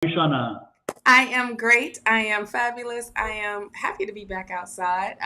Shawna. I am great. I am fabulous. I am happy to be back outside.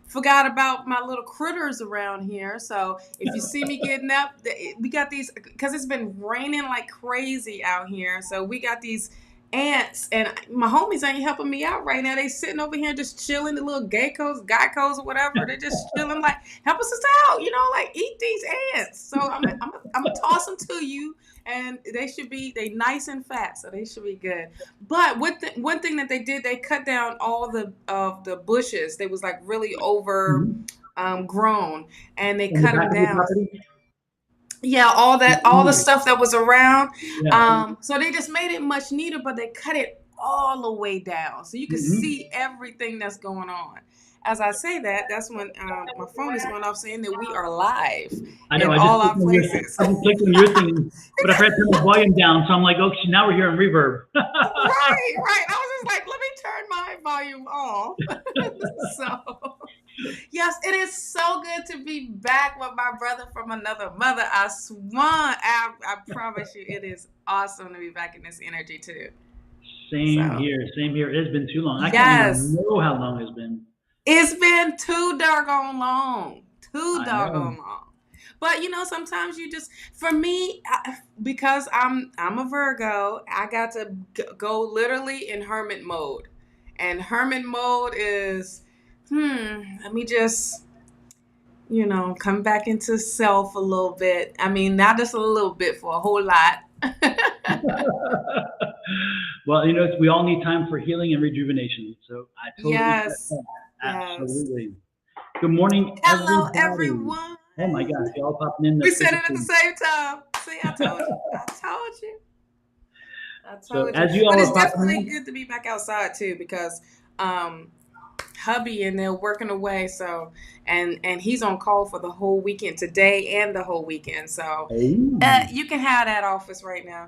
Forgot about my little critters around here. So if you see me getting up, we got these because it's been raining like crazy out here. So we got these ants, and my homies ain't helping me out right now. They sitting over here just chilling, the little geckos or whatever. They're just chilling, like help us out, like eat these ants. So I'm gonna toss them to you, and they nice and fat, so they should be good. But one thing that they did, they cut down all the bushes. They was like really over Mhm. grown, and they In the cut them back of your down. property? Yeah, all the Mhm. stuff that was around. Yeah. So they just made it much neater, but they cut it all the way down, so you can Hmm. see everything that's going on. As I say that, that's when my phone is going off saying that we are live I know. in I just all clicked our on your, places. I just clicked on your thing, but I forgot to turn the volume down. So I'm like, oh, now we're hearing reverb. Right, right. I was just like, let me turn my volume off. So, yes, it is so good to be back with my brother from another mother. I promise you, it is awesome to be back in this energy too. Same So, here. Same here. It's been too long. I can't even yes, know how long it's been. it's been too doggone long. Too I know. doggone long. But sometimes you just, for me, because I'm a Virgo, I got to go literally in hermit mode, and hermit mode is, let me just come back into self a little bit. I mean, not just a little bit, for a whole lot. Well, we all need time for healing and rejuvenation. So I totally get Yes, that. yes. Absolutely. Good morning, Hello, everybody. everyone. Oh my gosh, y'all popping in. We That's good said to it at the see. same time. See, I told you. I told you. I So told you. as you But all it's are popping definitely in, good to be back outside too, because um hubby and they're working away, so and he's on call for the whole weekend today and the whole weekend. So oh, you can have that office right now.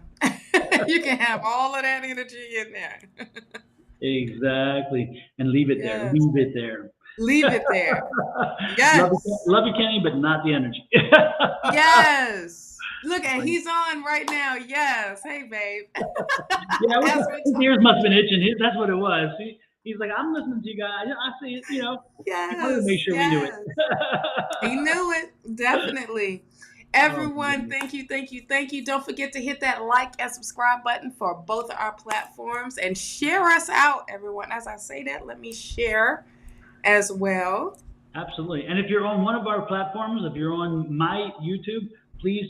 You can have all of that energy in there. exactly, and leave it there. Yes. Leave it there. Leave it there. Yes. Love you, Kenny, but not the energy. Yes. Look, It's and like, he's on right now. Yes. Hey, babe. yeah, As we his talk. ears must have been itching. That's what it was. He's like, I'm listening to you guys. I see it. He wanted to make Yes. sure we knew it. Yes. He knew it, definitely. Oh my Everyone, goodness. thank you, thank you, thank you. Don't forget to hit that like and subscribe button for both of our platforms and share us out, everyone. As I say that, let me share as well. Absolutely. And if you're on one of our platforms, if you're on my YouTube, please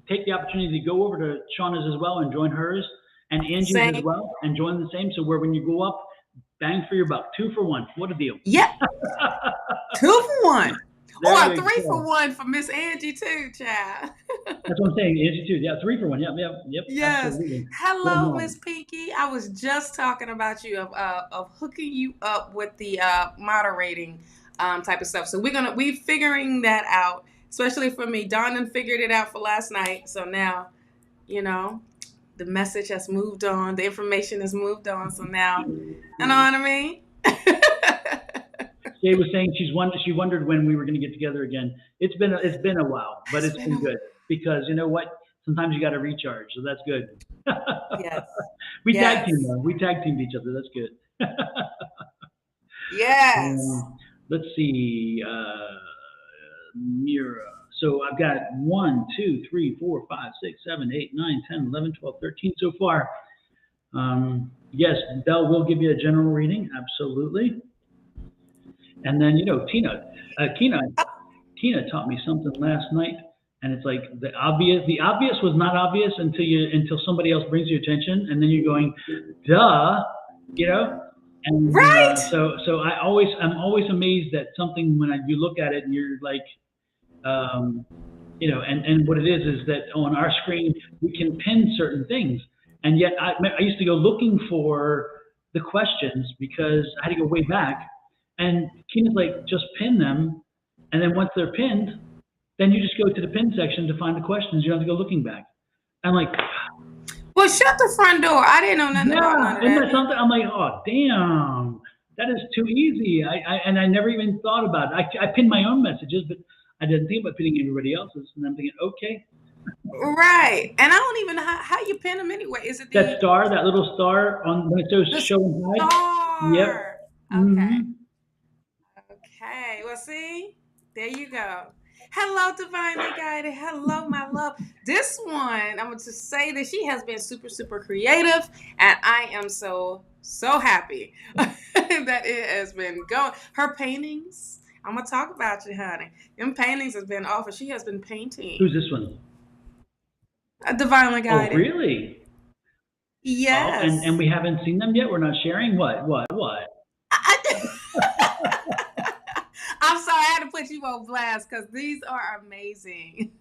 take the opportunity to go over to Shauna's as well and join hers and Angie's as Same. well and join the same. So where when you go up, bang for your buck, 2 for 1. What a deal! Yep, 2 for 1. There Or you three for go. one for Miss Angie too, child. That's what I'm saying. Angie too. Yeah, 3 for 1. Yep, yep, yep. Yes. Absolutely. Put them Hello, on. Miss Pinky. I was just talking about you of hooking you up with the moderating type of stuff. So we figuring that out, especially for me. Don done figured it out for last night. So now, you know, the message has moved on. The information has moved on. So now, you know what I mean? Jay was saying she wondered when we were going to get together again. It's been a while, but It's it's been been a good because you know what? Sometimes you got to recharge, so that's good. yes. We tag team Yes. though. We tag teamed each other. That's good. Yes. Um, let's see. Mira. So I've got 1, 2, 3, 4, 5, 6, 7, 8, 9, 10, 11, 12, 13 so far. Yes, Bell will give you a general reading, absolutely. And then Tina, Tina taught me something last night, and it's like the obvious was not obvious until somebody else brings you attention, and then you're going, duh, you know. And Right. I'm always amazed at something when you look at it and you're like, um, and what it is that on our screen we can pin certain things, and yet I used to go looking for the questions because I had to go way back, and Tina's like, just pin them, and then once they're pinned, then you just go to the pin section to find the questions. You don't have to go looking back. I'm like, Well, shut the front door. I didn't know nothing about none yeah, of isn't that. that something? I'm like, oh damn, that is too easy. I never even thought about it. I pinned my own messages, but I didn't think about pinning everybody else's. And I'm thinking, okay. Right. And I don't even know how you pin them anyway. Is it That star, that little star on when it shows the show and hide. Yep. star? Okay. Mm-hmm. Okay. Well, see, there you go. Hello, Divinely Guided. Hello, my love. This one, I'm going to say that she has been super, super creative, and I am so happy that it has been going. Her paintings, I'm going to talk about you, honey. Them paintings has been awful. She has been painting. Who's this one? Divinely Oh, Guided. really? Oh, and Yes. we haven't seen them yet. We're not sharing. What? I'm sorry, I had to put you on blast because these are amazing.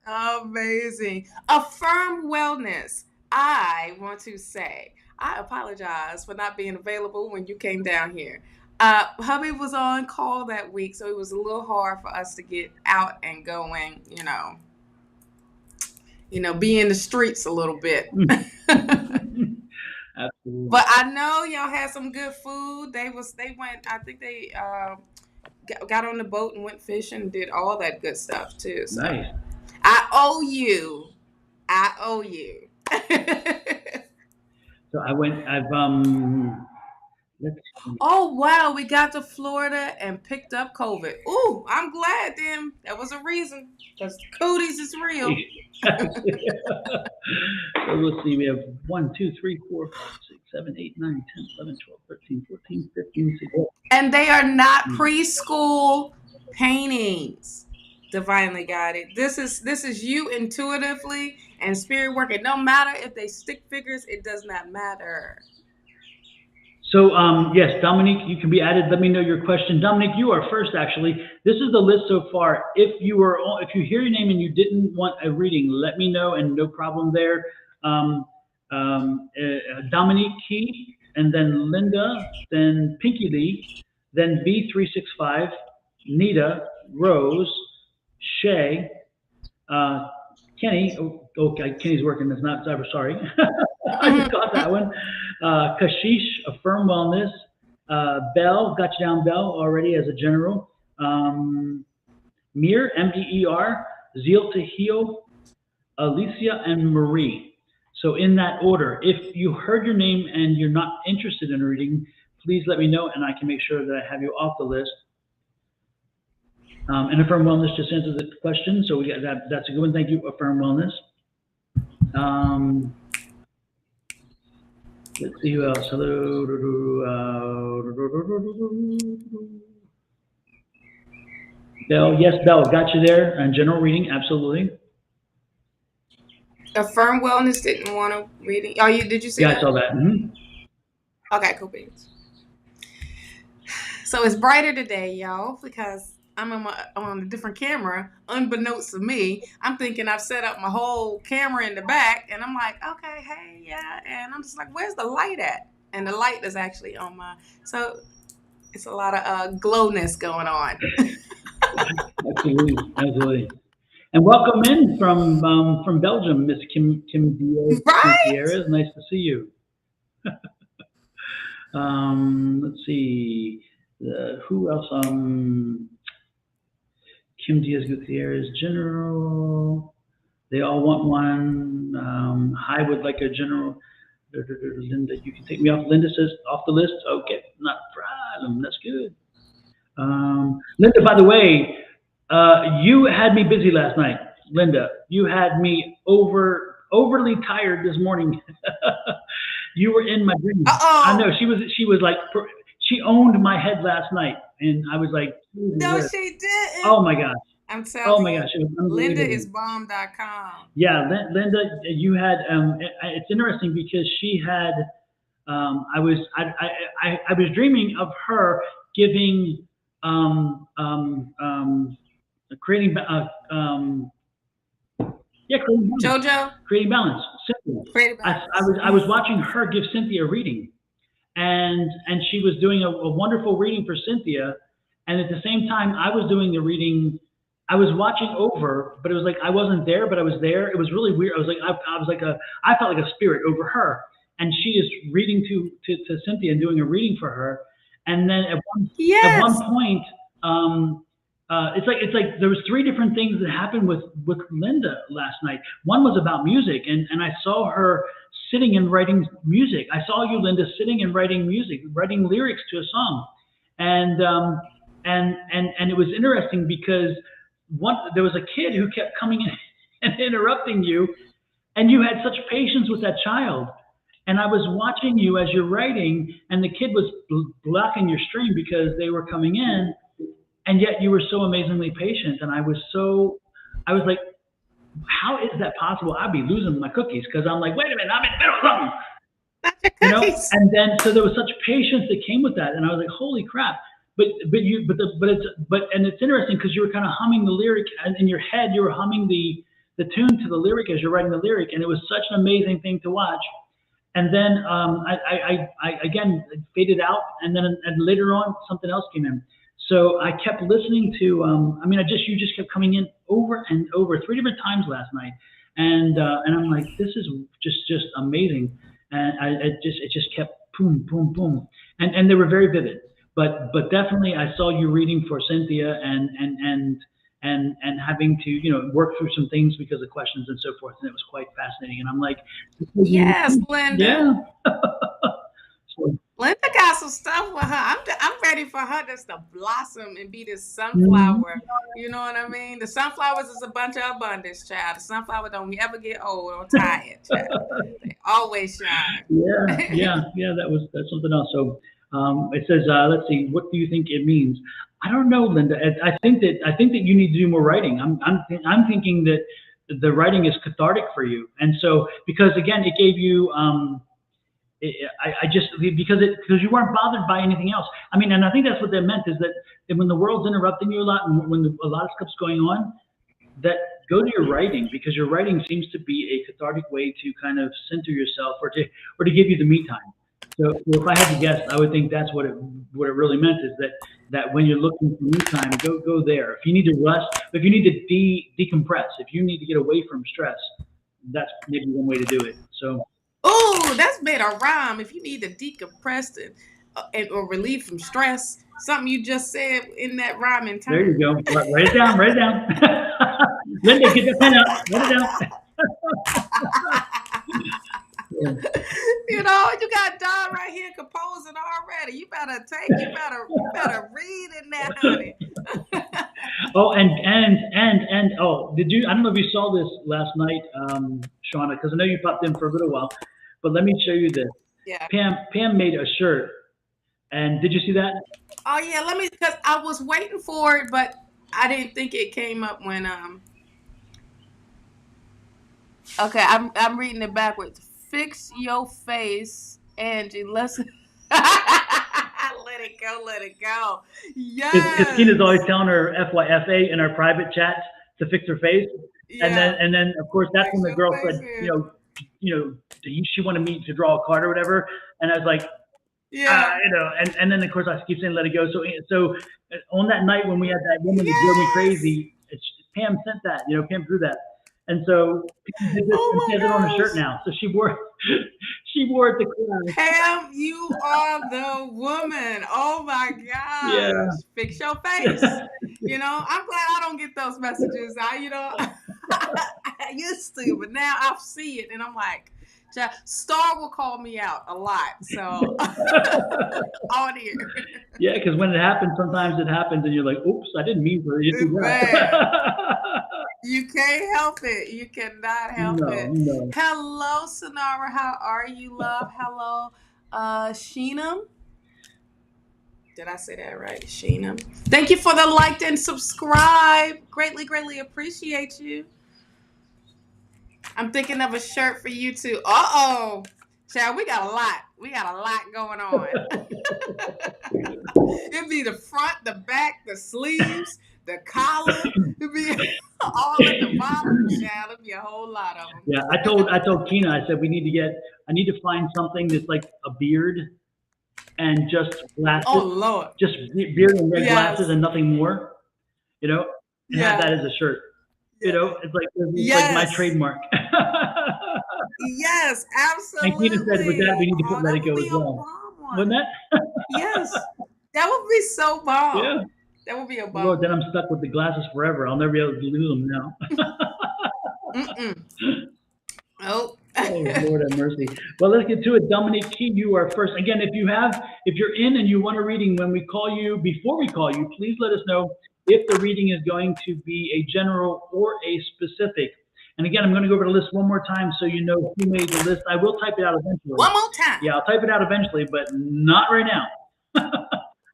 Amazing. Affirm Wellness. I want to say, I apologize for not being available when you came down here. Hubby was on call that week, so it was a little hard for us to get out and going, be in the streets a little bit. Absolutely. But I know y'all had some good food. They went. I think they got on the boat and went fishing and did all that good stuff too. So Nice. I owe you. I owe you. So let's see. Oh wow, we got to Florida and picked up COVID. Ooh, I'm glad then. That was a reason. Because cooties is real. So let's see. We have 1, 2, 3, 4, 5, 6, 7, 8, 9, 10, 11, 12, 13, 14, 15, 16. And they are not preschool paintings. Divinely Guided. This is you intuitively and spirit working. No matter if they stick figures, it does not matter. So, yes, Dominique, you can be added. Let me know your question. Dominique, you are first, actually. This is the list so far. If you hear your name and you didn't want a reading, let me know, and no problem there. Dominique Key, and then Linda, then Pinky Lee, then B365, Nita, Rose, Shay, uh, Kenny. Oh, okay, Kenny's working. That's not cyber. Sorry, I just caught that one. Kashish, Affirm Wellness. Bell, got you down, Bell, already as a general. Mir, MER, Zeal to Heal, Alicia, and Marie. So in that order, if you heard your name and you're not interested in a reading, please let me know and I can make sure that I have you off the list. And Affirm Wellness just answered the question, so we got that. That's a good one. Thank you, Affirm Wellness. Let's see who else. Hello. Bell, yes, Bell, got you there. And general reading, absolutely. Affirm Wellness didn't want to reading. Oh, did you see Yeah, that? I saw that. Mm-hmm. Okay, cool beans. So it's brighter today, y'all, because I'm on a different camera. Unbeknownst to me, I'm thinking I've set up my whole camera in the back, and I'm like, okay, hey, yeah, and I'm just like, where's the light at? And the light is actually on my. So it's a lot of glowness going on. Absolutely. And welcome in from Belgium, Miss Kim Diaz Right? Gutierrez. Nice to see you. Let's see. Who else? Kim Diaz Gutierrez, general. They all want one. I would like a general. Linda, you can take me off. Linda says off the list. Okay, not a problem. That's good. Linda, by the way, you had me busy last night. Linda, you had me overly tired this morning. You were in my dreams. I know she was like she owned my head last night, and I was like, no, she didn't. Oh my gosh. I'm telling you. Oh my gosh, it was unbelievable. LindaIsBomb.com. Yeah, Linda, you had. It's interesting because she had. I was dreaming of her giving creating creating balance. JoJo? Creating balance. Cynthia. I was watching her give Cynthia a reading, and she was doing a wonderful reading for Cynthia, and at the same time I was doing the reading. I was watching over, but it was like I wasn't there, but I was there. It was really weird. I felt like a spirit over her, and she is reading to Cynthia and doing a reading for her, and then at one point. it's like there was three different things that happened with Linda last night. One was about music, and I saw her sitting and writing music. I saw you, Linda, sitting and writing music, writing lyrics to a song, and and it was interesting because there was a kid who kept coming in and interrupting you, and you had such patience with that child. And I was watching you as you're writing, and the kid was blocking your stream because they were coming in, and yet you were so amazingly patient. And I was like, how is that possible? I'd be losing my cookies because I'm like, wait a minute, I'm in the middle of something, Not your you know. cookies. And then so there was such patience that came with that, and I was like, holy crap. And it's interesting because you were kind of humming the lyric, and in your head you were humming the tune to the lyric as you're writing the lyric, and it was such an amazing thing to watch. And then I again faded out, and then and later on something else came in. So I kept listening to. You just kept coming in over and over three different times last night, and I'm like, this is just amazing, and it just kept boom boom boom, and they were very vivid. But definitely I saw you reading for Cynthia and having to work through some things because of questions and so forth, and it was quite fascinating. And I'm like, Yes, Linda. yeah. So, Linda got some stuff with her. I'm ready for her just to blossom and be this mhm. sunflower. You know what I mean? The sunflowers is a bunch of abundance, child. The sunflower don't ever get old or tired, child. They always shine. Yeah. That's something else. So it says, let's see, what do you think it means? I don't know, Linda. I think that you need to do more writing. I'm thinking that the writing is cathartic for you, and so because again, it gave you. I just because you weren't bothered by anything else. I mean, and I think that's what that meant is that when the world's interrupting you a lot and when a lot of stuff's going on, that go to your writing because your writing seems to be a cathartic way to kind of center yourself or to give you the me time. So if I had to guess, I would think that's what it really meant is that when you're looking for me time, go there. If you need to rest, if you need to decompress, if you need to get away from stress, that's maybe one way to do it. So. Oh, that's made a rhyme. If you need to decompress or relieve from stress, something you just said in that rhyming There time. you go. Write it down. Write it down. Linda, get the pen out. Write it down. Yeah. You got Don right here composing already. You better read in that, honey. Oh, and did you? I don't know if you saw this last night, Shawna, because I know you popped in for a little while, but let me show you this. Yeah. Pam made a shirt, and did you see that? Oh yeah, because I was waiting for it, but I didn't think it came up when Okay, I'm reading it backwards. Fix your face, Angie. Let's let it go. Because Yes. Tina's always telling her FYFA in our private chats to fix her face, Yeah. and then of course that's Fix when the your girl face, said, Angie. she wanted me to draw a card or whatever, and I was like, Yeah. and then of course I keep saying let it go. So on that night when we had that woman that drove me Yes. crazy, Pam sent that, Pam drew that, and so Pam did this, Oh and she has my it on her shirt gosh. now. So she wore it to class. Pam, you are the woman. Oh my Yeah. gosh. Fix your face. I'm glad I don't get those messages. I used to, but now I see it and I'm like, Star will call me out a lot. So on here. Yeah, because when it happens, sometimes it happens, and you're like, "Oops, I didn't mean for you to do that." You can't help it. You cannot help it. No. Hello, Sonora. How are you, love? Hello, Sheena. Did I say that right? Sheena. Thank you for the like and subscribe. Greatly, greatly appreciate you. I'm thinking of a shirt for you too. Uh-oh. Child, we got a lot. We got a lot going on. It'd be the front, the back, the sleeves, the collar. It'd be all at the bottom, child. It'd be a whole lot of them. Yeah, I told Tina, I said I need to find something that's like a beard and just glasses. Oh Lord. Just beard and red Yes. glasses and nothing more. And have that as a shirt. It's like my trademark. Yes, absolutely. And Tina said with that we need to put Let It Go as well. Wouldn't that? Yes. That would be so bomb. Yeah. That would be a Lord, bummer. then I'm stuck with the glasses forever. I'll never be able to lose them now. Mm-mm. Oh. Oh, Lord have mercy. Well, let's get to it. Dominique Key, you are first. Again, if you're in and you want a reading when we call you, before we call you, please let us know if the reading is going to be a general or a specific. And again, I'm going to go over the list one more time so you know who made the list. I will type it out eventually. One more time. Yeah, I'll type it out eventually, but not right now.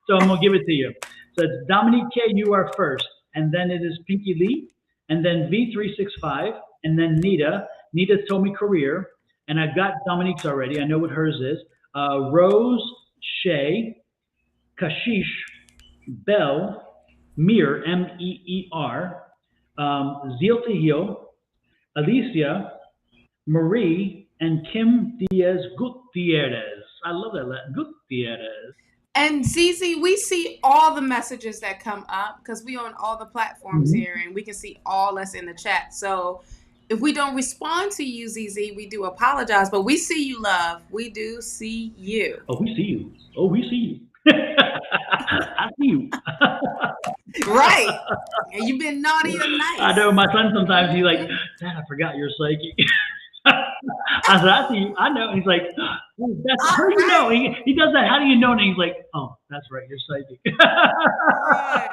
So I'm going to give it to you. So it's Dominique K, you are first. And then it is Pinky Lee. And then V365. And then Nita. Nita told me career. And I've got Dominique's already. I know what hers is. Rose, Shay, Kashish, Bell, Mir, Meer, Zeal Tehil, Alicia, Marie, and Kim Diaz Gutierrez. I love that. Gutierrez. And ZZ, we see all the messages that come up because we on all the platforms here, and we can see all that's in the chat. So if we don't respond to you, ZZ, we do apologize, but we see you, love. We do see you. Oh, we see you. Oh, we see you. I see you. Right. And you've been naughty or nice. I know my son sometimes he's like, Dad, I forgot you're psychic. I said, I see you. I know. And he's like, oh, that's how you know. He does that. How do you know? And he's like, oh, that's right. You're psychic. Right.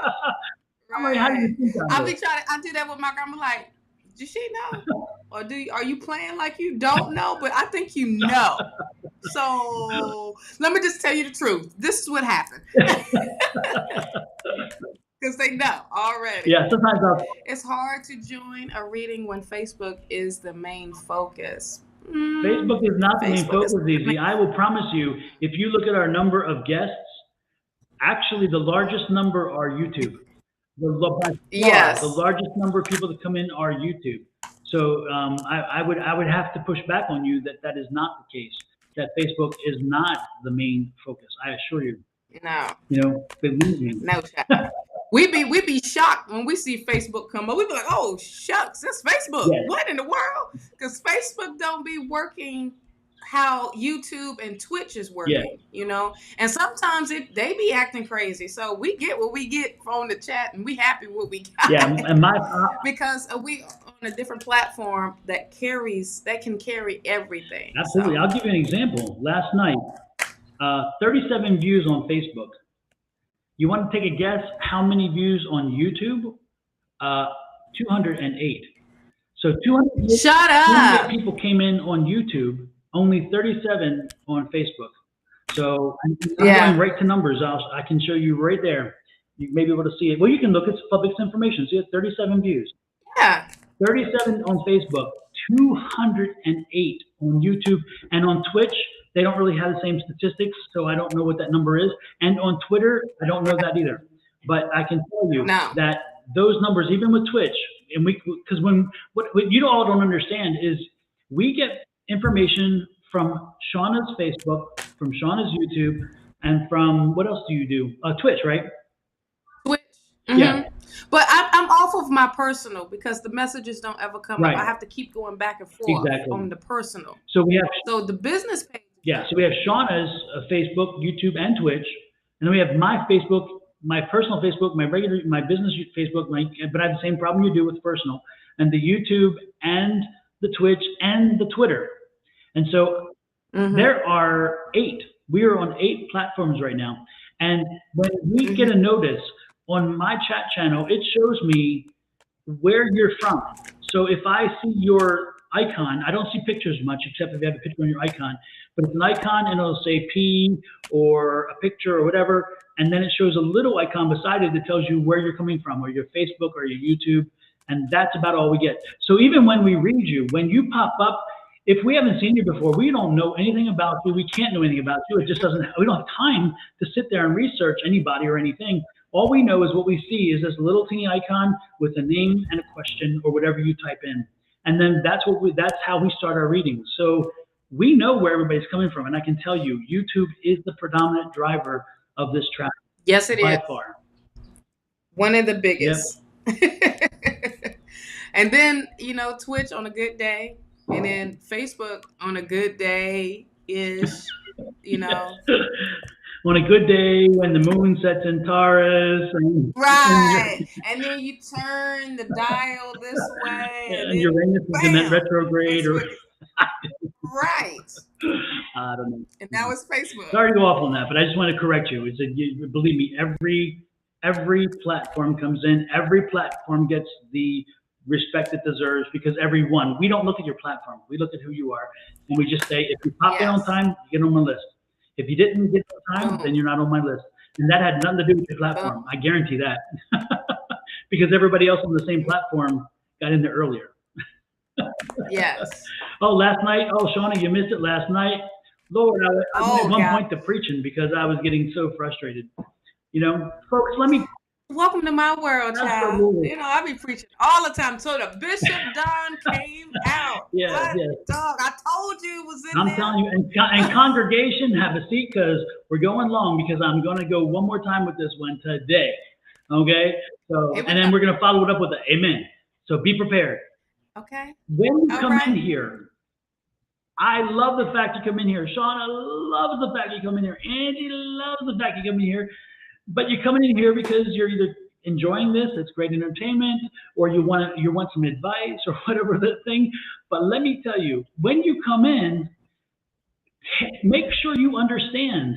I'm like, how do you think I do that with my grandma. Like, does she know? Or are you playing like you don't know? But I think you know. So let me just tell you the truth. This is what happened. Because they know already. Yeah, sometimes it's hard to join a reading when Facebook is the main focus. Facebook is not the main focus, Easy. I will promise you, if you look at our number of guests, actually the largest number are YouTube. Yes. The largest number of people that come in are YouTube. So I would have to push back on you that is not the case. That Facebook is not the main focus. I assure you. No. You know, believe me. No shot. We be shocked when we see Facebook come up. We be like, oh shucks, that's Facebook. Yes. What in the world? Because Facebook don't be working how YouTube and Twitch is working, you know. And sometimes they be acting crazy. So we get what we get on the chat, and we happy with what we got. Yeah, and because we on a different platform that can carry everything. Absolutely. So. I'll give you an example. Last night, 37 views on Facebook. You want to take a guess how many views on YouTube? 208. So 208, Shut up. 208 people came in on YouTube, only 37 on Facebook. So I'm going right to numbers. I can show you right there. You may be able to see it. Well, you can look. It's public information. See it, 37 views. Yeah. 37 on Facebook, 208 on YouTube, and on Twitch. They don't really have the same statistics, so I don't know what that number is. And on Twitter, I don't know that either. But I can tell you that those numbers, even with Twitch, and because what you all don't understand is we get information from Shawna's Facebook, from Shawna's YouTube, and from what else do you do? Twitch, right? Twitch. Mm-hmm. Yeah. But I'm off of my personal because the messages don't ever come up. I have to keep going back and forth on the personal. So the business page. Yeah, so we have Shawna's Facebook, YouTube, and Twitch, and then we have my Facebook, my personal Facebook, my business Facebook, but I have the same problem you do with personal, and the YouTube and the Twitch and the Twitter. And so there are 8. We are on 8 platforms right now. And when we get a notice on my chat channel, it shows me where you're from. So if I see your icon, I don't see pictures much except if you have a picture on your icon, but it's an icon and it'll say P or a picture or whatever, and then it shows a little icon beside it that tells you where you're coming from, or your Facebook or your YouTube, and that's about all we get. So even when we read you, when you pop up, if we haven't seen you before, we don't know anything about you, we can't know anything about you, it just doesn't, we don't have time to sit there and research anybody or anything. All we know is what we see is this little teeny icon with a name and a question or whatever you type in. And then that's how we start our readings. So we know where everybody's coming from. And I can tell you, YouTube is the predominant driver of this traffic. Yes, it is. By far. One of the biggest. Yep. And then, Twitch on a good day. And then Facebook on a good day-ish, On a good day when the moon sets in Taurus and Right. And then you turn the dial this way, and then Uranus is in that bam, retrograde, or Facebook. Right. I don't know. And now it's Facebook. Sorry to go off on that, but I just want to correct you. It's believe me, every platform comes in, every platform gets the respect it deserves, because everyone, we don't look at your platform, we look at who you are, and we just say, if you pop in on Yes. time, you get on my list. If you didn't get on time, then Boom. you're not on my list. And that had nothing to do with your platform. I guarantee that. Because everybody else on the same platform got in there earlier. Yes. Oh, last night. Oh, Shawna, you missed it last night. Lord, I went Oh, at one God. point to preaching because I was getting so frustrated. You know, folks, let me. Welcome to my world, child. Absolutely. You know, I be preaching all the time. So the Bishop Don came out. Yes, What? yes. Dog, I told you it was in I'm there. telling you, and congregation, have a seat because we're going long, because I'm going to go one more time with this one today. Okay? So, Here we and then go. we're going to follow it up with an amen. So be prepared. Okay. When you All come right. in here, I love the fact you come in here. Shauna loves the fact you come in here. Angie loves the fact you come in here. But you're coming in here because you're either enjoying this, it's great entertainment, or you want some advice or whatever the thing. But let me tell you, when you come in, make sure you understand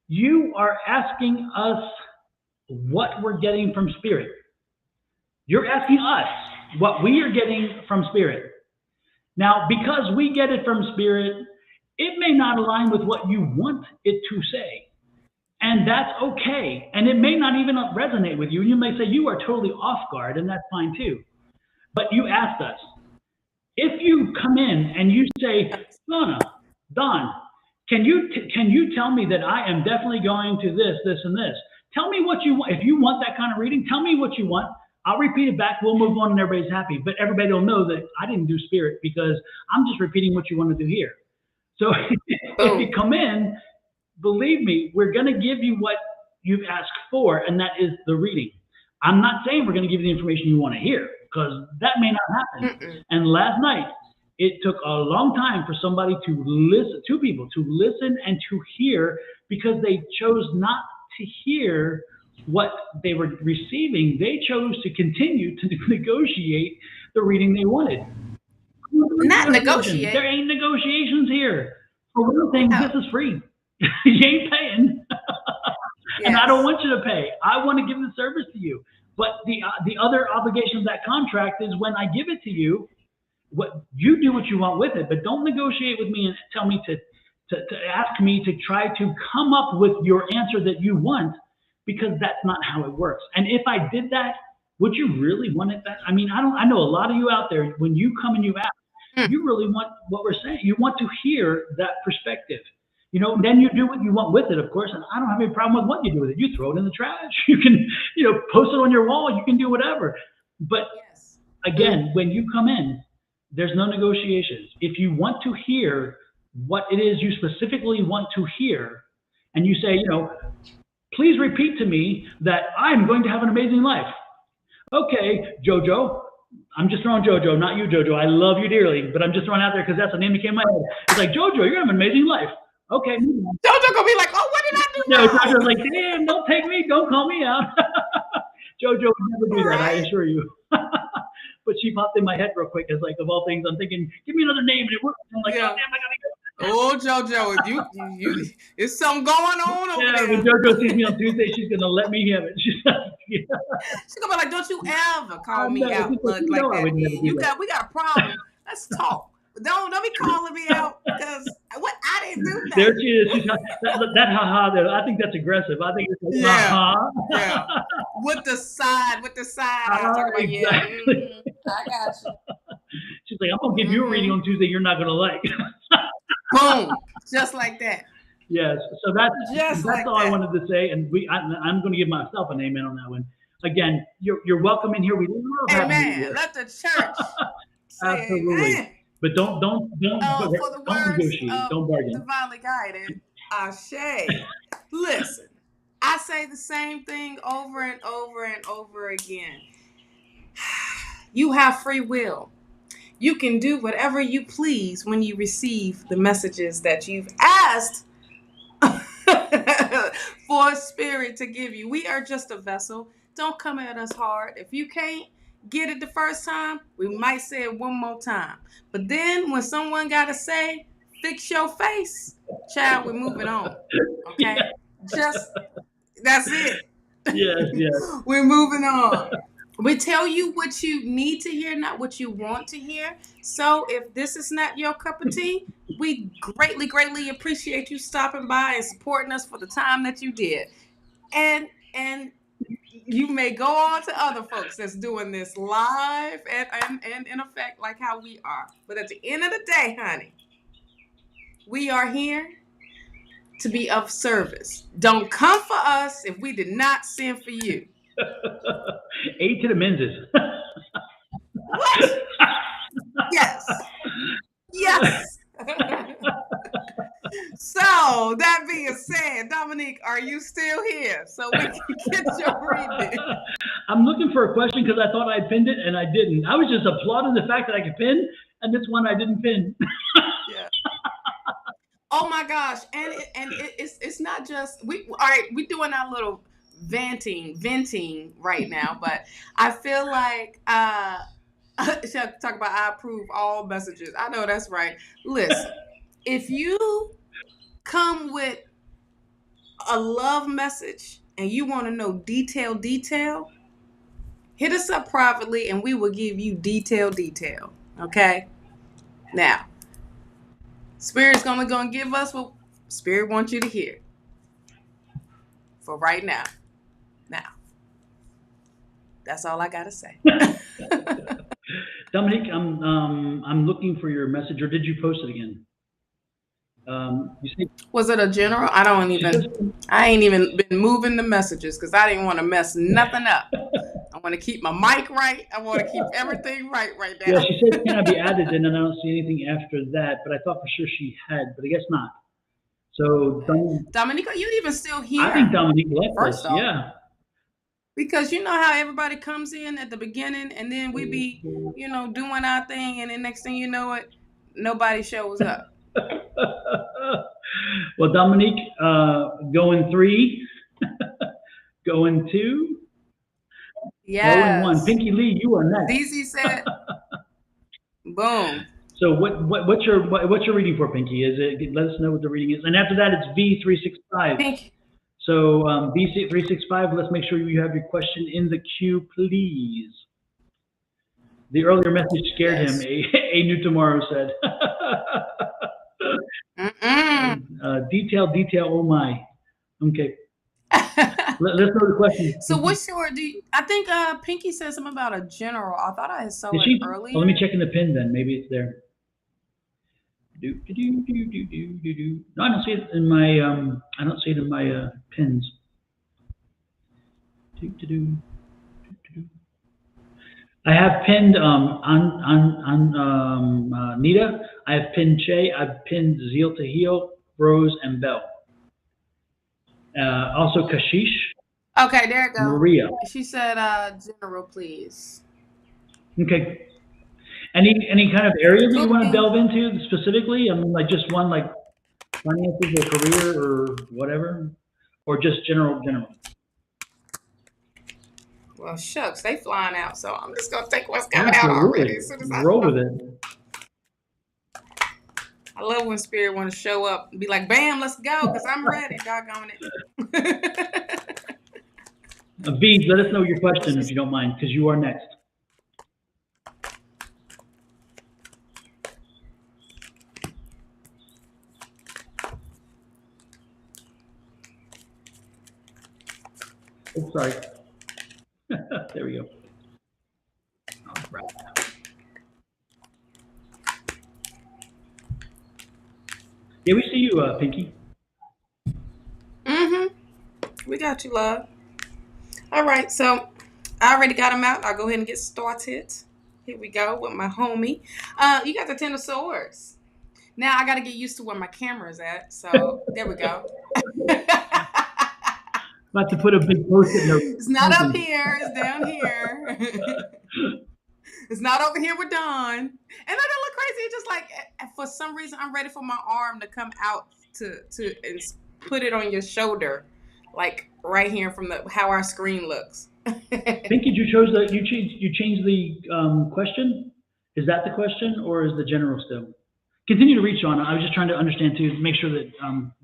you are asking us what we're getting from spirit. You're asking us what we are getting from spirit. Now, because we get it from spirit, it may not align with what you want it to say. And that's okay. And it may not even resonate with you. You may say you are totally off guard, and that's fine too. But you asked us. If you come in and you say, Donna, Don, can you tell me that I am definitely going to this, this, and this? Tell me what you want. If you want that kind of reading, tell me what you want. I'll repeat it back. We'll move on, and everybody's happy. But everybody will know that I didn't do spirit, because I'm just repeating what you want to do here. So if you come in, believe me, we're going to give you what you've asked for, and that is the reading. I'm not saying we're going to give you the information you want to hear, because that may not happen. Mm-mm. And last night, it took a long time for somebody to listen, two people to listen and to hear, because they chose not to hear what they were receiving. They chose to continue to negotiate the reading they wanted. Not negotiate. There ain't negotiations here. For one thing, No. this is free. You ain't paying. And I don't want you to pay. I want to give the service to you. But the other obligation of that contract is, when I give it to you, what you do what you want with it, but don't negotiate with me and tell me to ask me to try to come up with your answer that you want, because that's not how it works. And if I did that, would you really want it that? I mean, I know a lot of you out there, when you come and you ask, you really want what we're saying. You want to hear that perspective. You know, then you do what you want with it, of course, and I don't have any problem with what you do with it. You throw it in the trash. You can, post it on your wall. You can do whatever. But again, when you come in, there's no negotiations. If you want to hear what it is you specifically want to hear, and you say, please repeat to me that I'm going to have an amazing life. Okay, Jojo. I'm just throwing Jojo, not you, Jojo. I love you dearly, but I'm just throwing out there because that's the name that came to my head. It's like, Jojo, you're going to have an amazing life. Okay. Jojo gonna be like, oh, what did I do? No, Jojo's like, damn, don't take me, don't call me out. Jojo would never do that, I assure you. But she popped in my head real quick. It's like, of all things, I'm thinking, give me another name, and it works. I'm like, oh, damn, I gotta go. Oh, Jojo, you, it's something going on over there. When Jojo sees me on Tuesday, she's gonna let me have it. She's gonna be like, don't you ever call me out like that. We got a problem. Let's talk. Don't be calling me out, because I didn't do that. There she is. That ha-ha there. I think that's aggressive. I think it's like, ha-ha. Yeah. With the side. I'm talking about, exactly. I got you. She's like, I'm going to give you a reading on Tuesday you're not going to like. Boom. Just like that. Yes. So that's all I wanted to say. And I'm going to give myself an amen on that one. Again, you're welcome in here. We love having you here. Let the church say absolutely. Amen. But don't negotiate. Don't bargain. Divinely guided. Ashe. Listen, I say the same thing over and over and over again. You have free will. You can do whatever you please when you receive the messages that you've asked for Spirit to give you. We are just a vessel. Don't come at us hard. If you can't get it the first time, we might say it one more time. But then when someone got to say, fix your face, child, we're moving on. Okay? Just, that's it. Yes, yes. We're moving on. We tell you what you need to hear, not what you want to hear. So if this is not your cup of tea, we greatly, greatly appreciate you stopping by and supporting us for the time that you did. And you may go on to other folks that's doing this live and in effect like how we are. But at the end of the day, honey, we are here to be of service. Don't come for us if we did not send for you. 8 to the menses. What? Yes. Yes. So, that being said, Dominique, are you still here so we can get your reading? I'm looking for a question because I thought I pinned it and I didn't. I was just applauding the fact that I could pin, and this one I didn't pin. Yeah. Oh my gosh. And it's not just all right, we're doing our little venting right now, but I feel like should talk about I approve all messages. I know that's right. Listen, if you come with a love message and you want to know detail, hit us up privately and we will give you detail. Okay? Now, Spirit's gonna give us what Spirit wants you to hear. For right now. Now. That's all I gotta say. Dominique, I'm looking for your message, or did you post it again? You see, Was it a general? I ain't even been moving the messages because I didn't want to mess nothing up. I want to keep my mic right. I want to keep everything right now. Yeah, she said can I be added, and then I don't see anything after that, but I thought for sure she had, but I guess not. So Dominique, are you even still here? I think Dominique left First us, off, yeah. Because you know how everybody comes in at the beginning and then we be, doing our thing, and then next thing you know it, nobody shows up. Well, Dominique, going 3, going 2, yes. going 1. Pinky Lee, you are next. DZ said, boom. So what's your reading for, Pinky? Let us know what the reading is, and after that it's V365. Pinky. So V365, let's make sure you have your question in the queue, please. The earlier message scared him. A new tomorrow said. Detail. Oh my. Okay. Let's know the question. So what's your? I think Pinky said something about a general. I thought I saw it earlier. Well, let me check in the pin then. Maybe it's there. No, I don't see it in my. I don't see it in my pins. I have pinned Nita. I have pinned Che. I've pinned Zeal to Heal, Rose, and Belle. Also Kashish. Okay, there it goes. Maria. She said, general, please. Okay. Any kind of area that you want to delve into specifically? I mean, like just one, like finances or career or whatever, or just general. Well, shucks, they flying out, so I'm just gonna take what's coming out already as soon as I roll with it. I love when Spirit want to show up and be like, "Bam, let's go," because I'm ready. Doggone it. V, let us know your question if you don't mind, because you are next. Oh, sorry. There we go. All right. Yeah, we see you, Pinky. We got you, love. All right, so I already got him out. I'll go ahead and get started. Here we go with my homie. You got the 10 of Swords. Now I got to get used to where my camera is at. So there we go. About to put a big post-it note. It's not up here. It's down here. It's not over here with Don. And that don't look crazy. It's just like, for some reason, I'm ready for my arm to come out to put it on your shoulder, like right here from how our screen looks. Pinky, you changed the question. Is that the question, or is the general still? Continue to read, Shauna. I was just trying to understand too, to make sure that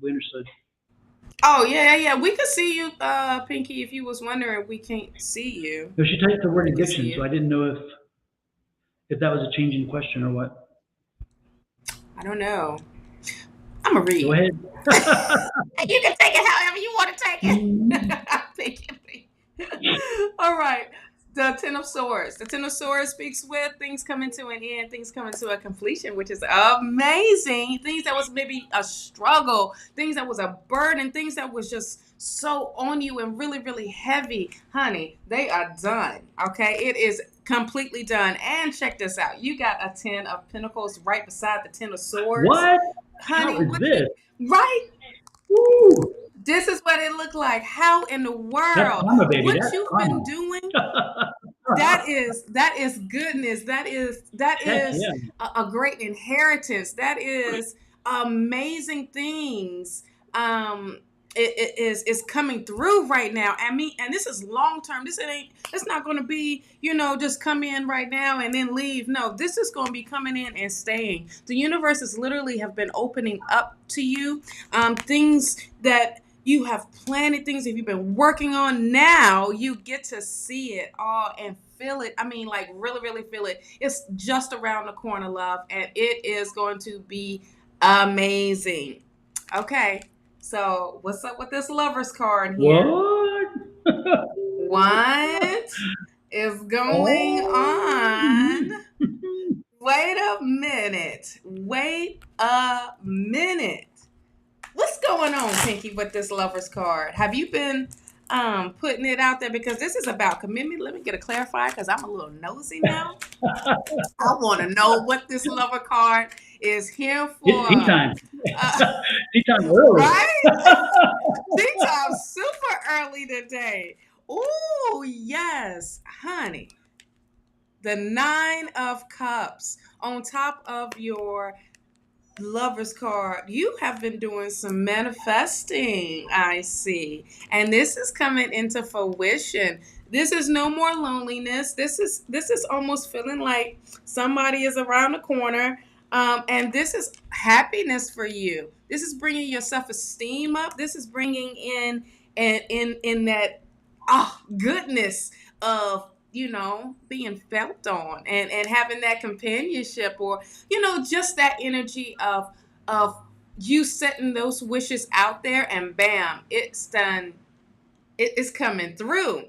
we understood. Oh yeah. We could see you, Pinky. If you was wondering, we can't see you. No, she typed the word We can see addiction, so you. I didn't know if that was a changing question or what. I don't know. I'm gonna Go read. ahead. You can take it however you want to take Mm. it. All right. The Ten of Swords. The Ten of Swords speaks with things coming to an end, things coming to a completion, which is amazing. Things that was maybe a struggle, things that was a burden, things that was just so on you and really, really heavy. Honey, they are done. Okay. It is completely done. And check this out. You got a Ten of Pentacles right beside the Ten of Swords. What? How Honey, is this? right? Woo! This is what it looked like. How in the That's world? karma, baby. What That's you've been karma. doing, that is goodness. That Heck is yeah. a great inheritance. That is amazing things. It is coming through right now. I mean, and this is long term. It's not going to be, just come in right now and then leave. No, this is going to be coming in and staying. The universe is literally have been opening up to you. Things that you have planted, things that you've been working on. Now you get to see it all and feel it. I mean, like really, really feel it. It's just around the corner, love, and it is going to be amazing. Okay. So, what's up with this Lover's card here? What? What is going on? Oh. Wait a minute. Wait a minute. What's going on, Pinky, with this Lover's card? Have you been putting it out there? Because this is about commitment. Let me get a clarifier because I'm a little nosy now. I want to know what this Lover card is here for. It's tea time. Tea time early. Right? Tea time super early today. Ooh, yes, honey. The Nine of Cups on top of your Lover's card. You have been doing some manifesting, I see. And this is coming into fruition. This is no more loneliness. This is almost feeling like somebody is around the corner. And this is happiness for you. This is bringing your self-esteem up. This is bringing in that goodness of being felt on and having that companionship, or just that energy of you setting those wishes out there, and bam, it's done. It is coming through.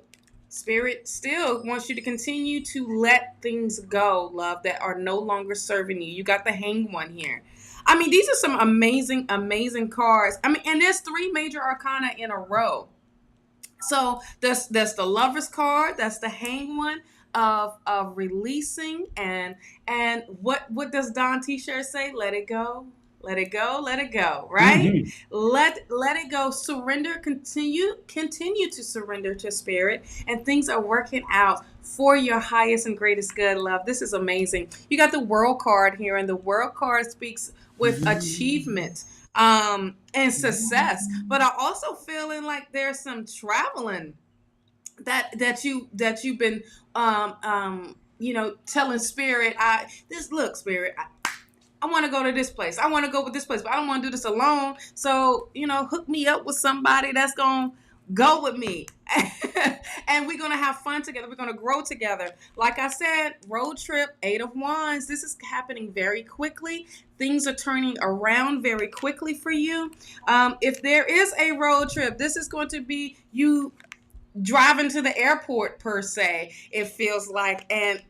Spirit still wants you to continue to let things go, love, that are no longer serving you. You got the Hanged One here. I mean, these are some amazing, amazing cards. I mean, and there's 3 major arcana in a row. So that's the Lover's card. That's the Hanged One of releasing, and what does Don T-shirt say? Let it go. Let it go. Let it go. Right? Mm-hmm. Let it go. Surrender. Continue to surrender to Spirit, and things are working out for your highest and greatest good, love. This is amazing. You got the World card here, and the World card speaks with achievement and success. But I also feeling like there's some traveling that you've been telling Spirit, Spirit, I want to go to this place. I want to go with this place, but I don't want to do this alone. So, hook me up with somebody that's going to go with me. And we're going to have fun together. We're going to grow together. Like I said, road trip, 8 of Wands. This is happening very quickly. Things are turning around very quickly for you. If there is a road trip, this is going to be you driving to the airport, per se, it feels like, and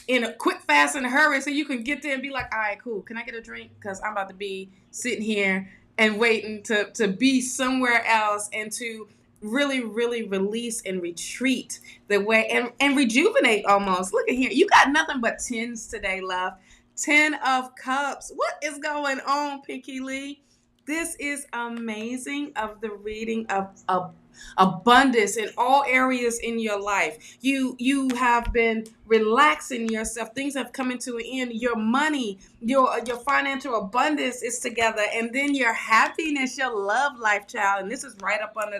in a quick, fast, and a hurry, so you can get there and be like, all right, cool, can I get a drink? Because I'm about to be sitting here and waiting to be somewhere else, and to really, really release and retreat the way and rejuvenate almost. Look at here. You got nothing but 10s today, love. 10 of Cups. What is going on, Pinky Lee? This is amazing of the reading of abundance in all areas in your life. You have been relaxing yourself. Things have come into an end. Your money, your financial abundance is together, and then your happiness, your love life, child. And this is right up under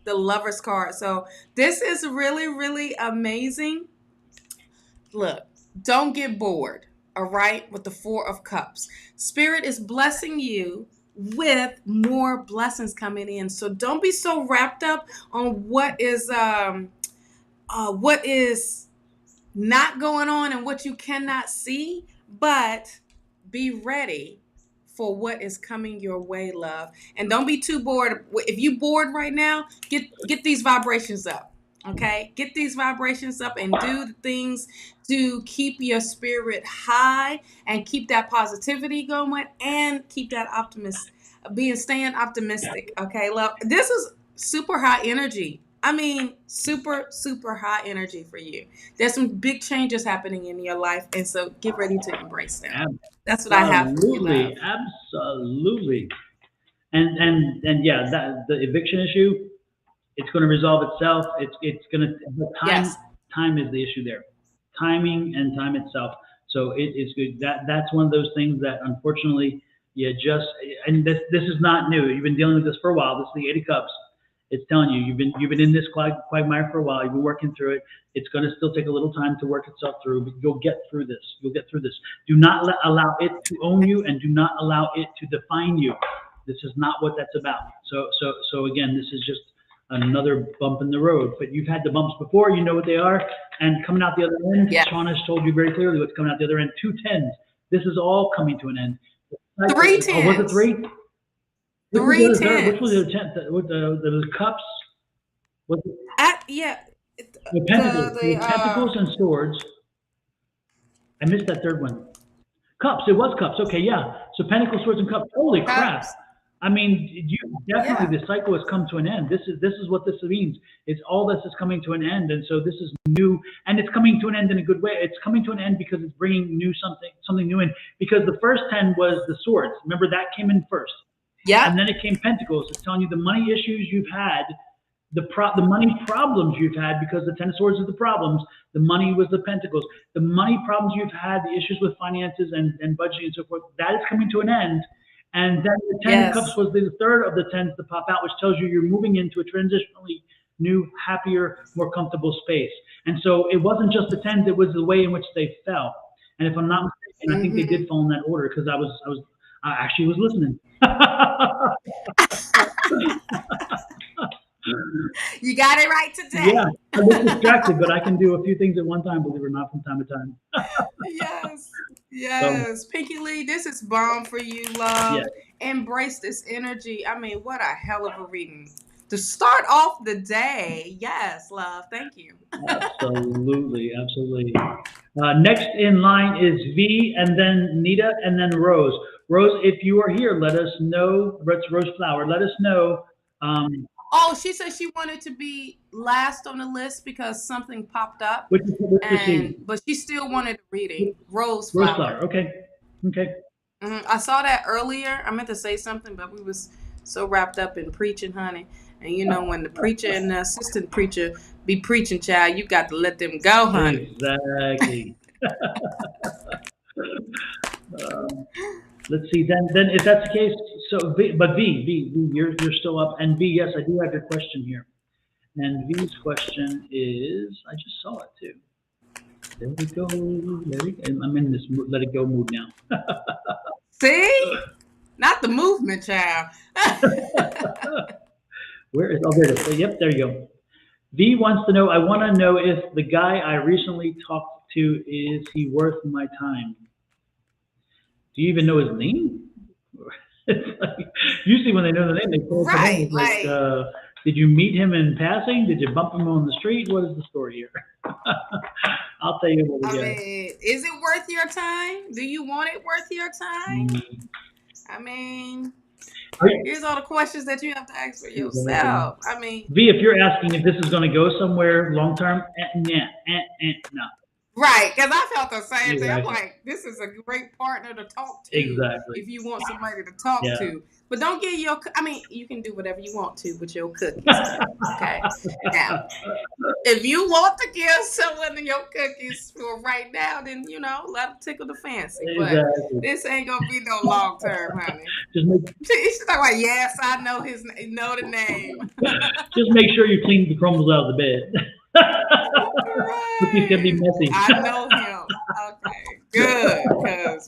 the Lover's card. So this is really, really amazing. Look, don't get bored, all right, with the Four of Cups. Spirit is blessing you with more blessings coming in. So don't be so wrapped up on what is not going on and what you cannot see, but be ready for what is coming your way, love. And don't be too bored. If you bored right now, get these vibrations up. Okay? Get these vibrations up and do the things to keep your spirit high and keep that positivity going and keep that staying optimistic. Okay, love. This is super high energy. I mean, super, super high energy for you. There's some big changes happening in your life, and so get ready to embrace them. That's what I have for you, love. Absolutely, absolutely. And yeah, that the eviction issue, it's going to resolve itself. It's going to, the Yes, time is the issue there, timing and time itself. So it's good. That's one of those things that unfortunately you just, and this is not new. You've been dealing with this for a while. This is the Eight of Cups. It's telling you you've been in this quagmire for a while. You've been working through it. It's going to still take a little time to work itself through, but you'll get through this. You'll get through this. Do not allow it to own you, and do not allow it to define you. This is not what that's about. So again, this is just another bump in the road. But you've had the bumps before. You know what they are. And coming out the other end, yeah. Shawna's told you very clearly what's coming out the other end. 2 tens. This is all coming to an end. Three Oh, was it tens. 3? Three Which tens. was the other 10? With the cups? Was it Yeah. the pentacles? The The pentacles and swords. I missed that third one. Cups. It was cups. Okay, yeah. So pentacles, swords, and cups. Holy crap! cups. I mean, you definitely Yeah. the cycle has come to an end. This is what this means. It's all this is coming to an end, and so this is new, and it's coming to an end in a good way. It's coming to an end because it's bringing something new in. Because the first 10 was the swords. Remember that came in first, Yeah. and then it came pentacles. It's telling you the money issues you've had, the money problems you've had, because the 10 of swords is the problems. The money was the pentacles. The money problems you've had, the issues with finances and budgeting and so forth. That is coming to an end. And then the 10 of cups Yes. was the third of the 10s to pop out, which tells you you're moving into a transitionally new, happier, more comfortable space. And so it wasn't just the 10s, it was the way in which they fell. And if I'm not mistaken, I think they Mm-hmm. did fall in that order, because I actually was listening. You got it right today. Yeah, I was distracted, but I can do a few things at one time, believe it or not, from time to time. Yes. So, Yes. Pinky Lee, this is bomb for you, yeah, love. Embrace this energy. I mean, what a hell of a reading. To start off the day. Yes, love. Thank you. absolutely, absolutely. Next in line is V, and then Nita, and then Rose. Rose, if you are here, let us know. Rose Flower, let us know. Oh, she said she wanted to be last on the list because something popped up, Which is she? but she still wanted a reading. Rose Rose Flower. Flower. Okay. I saw that earlier. I meant to say something, but we was so wrapped up in preaching, honey. And you know, when the preacher and the assistant preacher be preaching, child, you got to let them go, honey. Exactly. Let's see. Then if that's the case, so V, you're still up, and V, yes, I do have your question here, and V's question is, I just saw it too. There we go. I'm in this let it go mood now. See? Not the movement, child. Where is? Oh, there it is. Yep, there you go. V wants to know. I want to know if the guy I recently talked to, is he worth my time? Do you even know his name? It's like, usually when they know the name, they call the name. Right. It's like, did you meet him in passing? Did you bump him on the street? What is the story here? I'll tell you what I we mean, is it worth your time? Do you want it worth your time? got. I mean, Are you- here's all the questions that you have to ask for yourself. I mean, V, if you're asking if this is going to go somewhere long term, no. Right, because I felt the same thing. I'm Exactly. like, this is a great partner to talk to Exactly. if you want somebody to talk Yeah. to. But don't get your, I mean, you can do whatever you want to with your cookies, honey, okay? Now, if you want to give someone your cookies for right now, then, let them tickle the fancy. But Exactly. this ain't going to be no long term, honey. Just make She's like, yes, I know know the name. just make sure you clean the crumbles out of the bed. Cookies can be messy. I know him. Okay, good.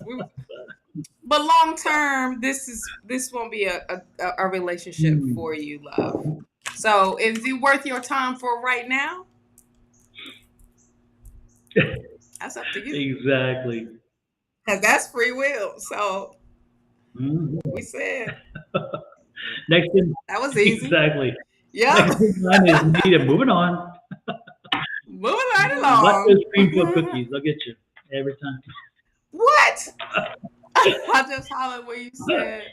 But long term, this won't be a relationship for you, love. So is it worth your time for right now? That's up to you. Exactly. Because that's free will. So Mhm. we said Next in that was easy. exactly. Yep. Next in line is Nita. Moving on. Moving right What those along. cream puff cookies? I'll get you every time. What? I just hollered when you said,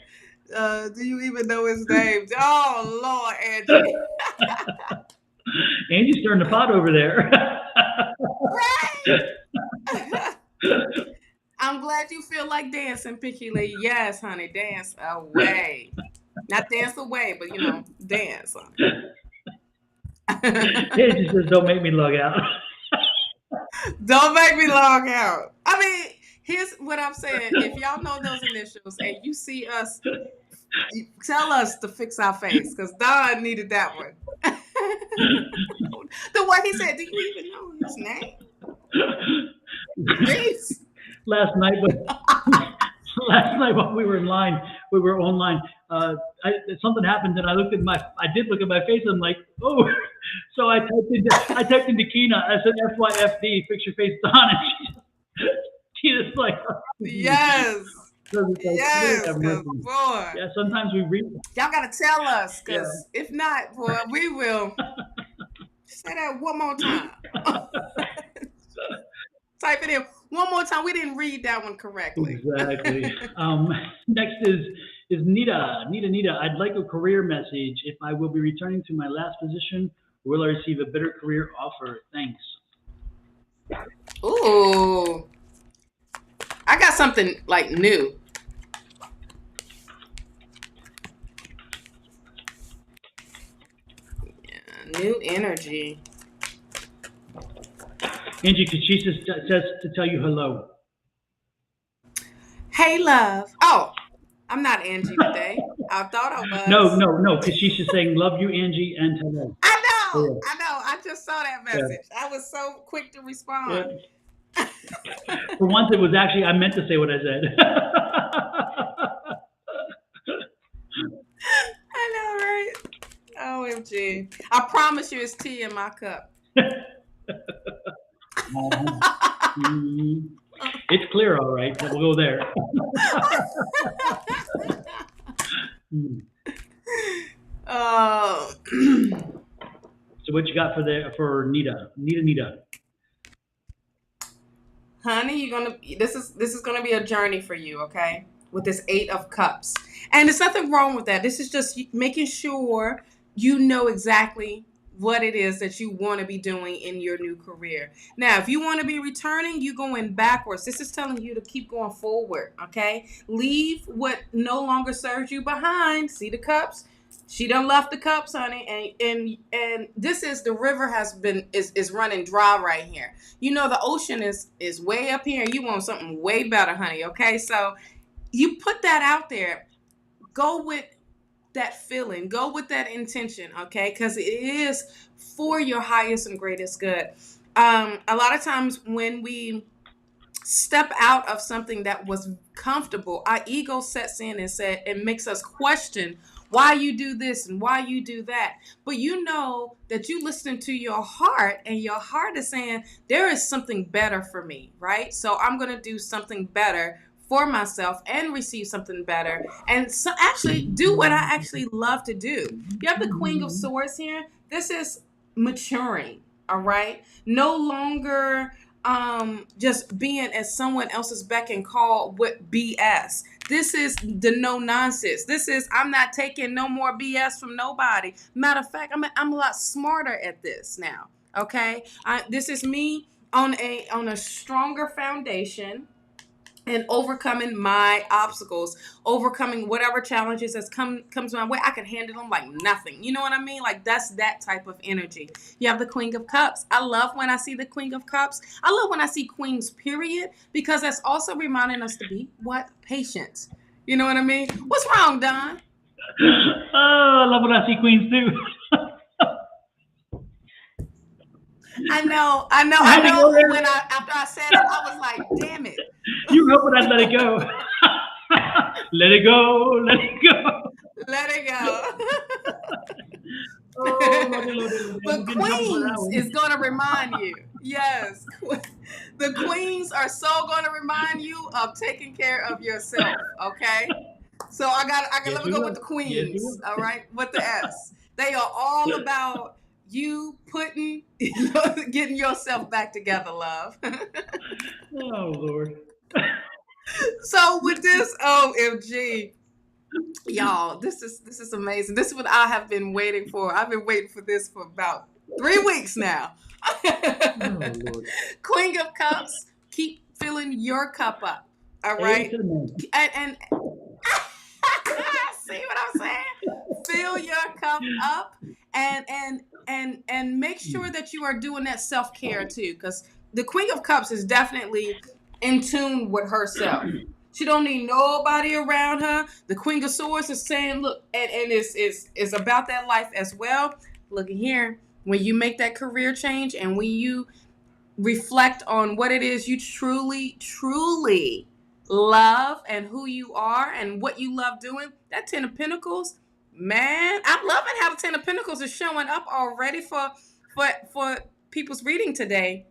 do you even know his name? Oh, Lord, Angie. Angie's stirring the pot over there. Right? I'm glad you feel like dancing, Picky Lee. Yes, honey, dance away. Not dance away, but, dance. Angie says, "Don't make me log out." Don't make me log out. I mean, here's what I'm saying. If y'all know those initials and you see us, tell us to fix our face, because Don needed that one. The one he said, do you even know his name? Jeez. Last night when we were online. Something happened, and I did look at my face. And I'm like, oh. So I typed into Kina. I said FYFD, fix your face, Don. And she just like, yes. Yes, boy. Yeah, sometimes we read. Y'all gotta tell us, because if not, boy, we will. Say that one more time. Type it in one more time. We didn't read that one correctly. Exactly. Next is Nita. Nita, I'd like a career message. If I will be returning to my last position, will I receive a better career offer? Thanks. Ooh. I got something like new. Yeah, new energy. Angie Kachisa says to tell you hello. Hey, love. Oh, I'm not Angie today. I thought I was. No. Kachisa saying love you, Angie, and hello. I know. I just saw that message. I was so quick to respond. Yeah. For once, it was actually, I meant to say what I said. I know, right? OMG. I promise you it's tea in my cup. It's clear, all right. We'll go there. So what you got for Nita? Nita. Honey, this is gonna be a journey for you, okay? With this 8 of Cups. And there's nothing wrong with that. This is just making sure you know exactly what it is that you want to be doing in your new career. Now, if you want to be returning, you going backwards. This is telling you to keep going forward, okay? Leave what no longer serves you behind. See the cups? She done left the cups, honey, and this is the river is running dry right here. The ocean is way up here. You want something way better, honey, okay? So you put that out there. Go with that feeling. Go with that intention, okay? Because it is for your highest and greatest good. A lot of times when we step out of something that was comfortable, our ego sets in and makes us question why you do this and why you do that. But you know that you listen to your heart, and your heart is saying there is something better for me, right? So I'm going to do something better for myself and receive something better, and so actually do what I actually love to do. You have the Queen of Swords here. This is maturing, all right? No longer just being at someone else's beck and call with BS. This is the no nonsense. This is, I'm not taking no more BS from nobody. Matter of fact, I'm a lot smarter at this now. Okay, this is me on a stronger foundation and overcoming my obstacles, overcoming whatever challenges that's comes my way. I can handle them like nothing. You know what I mean? Like that's that type of energy. You have the Queen of Cups. I love when I see the Queen of Cups. I love when I see queens, period, because that's also reminding us to be what? Patient. You know what I mean? What's wrong, Don? Oh, I love when I see queens too. I know. I had to go there. When after I said it, I was like, damn it. You were hoping I'd let it go. Let it go. Let it go. Let it go. Oh, Lordy. The queens is going to remind you. Yes. The queens are so going to remind you of taking care of yourself. Okay. So I got Yes, let me go with the queens. Yes, all right. With the S. They are all about you getting yourself back together, love. Oh, Lord. So with this, OMG, y'all, this is amazing. This is what I have been waiting for. I've been waiting for this for about 3 weeks now. Oh, Lord. Queen of Cups, keep filling your cup up. All right. And see what I'm saying? Fill your cup up and make sure that you are doing that self-care too, because the Queen of Cups is definitely in tune with herself. She don't need nobody around her. The Queen of Swords is saying, look, and it's about that life as well. Look here, when you make that career change and when you reflect on what it is you truly love and who you are and what you love doing, that 10 of Pentacles, man, I'm loving how the 10 of Pentacles is showing up already for people's reading today.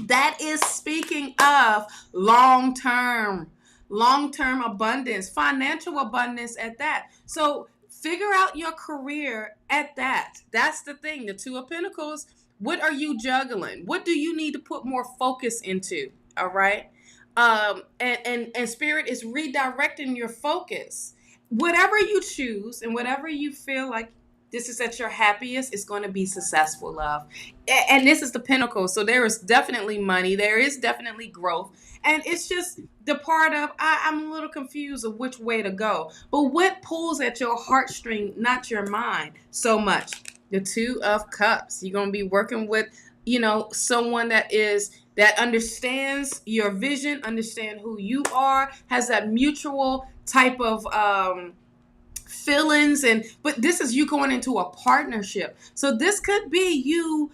That is speaking of long-term abundance, financial abundance at that. So figure out your career at that. That's the thing. The 2 of Pentacles, what are you juggling? What do you need to put more focus into? All right. And Spirit is redirecting your focus. Whatever you choose and whatever you feel like this is at your happiest, it's going to be successful, love. And this is the Pinnacle. So there is definitely money. There is definitely growth. And it's just the part of, I'm a little confused of which way to go. But what pulls at your heartstring, not your mind, so much? The 2 of Cups. You're going to be working with, someone that understands your vision, understand who you are, has that mutual type of feelings, but this is you going into a partnership. So this could be you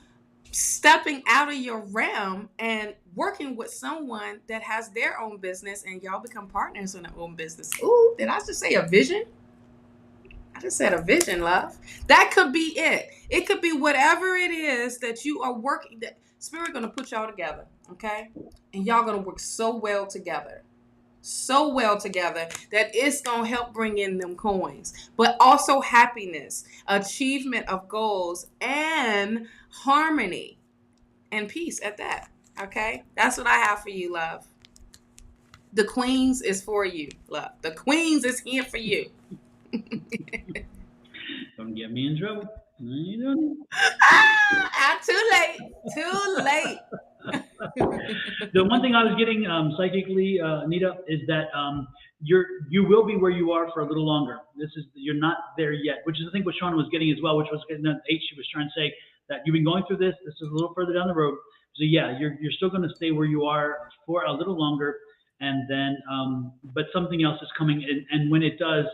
stepping out of your realm and working with someone that has their own business, and y'all become partners in their own business. Ooh, did I just say a vision? I just said a vision, love. That could be it. It could be whatever it is that you are working, that Spirit going to put y'all together, okay? And y'all going to work so well together that it's going to help bring in them coins, but also happiness, achievement of goals, and harmony and peace at that. Okay. That's what I have for you, love. The Queens is for you, love. The Queens is here for you. Don't get me in trouble. You know? Too late. The one thing I was getting psychically, Anita, is that you will be where you are for a little longer. You're not there yet, which is I think what Shawna was getting as well, which was getting at 8. She was trying to say that you've been going through this. This is a little further down the road. So yeah, you're still going to stay where you are for a little longer, and then but something else is coming, and when it does,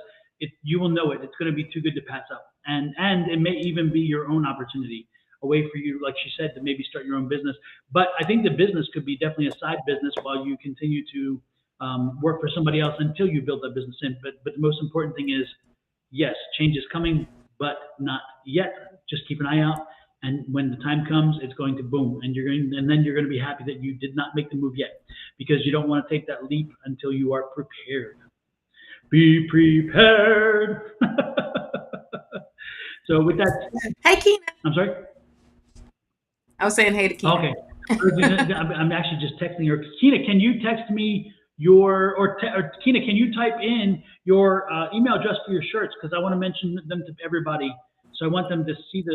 you will know it. It's going to be too good to pass up, and it may even be your own opportunity, a way for you, like she said, to maybe start your own business. But I think the business could be definitely a side business while you continue to work for somebody else until you build that business in. But the most important thing is, yes, change is coming, but not yet. Just keep an eye out, and when the time comes, it's going to boom, and then you're going to be happy that you did not make the move yet, because you don't want to take that leap until you are prepared. Be prepared. So with that, hey, Keena. I'm sorry. I was saying hey to Keena. Okay. I'm actually just texting her. Keena, can you text me or Keena, can you type in your email address for your shirts? Because I want to mention them to everybody. So I want them to see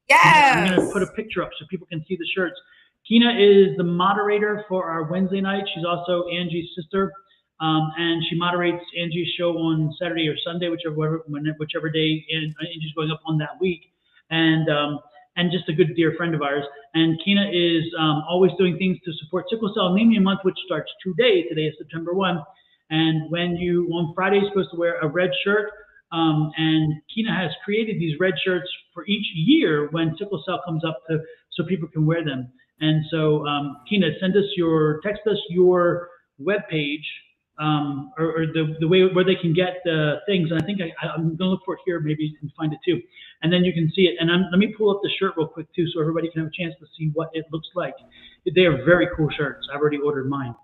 Yes. I'm going to put a picture up so people can see the shirts. Kina is the moderator for our Wednesday night. She's also Angie's sister, and she moderates Angie's show on Saturday or Sunday, whichever day Angie's going up on that week. And just a good dear friend of ours. And Kina is always doing things to support Sickle Cell Anemia Month, which starts today. Today is September 1. And when you, on Friday, you're supposed to wear a red shirt. And Kina has created these red shirts for each year when sickle cell comes up so people can wear them. And so, Kina, text us your webpage, or the way where they can get the things. And I think I'm going to look for it here. Maybe you can find it too. And then you can see it. And let me pull up the shirt real quick too, so everybody can have a chance to see what it looks like. They are very cool shirts. I've already ordered mine.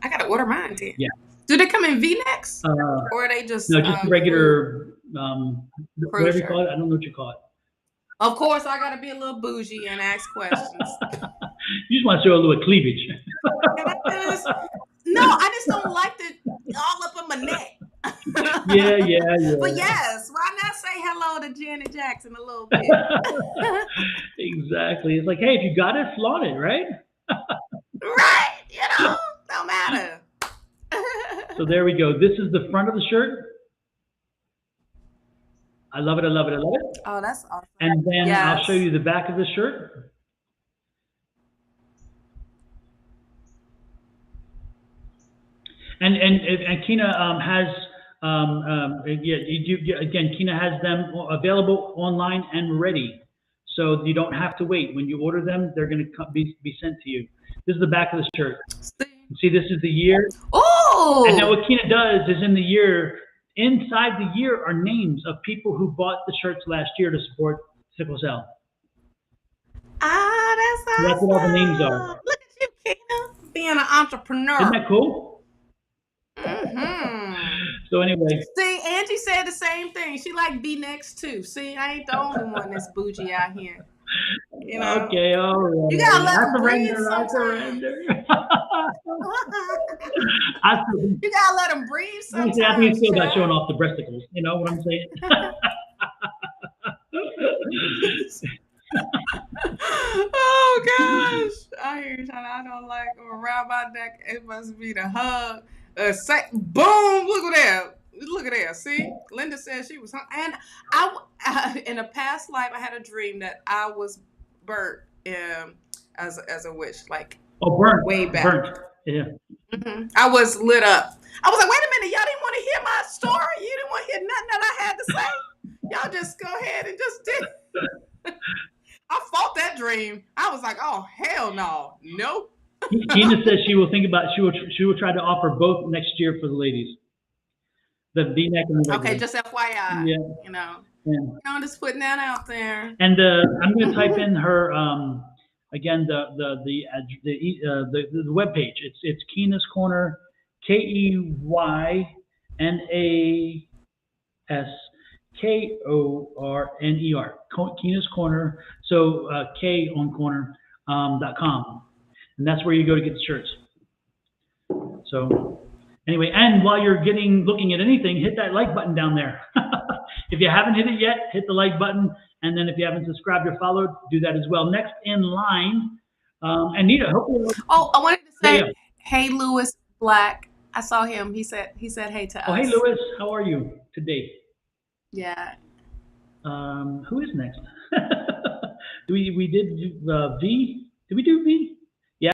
I got to order mine too. Yeah. Do they come in V-necks? Or are they just... No, just regular, whatever you call it. I don't know what you call it. Of course, I got to be a little bougie and ask questions. You just want to show a little cleavage. No, I just don't like it all up on my neck. Yeah. But yes, why not say hello to Janet Jackson a little bit? Exactly. It's like, hey, if you got it, flaunt it, right? Right. Don't matter. So there we go. This is the front of the shirt. I love it. Oh, that's awesome. And then I'll show you the back of the shirt. And Kina has Kina has them available online and ready, so you don't have to wait. When you order them, they're going to be sent to you. This is the back of the shirt. See, this is the year. Oh! And then what Kina does is inside the year are names of people who bought the shirts last year to support sickle cell. Ah, that's awesome. That's what all the names are. Look at you, Kina, being an entrepreneur. Isn't that cool? Mm-hmm. So anyway. See, Angie said the same thing. She like V-necks too. See, I ain't the only one that's bougie out here. Okay, all right. You gotta let them breathe I surrender. You gotta let them breathe sometimes. I think it's still about showing off the breasticles. You know what I'm saying? Oh gosh, I hear you. I don't like around my neck. It must be the hug. Boom! Look at that. See, Linda said she was hung. And I in a past life, I had a dream that I was burnt as a witch, like burnt way back. Burnt. Yeah. Mm-hmm. I was lit up. I was like, wait a minute, y'all didn't want to hear my story. You didn't want to hear nothing that I had to say. Y'all just go ahead and just did. I fought that dream. I was like, oh hell no, nope. Kina says she will try to offer both next year for the ladies. The V-neck and the regular. Okay, just FYI. Yeah. I'm just putting that out there. And I'm going to type in her again the web page. It's Kina's Corner, KEYNAS KORNER, Kina's Corner. So K on corner .com, and that's where you go to get the shirts. So anyway, and while you're looking at anything, hit that like button down there. If you haven't hit it yet, hit the like button, and then if you haven't subscribed or followed, do that as well. Next in line, Anita. Hopefully. Oh, I wanted to say, hey, Lewis Black. I saw him. He said hey to us. Oh, hey, Lewis. How are you today? Yeah. Who is next? we did V. Did we do V? Yeah.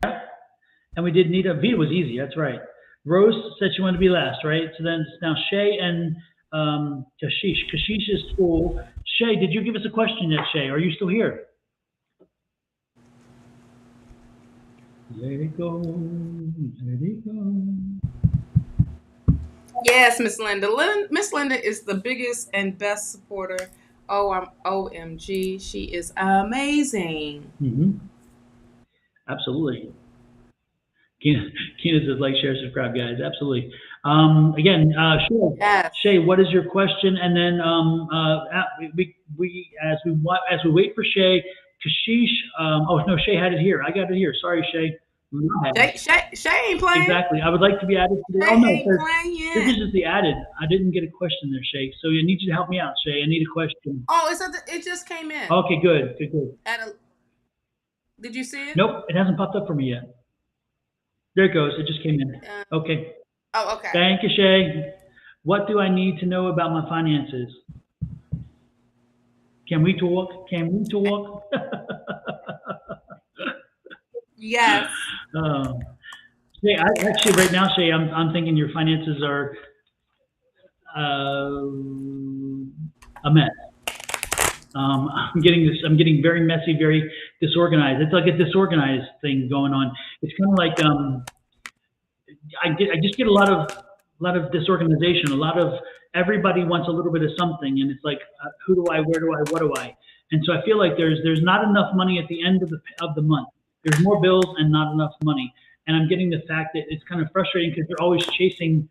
And we did Nita. V was easy. That's right. Rose said she wanted to be last, right? So then it's now Shay and Kashish. Kashish is full. Shay, did you give us a question yet, Shay? Are you still here? Let it go. Let it go. Yes, Miss Linda. Miss Linda is the biggest and best supporter. Oh, I'm OMG. She is amazing. Mm-hmm. Absolutely. Kina says like, share, subscribe, guys. Absolutely. Again, Shay, what is your question? And then as we wait for Shay, Kashish. Oh no, Shay had it here. I got it here. Sorry, Shay. Shay ain't playing. Exactly. I would like to be added today. Shay ain't playing yet. This is just the added. I didn't get a question there, Shay. So I need you to help me out, Shay. I need a question. Oh, it just came in. Okay, good. Did you see it? Nope, it hasn't popped up for me yet. There it goes. It just came in. Uh, Okay. oh, okay. Thank you, Shay. What do I need to know about my finances? Can we talk? Can we talk? Yes. um, Shay, actually, right now, Shay, I'm thinking your finances are uh, a mess. I'm getting very messy, very disorganized. It's like a disorganized thing going on. It's kind of like I just get a lot of disorganization. A lot of everybody wants a little bit of something, and it's like who do I, where do I, what do I? And so I feel like there's not enough money at the end of the month. There's more bills and not enough money. And I'm getting the fact that it's kind of frustrating because you're always chasing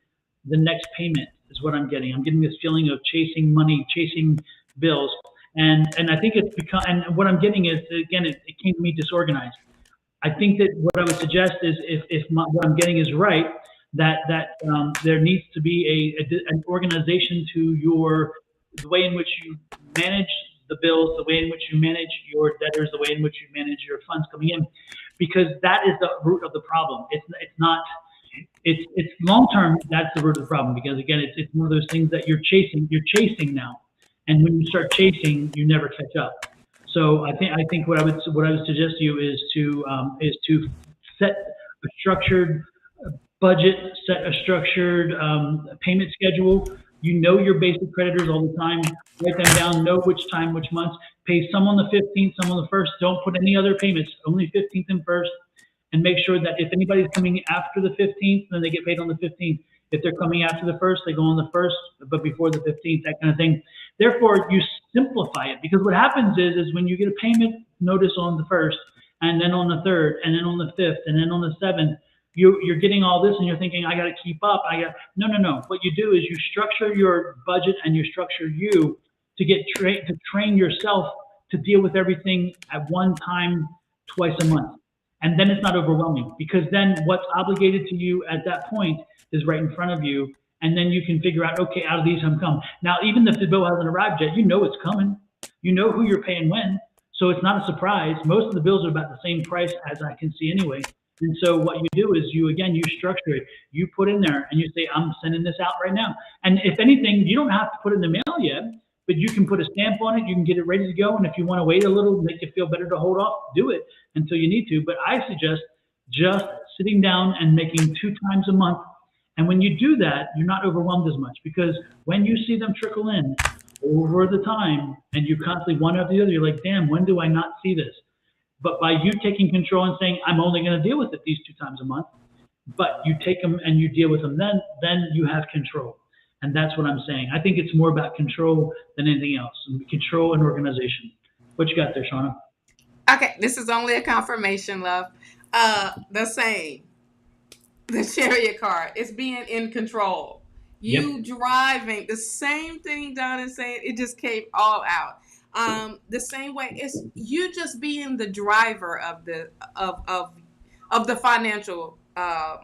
the next payment is what I'm getting. I'm getting this feeling of chasing money, chasing bills. And I think it's become, and what I'm getting is, again, it came to me disorganized. I think that what I would suggest is what I'm getting is right, that there needs to be an organization to the way in which you manage the bills, the way in which you manage your debtors, the way in which you manage your funds coming in, because that is the root of the problem. It's not it's long term. That's the root of the problem, because again, it's one of those things that you're chasing. You're chasing now, and when you start chasing, you never catch up. So I think what I would suggest to you is to set a structured budget, set a structured payment schedule. You know your basic creditors all the time. Write them down. Know which time, which months. Pay some on the 15th, some on the 1st. Don't put any other payments. Only 15th and 1st. And make sure that if anybody's coming after the 15th, then they get paid on the 15th. If they're coming after the 1st, they go on the 1st, but before the 15th, that kind of thing. Therefore, you simplify it, because what happens is when you get a payment notice on the 1st, and then on the 3rd, and then on the 5th, and then on the 7th, you're getting all this and you're thinking, I got to keep up. No. What you do is you structure your budget and you structure you to train yourself to deal with everything at one time, twice a month. And then it's not overwhelming, because then what's obligated to you at that point is right in front of you. And then you can figure out, okay, out of these I'm come. Now, even if the bill hasn't arrived yet, you know it's coming. You know who you're paying when. So it's not a surprise. Most of the bills are about the same price as I can see anyway. And so what you do is you structure it. You put in there and you say, I'm sending this out right now. And if anything, you don't have to put it in the mail yet, but you can put a stamp on it. You can get it ready to go. And if you want to wait a little, make it feel better to hold off, do it until you need to. But I suggest just sitting down and making 2 times a month. And when you do that, you're not overwhelmed as much, because when you see them trickle in over the time and you constantly one after the other, you're like, damn, when do I not see this? But by you taking control and saying, I'm only going to deal with it these 2 times a month, but you take them and you deal with them, then you have control. And that's what I'm saying. I think it's more about control than anything else. Control and organization. What you got there, Shawna? Okay, this is only a confirmation, love. The same. The chariot card. It's being in control. You Yep. driving. The same thing Don is saying. It just came all out. The same way, it's you just being the driver of the financial. I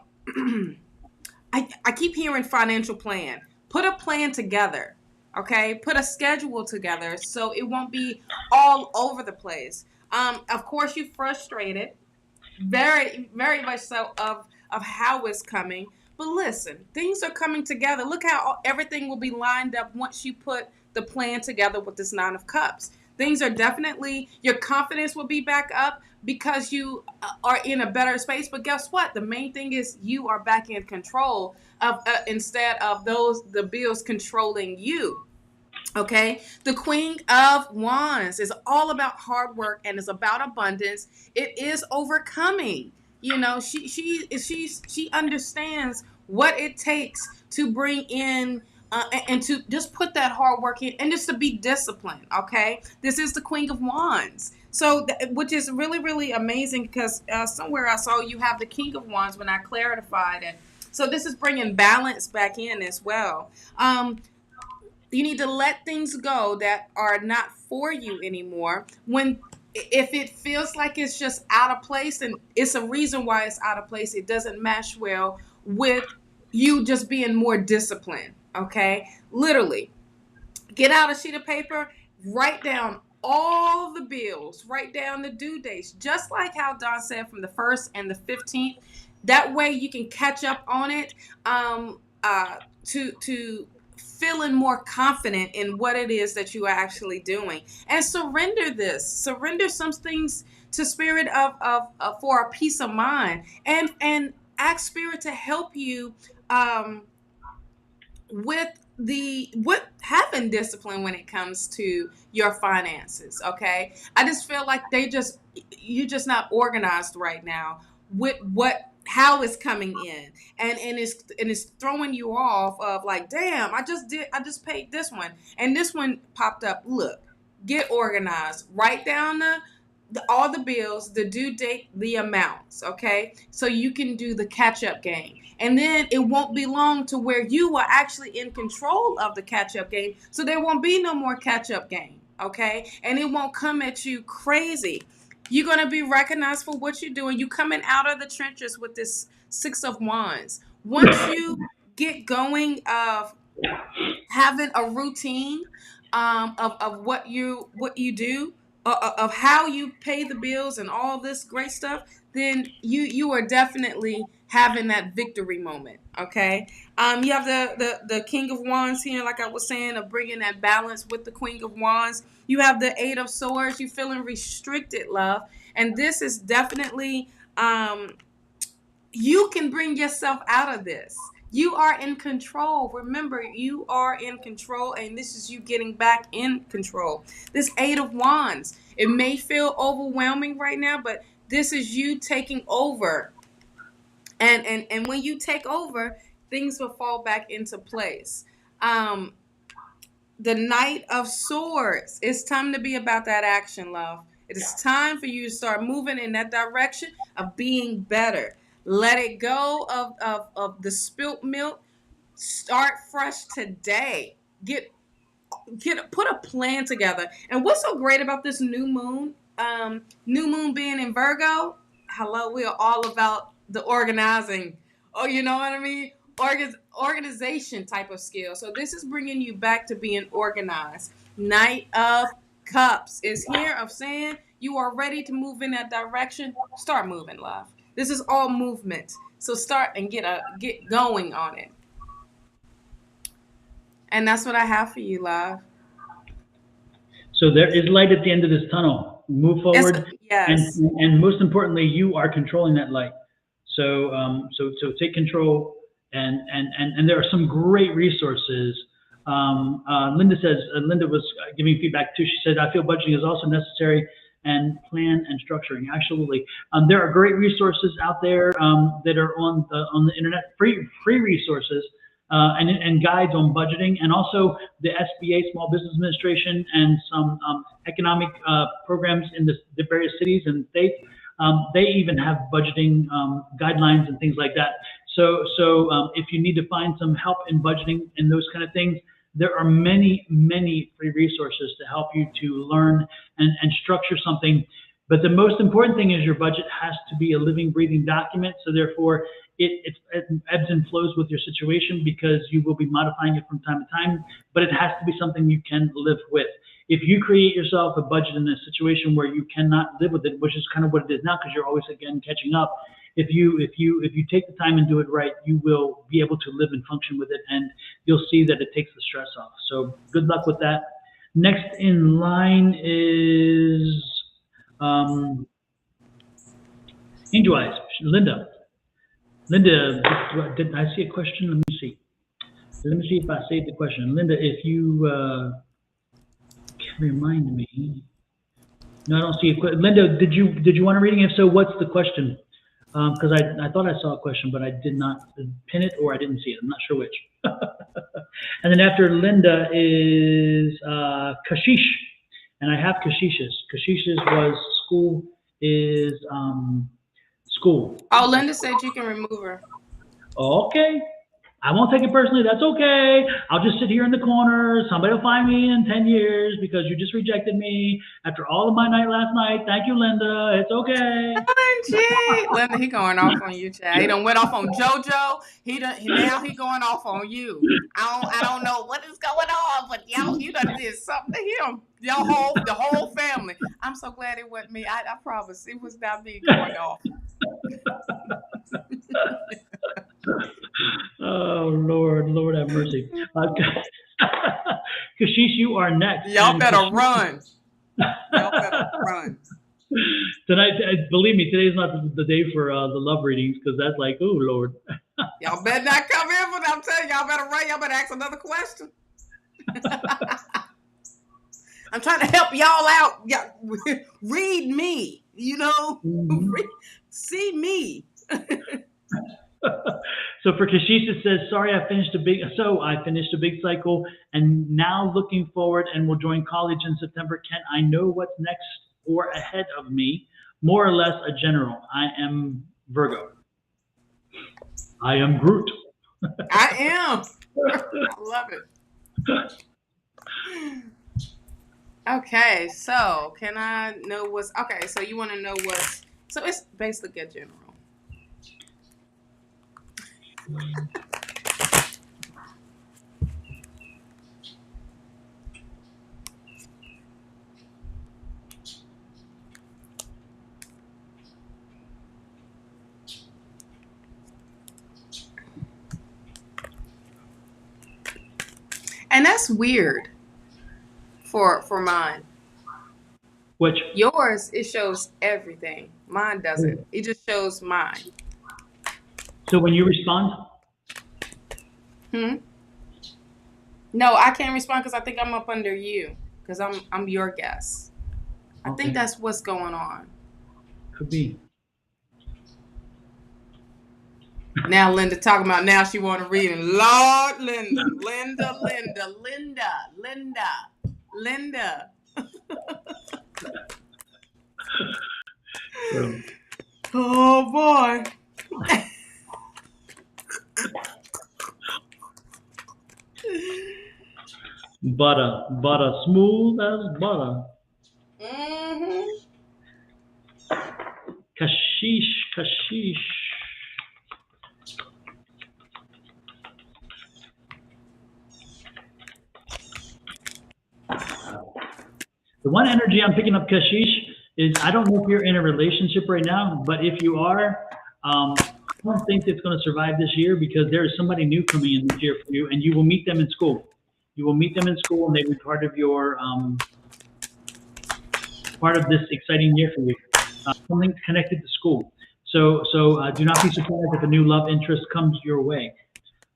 keep hearing financial plan. Put a plan together. Okay, put a schedule together so it won't be all over the place. Of course, you're frustrated, very, very much so of how it's coming. But listen, things are coming together. Look how everything will be lined up once you put the plan together with this 9 of Cups. Things are definitely, your confidence will be back up because you are in a better space. But guess what? The main thing is you are back in control of instead of the bills controlling you. Okay, the Queen of Wands is all about hard work and is about abundance. It is overcoming. You know, she understands what it takes to bring in and to just put that hard work in and just to be disciplined. Okay, this is the Queen of Wands. So, which is really, really amazing because somewhere I saw you have the King of Wands when I clarified it. So this is bringing balance back in as well. You need to let things go that are not for you anymore. If it feels like it's just out of place, and it's a reason why it's out of place, it doesn't mesh well with you just being more disciplined. Okay, literally, get out a sheet of paper, write down all the bills, write down the due dates, just like how Don said, from the 1st and the 15th. That way you can catch up on it, to feeling more confident in what it is that you are actually doing, and surrender some things to Spirit of for a peace of mind, and ask Spirit to help you with having discipline when it comes to your finances. Okay, I just feel like you're just not organized right now with how it's coming in, and it's throwing you off of like, damn, I just paid this one and this one popped up. Look, get organized, write down all the bills, the due date, the amounts, okay? So you can do the catch-up game. And then it won't be long to where you are actually in control of the catch-up game. So there won't be no more catch-up game, okay? And it won't come at you crazy. You're going to be recognized for what you're doing. You coming out of the trenches with this 6 of Wands. Once you get going of having a routine of what you do, of how you pay the bills and all this great stuff, then you are definitely having that victory moment. Okay, you have the King of Wands here, like I was saying, of bringing that balance with the Queen of Wands. You have the 8 of Swords. You feeling restricted, love, and this is definitely you can bring yourself out of this. You are in control. Remember, you are in control, and this is you getting back in control. This 8 of Wands, it may feel overwhelming right now, but this is you taking over. And when you take over, things will fall back into place. The Knight of Swords, it's time to be about that action, love. It is time for you to start moving in that direction of being better. Let it go of the spilt milk. Start fresh today. Put a plan together. And what's so great about this new moon being in Virgo? Hello, we are all about the organizing. Oh, you know what I mean? Organization type of skill. So this is bringing you back to being organized. Knight of Cups is here of saying you are ready to move in that direction. Start moving, love. This is all movement. So start and get going on it. And that's what I have for you, love. So there is light at the end of this tunnel. Move forward. Yes. And most importantly, you are controlling that light. So so take control, and there are some great resources. Linda was giving feedback too. She said, I feel budgeting is also necessary, and plan and structuring. Absolutely. There are great resources out there that are on the internet, free resources and guides on budgeting, and also the SBA, Small Business Administration, and some economic programs in the various cities and states. They even have budgeting guidelines and things like that. So if you need to find some help in budgeting and those kind of things, there are many free resources to help you to learn and structure something. But the most important thing is your budget has to be a living, breathing document. So therefore, it ebbs and flows with your situation, because you will be modifying it from time to time. But it has to be something you can live with. If you create yourself a budget in a situation where you cannot live with it, which is kind of what it is now, because you're always again catching up. If you take the time and do it right, you will be able to live and function with it, and you'll see that it takes the stress off. So good luck with that. Next in line is Angel Eyes, Linda. Linda, did I see a question? Let me see. Let me see if I saved the question. Linda, if you can remind me. No, I don't see a question. Linda, did you want a reading? If so, what's the question? Because I thought I saw a question, but I did not pin it, or I didn't see it. I'm not sure which. And then after Linda is Kashish, and I have Kashish's. Kashish's was school is school. Oh, Linda said you can remove her. Okay, I won't take it personally. That's okay. I'll just sit here in the corner. Somebody will find me in 10 years because you just rejected me after all of my night last night. Thank you, Linda. It's okay. OMG. Linda, he going off on you, Chad. He done went off on JoJo. Now he going off on you. I don't know what is going on, but you done did something to him. The whole family. I'm so glad it wasn't me. I promise it was not me going off. Oh, Lord have mercy. Kashish, you are next. Y'all better run. Y'all better run. Tonight, believe me, today's not the day for the love readings because that's like, oh, Lord. Y'all better not come in, but I'm telling y'all better run. Y'all better ask another question. I'm trying to help y'all out. Read me, see me. So for Kashish, it says, sorry, I finished a big cycle and now looking forward and will join college in September. Can I know what's next or ahead of me? More or less a general. I am Virgo. I am Groot. I am. I love it. Okay, so can I know so you want to know so it's basically a general. And that's weird for mine. Which? Yours, it shows everything. Mine doesn't. It just shows mine. So when you respond? No, I can't respond because I think I'm up under you because I'm your guest. I think that's what's going on. Could be. Now Linda talking about now she want to read and Lord Linda. Oh boy. Butter, smooth as butter. Kashish. The one energy I'm picking up, Kashish, is I don't know if you're in a relationship right now, but if you are, I don't think it's going to survive this year because there is somebody new coming in this year for you, and you will meet them in school. You will meet them in school, and they will be part of your part of this exciting year for you. Something connected to school. So do not be surprised if a new love interest comes your way.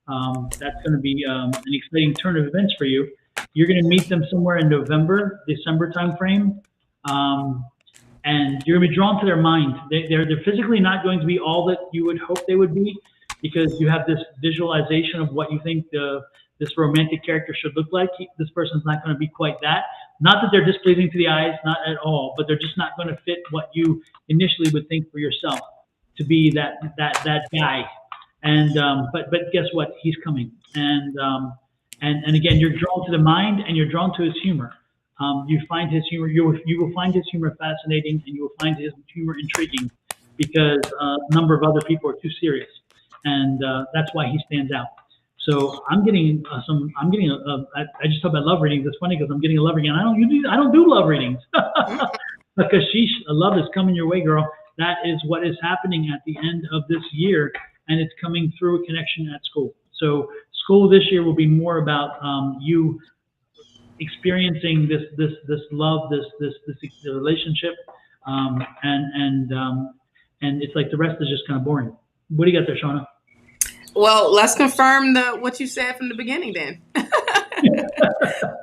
That's going to be an exciting turn of events for you. You're going to meet them somewhere in November, December timeframe, and you're going to be drawn to their mind. They're physically not going to be all that you would hope they would be because you have this visualization of what you think this romantic character should look like. This person's not going to be quite that. Not that they're displeasing to the eyes, not at all, but they're just not going to fit what you initially would think for yourself to be that guy. And but guess what? He's coming. And again, you're drawn to the mind and you're drawn to his humor. You find his humor. You will find his humor fascinating, and you will find his humor intriguing because a number of other people are too serious, and that's why he stands out. So I'm getting I just talked about love readings. It's funny because I'm getting a love reading. I don't do love readings. But Kashish, love is coming your way, girl. That is what is happening at the end of this year, and it's coming through a connection at school. So school this year will be more about you experiencing this love, this relationship, and it's like the rest is just kind of boring. What do you got there, Shawna? Well, let's confirm what you said from the beginning then.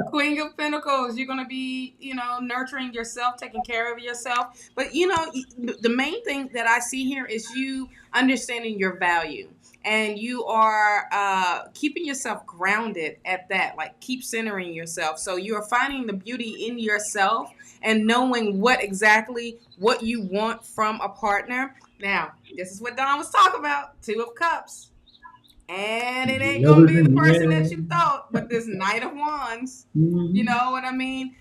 Queen of Pentacles, you're going to be, nurturing yourself, taking care of yourself. But, the main thing that I see here is you understanding your value. And you are keeping yourself grounded at that, like keep centering yourself. So you're finding the beauty in yourself and knowing what you want from a partner. Now, this is what Don was talking about, 2 of Cups. And it ain't gonna be the person that you thought, but this Knight of Wands. You know what I mean?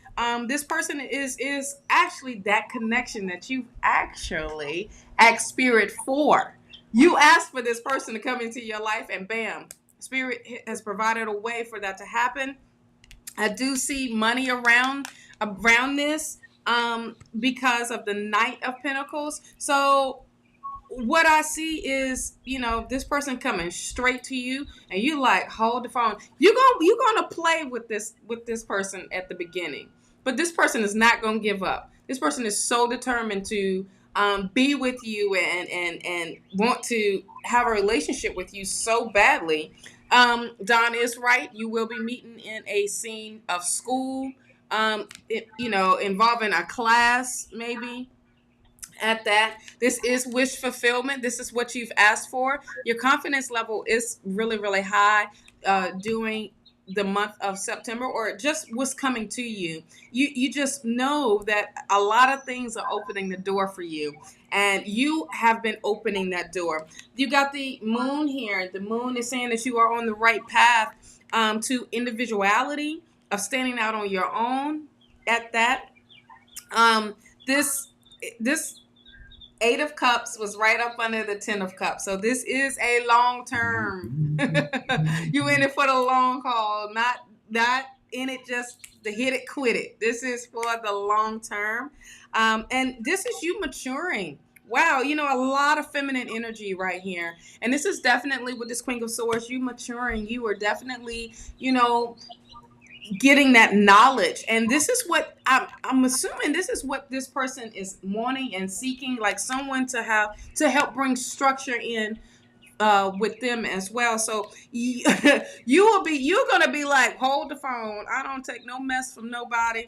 This person is actually that connection that you actually asked Spirit for. You asked for this person to come into your life, and bam, Spirit has provided a way for that to happen. I do see money around this because of the Knight of Pentacles. So what I see is, you know, this person coming straight to you, and you like, hold the phone. You're gonna play with this person at the beginning, but this person is not gonna give up. This person is so determined to be with you and want to have a relationship with you so badly. Don is right. You will be meeting in a scene of school, you know, involving a class maybe. At that, this is wish fulfillment. This is what you've asked for. Your confidence level is really, really high during the month of September, or just what's coming to you. You just know that a lot of things are opening the door for you, and you have been opening that door. You got the moon here. The moon is saying that you are on the right path to individuality, of standing out on your own. At that, this 8 of Cups was right up under the 10 of Cups. So this is a long term. You in it for the long haul, not in it just to hit it, quit it. This is for the long term. And this is you maturing. Wow, you know, a lot of feminine energy right here. And this is definitely with this Queen of Swords, you maturing. You are definitely, you know, getting that knowledge. And this is what I'm assuming this is what this person is wanting and seeking, like someone to help bring structure in with them as well. So you're gonna be like, hold the phone, I don't take no mess from nobody.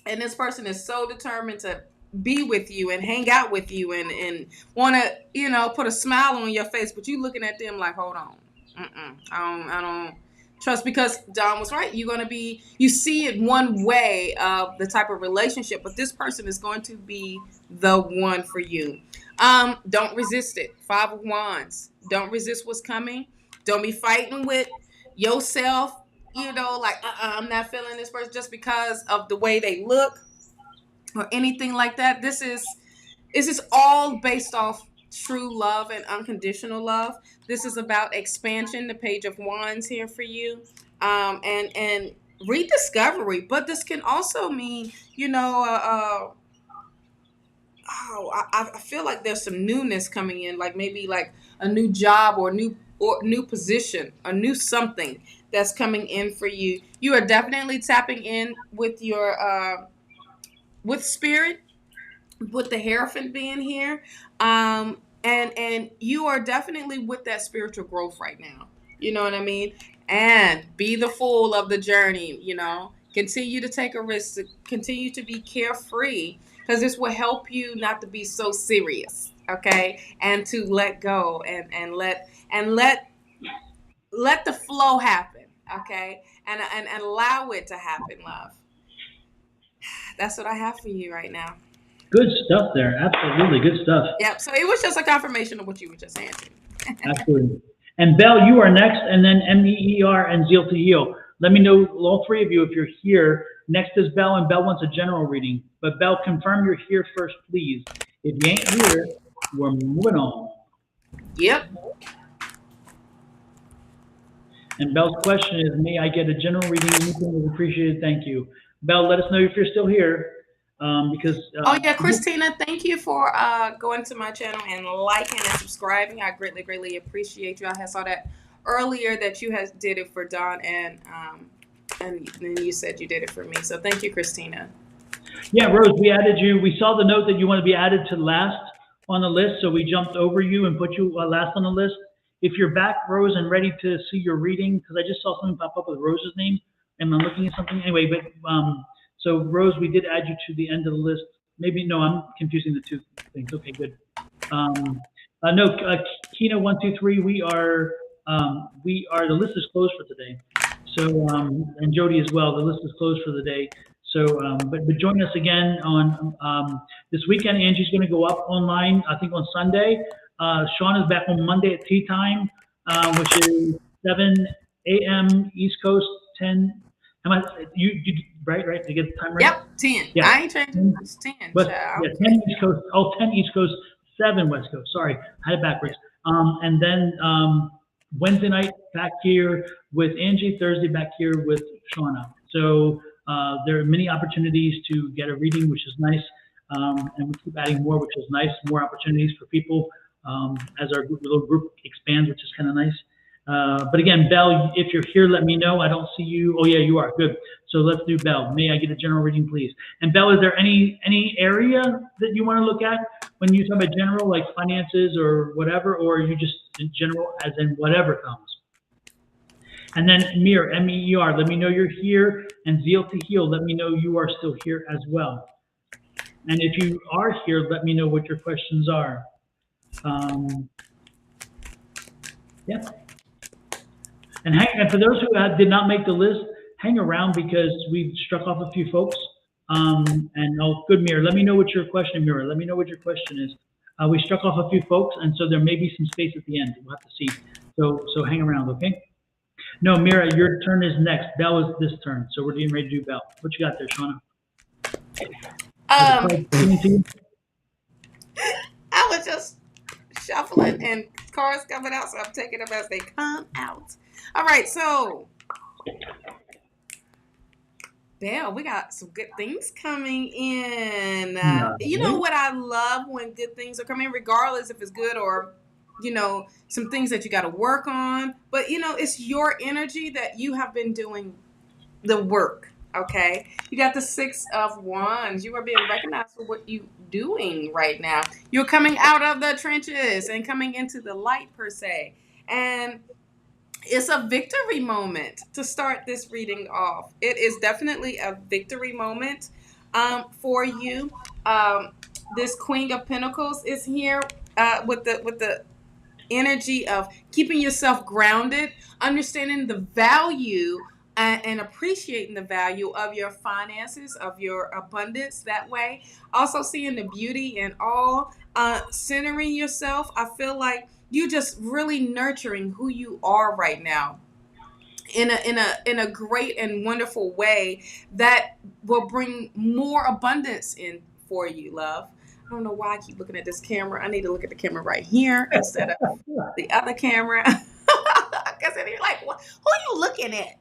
And this person is so determined to be with you and hang out with you and want to, you know, put a smile on your face, but you looking at them like, hold on, I don't trust, because Don was right. You see it one way of the type of relationship, but this person is going to be the one for you. Don't resist it. 5 of Wands. Don't resist what's coming. Don't be fighting with yourself, you know, like, I'm not feeling this person just because of the way they look or anything like that. This is all based off true love and unconditional love. This is about expansion, the Page of Wands here for you, and rediscovery. But this can also mean, you know, I feel like there's some newness coming in, like maybe like a new job or new position, a new something that's coming in for you. You are definitely tapping in with your with spirit, with the Hierophant being here. And you are definitely with that spiritual growth right now. You know what I mean? And be the fool of the journey, you know. Continue to take a risk, to continue to be carefree, because this will help you not to be so serious, okay? And to let go and let the flow happen, okay? And allow it to happen, love. That's what I have for you right now. Good stuff there. Absolutely good stuff. Yep. So it was just a confirmation of what you were just saying. Absolutely. And Belle, you are next, and then MEER and Zeal to Heal. Let me know, all three of you, if you're here. Next is Belle, and Belle wants a general reading. But Belle, confirm you're here first, please. If you ain't here, we're moving on. Yep. And Belle's question is, may I get a general reading? Anything is appreciated. Thank you. Belle, let us know if you're still here. Because oh yeah, Christina, thank you for going to my channel and liking and subscribing. I greatly appreciate you. I saw that earlier that you did it for Don, and then you said you did it for me. So thank you, Christina. Yeah, Rose, we added you. We saw the note that you want to be added to last on the list, so we jumped over you and put you last on the list. If you're back, Rose, and ready to see your reading, because I just saw something pop up with Rose's name, and I'm looking at something anyway. But so, Rose, we did add you to the end of the list. Maybe, no, I'm confusing the two things. Okay, good. No, Kina 123, we are, the list is closed for today. So, and Jody as well, the list is closed for the day. So, but join us again on this weekend. Angie's going to go up online, I think on Sunday. Shawna's back on Monday at tea time. which is 7 a.m. East Coast, 10. Am I you right? Did you get the time right? Yep, 10. Yeah. I ain't changing. It's 10. West, Child. yeah, 10 East Coast. Oh, 10 East Coast, 7 West Coast. Sorry, I had it backwards. And then Wednesday night back here with Angie. Thursday back here with Shawna. So there are many opportunities to get a reading, which is nice. And we keep adding more, which is nice. More opportunities for people as our little group expands, which is kind of nice. But again, Belle, if you're here, let me know. I don't see you. Oh, yeah, you are. Good. So let's do Belle. May I get a general reading, please? And Belle, is there any area that you want to look at when you talk about general, like finances or whatever, or are you just in general as in whatever comes? And then Mir, M-E-E-R, let me know you're here. And Zeal to Heal, let me know you are still here as well. And if you are here, let me know what your questions are. Yeah. And for those who did not make the list, hang around because we struck off a few folks. Good, Mira. Let me know what your question, Mira. Let me know what your question is. We struck off a few folks, and so there may be some space at the end. We'll have to see. So hang around, okay? No, Mira, your turn is next. Belle is this turn, so we're getting ready to do Belle. What you got there, Shawna? I was just shuffling and cards coming out, so I'm taking them as they come out. All right, so Belle, we got some good things coming in. You know what I love when good things are coming, regardless if it's good or, some things that you got to work on. But, it's your energy that you have been doing the work. Okay, you got the 6 of Wands. You are being recognized for what you're doing right now. You're coming out of the trenches and coming into the light, per se. And it's a victory moment to start this reading off. It is definitely a victory moment for you. This Queen of Pentacles is here with the energy of keeping yourself grounded, understanding the value and appreciating the value of your finances, of your abundance that way. Also seeing the beauty in all, centering yourself. I feel like you just really nurturing who you are right now in a great and wonderful way that will bring more abundance in for you, love. I don't know why I keep looking at this camera. I need to look at the camera right here instead of the other camera. Because then you're like, who are you looking at?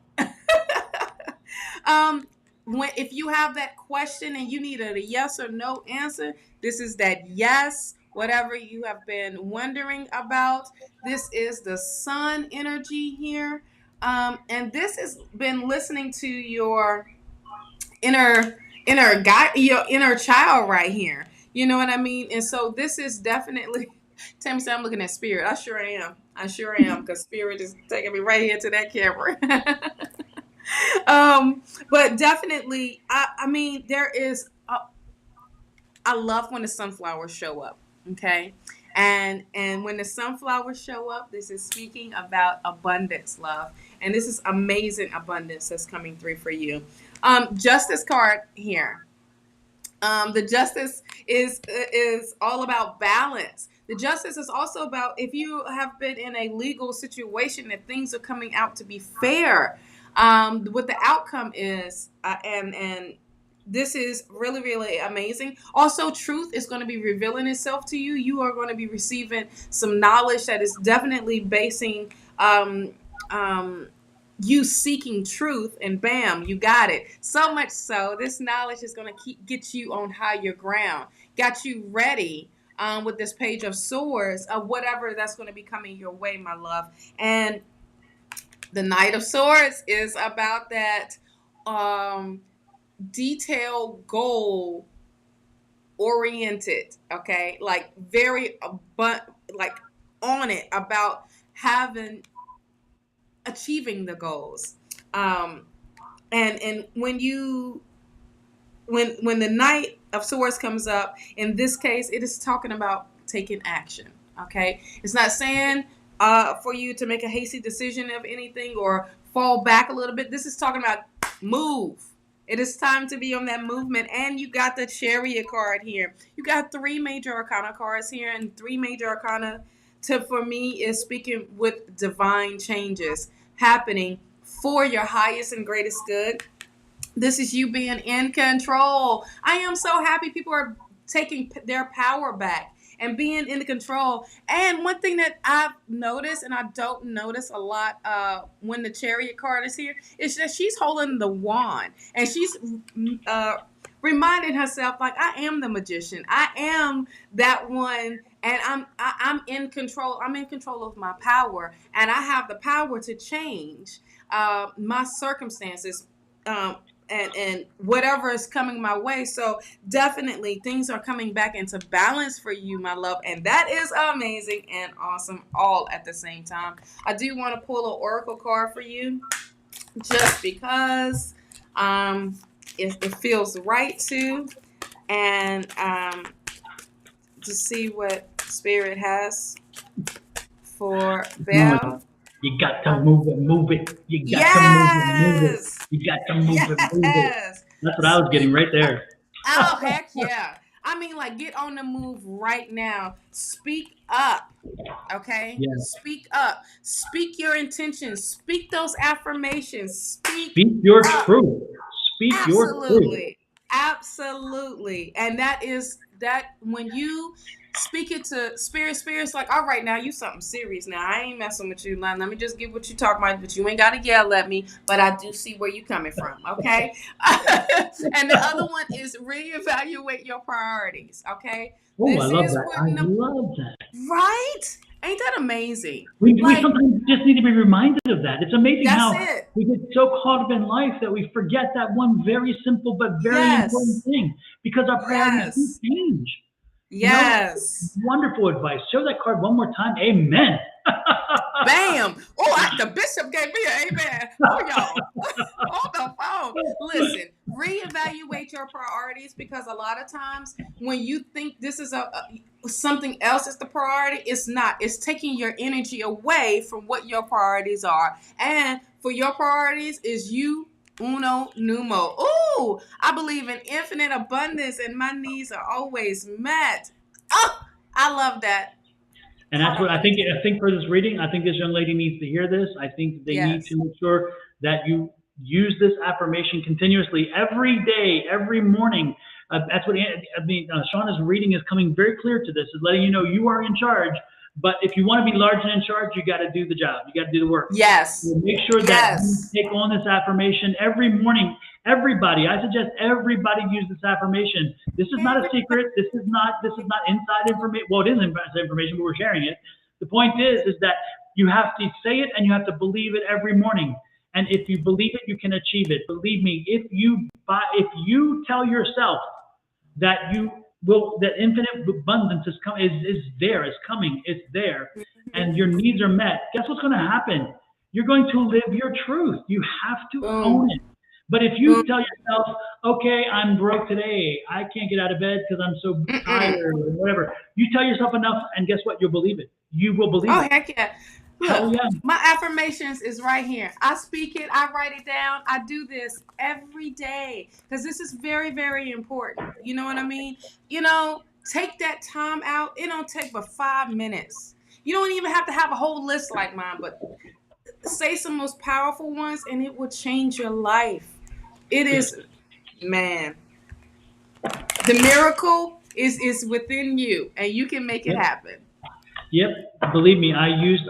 If you have that question and you need a yes or no answer, this is that yes. Whatever you have been wondering about, this is the sun energy here. And this has been listening to your inner guy, your inner child right here. You know what I mean? And so this is definitely, Tammy said, I'm looking at spirit. I sure am, because spirit is taking me right here to that camera. But definitely, I mean, there is, I love when the sunflowers show up. Okay. And when the sunflowers show up, this is speaking about abundance, love. And this is amazing abundance that's coming through for you. Justice card here. The justice is all about balance. The justice is also about if you have been in a legal situation that things are coming out to be fair. What the outcome is, and this is really, really amazing. Also, truth is going to be revealing itself to you. You are going to be receiving some knowledge that is definitely basing you seeking truth, and bam, you got it. So much so, this knowledge is going to get you on higher ground, got you ready with this Page of Swords of whatever that's going to be coming your way, my love. And the Knight of Swords is about that detailed goal oriented, okay, like very like on it about achieving the goals. And when the Knight of Swords comes up, in this case, it is talking about taking action. Okay, it's not saying for you to make a hasty decision of anything or fall back a little bit. This is talking about move. It is time to be on that movement. And you got the Chariot card here. You got 3 major arcana cards here, and 3 major arcana for me is speaking with divine changes happening for your highest and greatest good. This is you being in control. I am so happy people are taking their power back and being in the control. And one thing that I've noticed, and I don't notice a lot when the Chariot card is here, is that she's holding the wand and she's reminding herself, like, I am the magician. I am that one, and I'm in control. I'm in control of my power, and I have the power to change my circumstances. And whatever is coming my way. So definitely things are coming back into balance for you, my love. And that is amazing and awesome all at the same time. I do want to pull an oracle card for you just because it feels right to. And to see what Spirit has for Belle. You got to move it. You got to move it. You got to move it. That's what I was getting right there. Oh, heck yeah. I mean, like, get on the move right now. Speak up. Okay? Yes. Speak up. Speak your intentions. Speak those affirmations. Speak your truth. Speak your truth. Absolutely. And that is that when you speak it to Spirit's like, all right, now you something serious. Now I ain't messing with you. Now let me just get what you talking about, but you ain't got to yell at me. But I do see where you coming from, okay? And the other one is reevaluate your priorities, okay? Oh, I love that. I love that. Right? Ain't that amazing? We sometimes just need to be reminded of that. It's amazing how we get so caught up in life that we forget that one very simple but very important thing because our priorities change. Yes. Wonderful advice. Show that card one more time. Amen. Bam. Oh, the bishop gave me an amen. Oh, y'all. On the phone. Listen, reevaluate your priorities because a lot of times when you think this is something else is the priority, it's not. It's taking your energy away from what your priorities are. And for your priorities is you. Uno Numo. Ooh, I believe in infinite abundance and my needs are always met. Oh, I love that. And that's what I think for this reading, I think this young lady needs to hear this. I think they need to make sure that you use this affirmation continuously every day, every morning. That's what Shawna's reading is coming very clear to this, is letting you know you are in charge. But if you want to be large and in charge, you got to do the job. You got to do the work. Yes. So make sure that you take on this affirmation every morning. Everybody, I suggest everybody use this affirmation. This is not a secret. This is not inside information. Well, it is inside information, but we're sharing it. The point is that you have to say it and you have to believe it every morning. And if you believe it, you can achieve it. Believe me, if you tell yourself that that infinite abundance is coming, it's there, and your needs are met, guess what's going to happen? You're going to live your truth. You have to own it. But if you tell yourself, okay, I'm broke today, I can't get out of bed because I'm so tired or whatever, you tell yourself enough, and guess what? You'll believe it. You will believe it. Oh, heck yeah. Look, my affirmations is right here. I speak it. I write it down. I do this every day because this is very, very important. You know what I mean? Take that time out. It don't take but 5 minutes. You don't even have to have a whole list like mine, but say some most powerful ones and it will change your life. It is, man. The miracle is within you and you can make it happen. Yep, believe me, I've used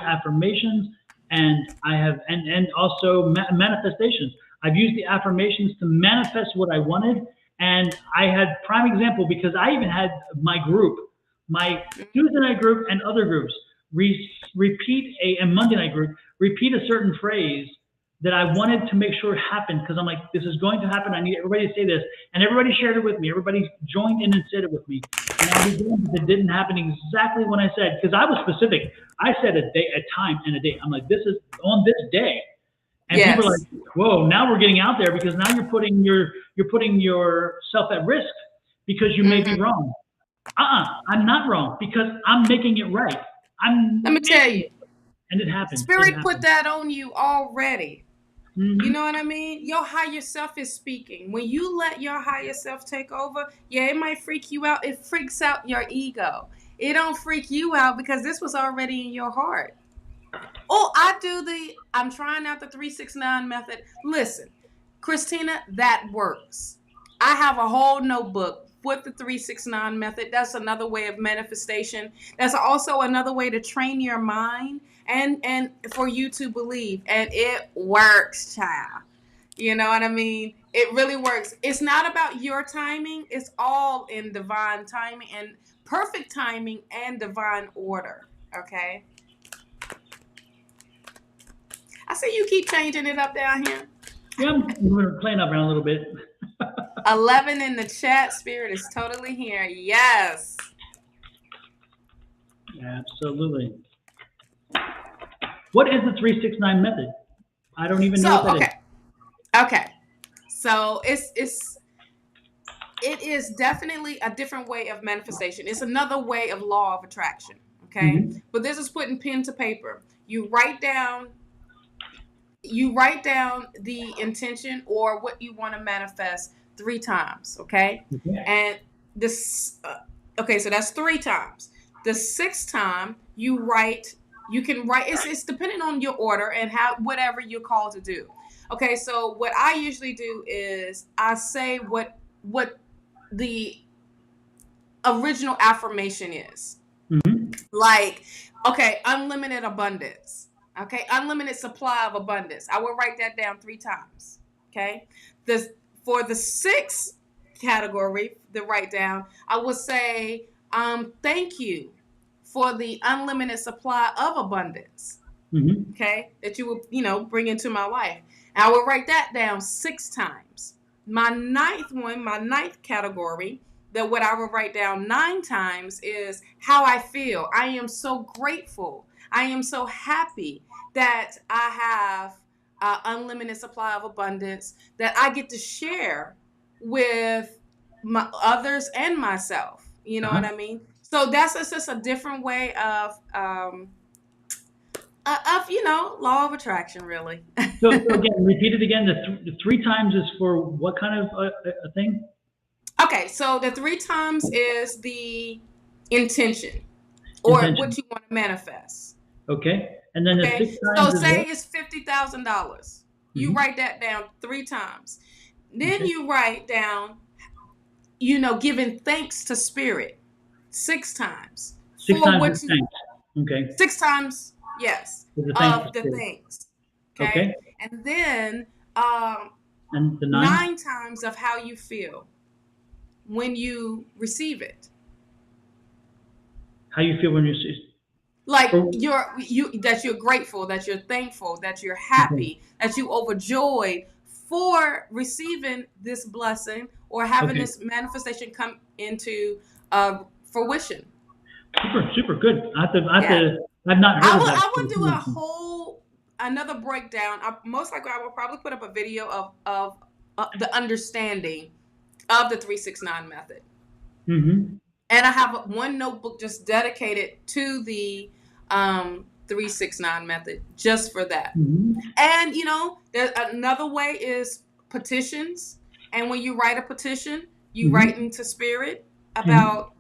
affirmations, and I have and also manifestations. I've used the affirmations to manifest what I wanted, and I had prime example because I even had my Tuesday night group and other groups repeat a Monday night group repeat a certain phrase that I wanted to make sure happened because I'm like, this is going to happen. I need everybody to say this. And everybody shared it with me. Everybody joined in and said it with me. And I began, it didn't happen exactly when I said, because I was specific. I said a day, a time and a date. I'm like, this is on this day. And people are like, whoa, now we're getting out there because now you're putting yourself at risk because you may be wrong. I'm not wrong because I'm making it right. Let me tell you. And it happens. Spirit put that on you already. Mm-hmm. You know what I mean? Your higher self is speaking. When you let your higher self take over, it might freak you out. It freaks out your ego. It don't freak you out because this was already in your heart. Oh, I'm trying out the 369 method. Listen, Christina, that works. I have a whole notebook with the 369 method. That's another way of manifestation. That's also another way to train your mind and for you to believe. And it works, child. You know what I mean? It really works. It's not about your timing. It's all in divine timing and perfect timing and divine order. Okay? I see you keep changing it up down here. Yeah, we're playing up around a little bit. 11 in the chat. Spirit is totally here. Yes. Absolutely. What is the 369 method? I don't even know what that is. Okay. So it is definitely a different way of manifestation. It's another way of law of attraction. Okay. Mm-hmm. But this is putting pen to paper. You write down the intention or what you want to manifest 3 times. Okay. And this, so that's 3 times. The 6th time you can write, it's depending on your order and whatever you're called to do. Okay. So what I usually do is I say what the original affirmation is. Mm-hmm. Like, okay, unlimited abundance. Okay, unlimited supply of abundance. I will write that down 3 times. Okay, for the 6th category, the write down, I will say, thank you for the unlimited supply of abundance. Mm-hmm. Okay, that you will, bring into my life. And I will write that down 6 times. My 9th category, that what I will write down 9 times is how I feel. I am so grateful. I am so happy that I have unlimited supply of abundance that I get to share with my others and myself. You know what I mean? So that's just a different way of law of attraction, really. so again, repeat it again. The 3 times is for what kind of a thing? Okay, so the 3 times is the intention or what you want to manifest. Okay. And then the 6 times. So say it's $50,000. You write that down 3 times. Then you write down, giving thanks to spirit 6 times. 6 times thanks. Okay. 6 times, yes, of the things. Okay. And then and the 9 times of how you feel when you receive it. How you feel when you see? Like that you're grateful, that you're thankful, that you're happy, that you overjoyed for receiving this blessing or having this manifestation come into fruition. Super good. I've not heard of that. I would do another breakdown. Most likely, I will probably put up a video of the understanding of the 369 method. Mm-hmm. And I have one notebook just dedicated to the 369 method just for that. Mm-hmm. And, there's another way is petitions. And when you write a petition, you write into spirit about,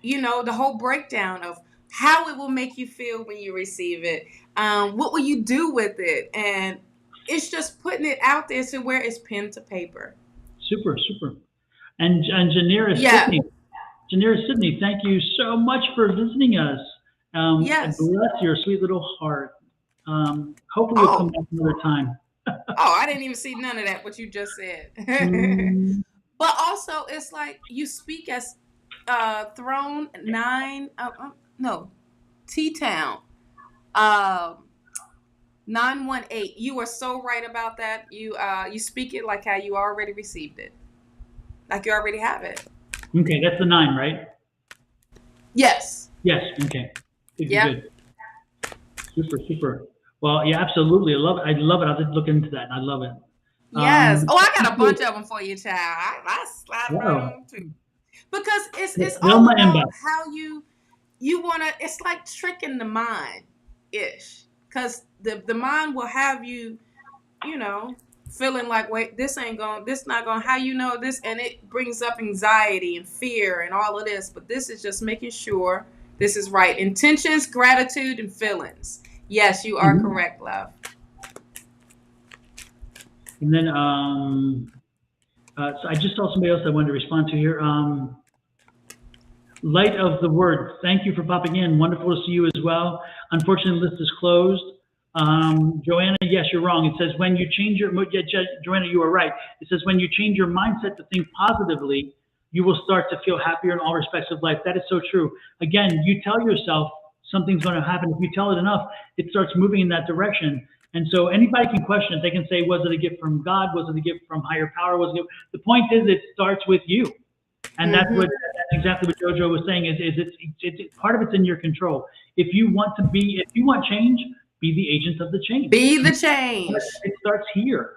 the whole breakdown of how it will make you feel when you receive it. What will you do with it? And it's just putting it out there to where it's pen to paper. Super. And Janira Sydney, thank you so much for visiting us. Yes. Bless your sweet little heart. Hopefully you'll come back another time. I didn't even see none of that, what you just said. But also, it's like you speak as Throne 9, T-Town 918. You are so right about that. You speak it like how you already received it. Like you already have it. Okay, that's the 9, right? Yes. Okay. Good. Super. Well, yeah, absolutely. I love it. I'll just look into that. I love it. Yes. I got a bunch of them for you, child. I slide around them too. Because it's all about how you want to, it's like tricking the mind-ish. Because the mind will have you, feeling like, wait, this not going, how this, and it brings up anxiety and fear and all of this. But this is just making sure This is right. Intentions, gratitude, and feelings. Yes, you are Mhm. correct, love. And then, so I just saw somebody else I wanted to respond to here. Light of the Word, thank you for popping in. Wonderful to see you as well. Unfortunately, the list is closed. Joanna, yes, you're wrong. It says when you change your, yeah, Joanna, you are right. It says when you change your mindset to think positively, you will start to feel happier in all respects of life. That is so true. Again, you tell yourself something's going to happen. If you tell it enough, it starts moving in that direction. And so anybody can question it. They can say, was it a gift from God? Was it a gift from higher power? Was it? The point is, it starts with you. And that's Mm-hmm. what that's exactly what Jojo was saying is it's part of it's in your control. If you want change, be the agent of the change. Be the change. It starts here,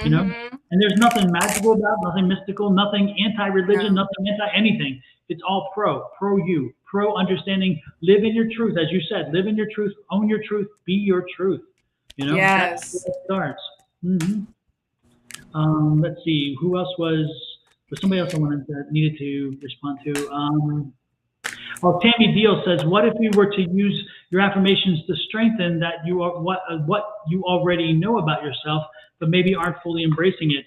you know. Mm-hmm. And there's nothing magical about, nothing mystical, nothing anti-religion, No. nothing anti-anything. It's all pro you, pro understanding. Live in your truth, as you said. Live in your truth, own your truth, be your truth. You know, that's Yes. where it starts. hmm Let's see, who else was somebody else I needed to respond to. Well, Tammy Deal says, "What if we were to use your affirmations to strengthen that you are what you already know about yourself, but maybe aren't fully embracing it?"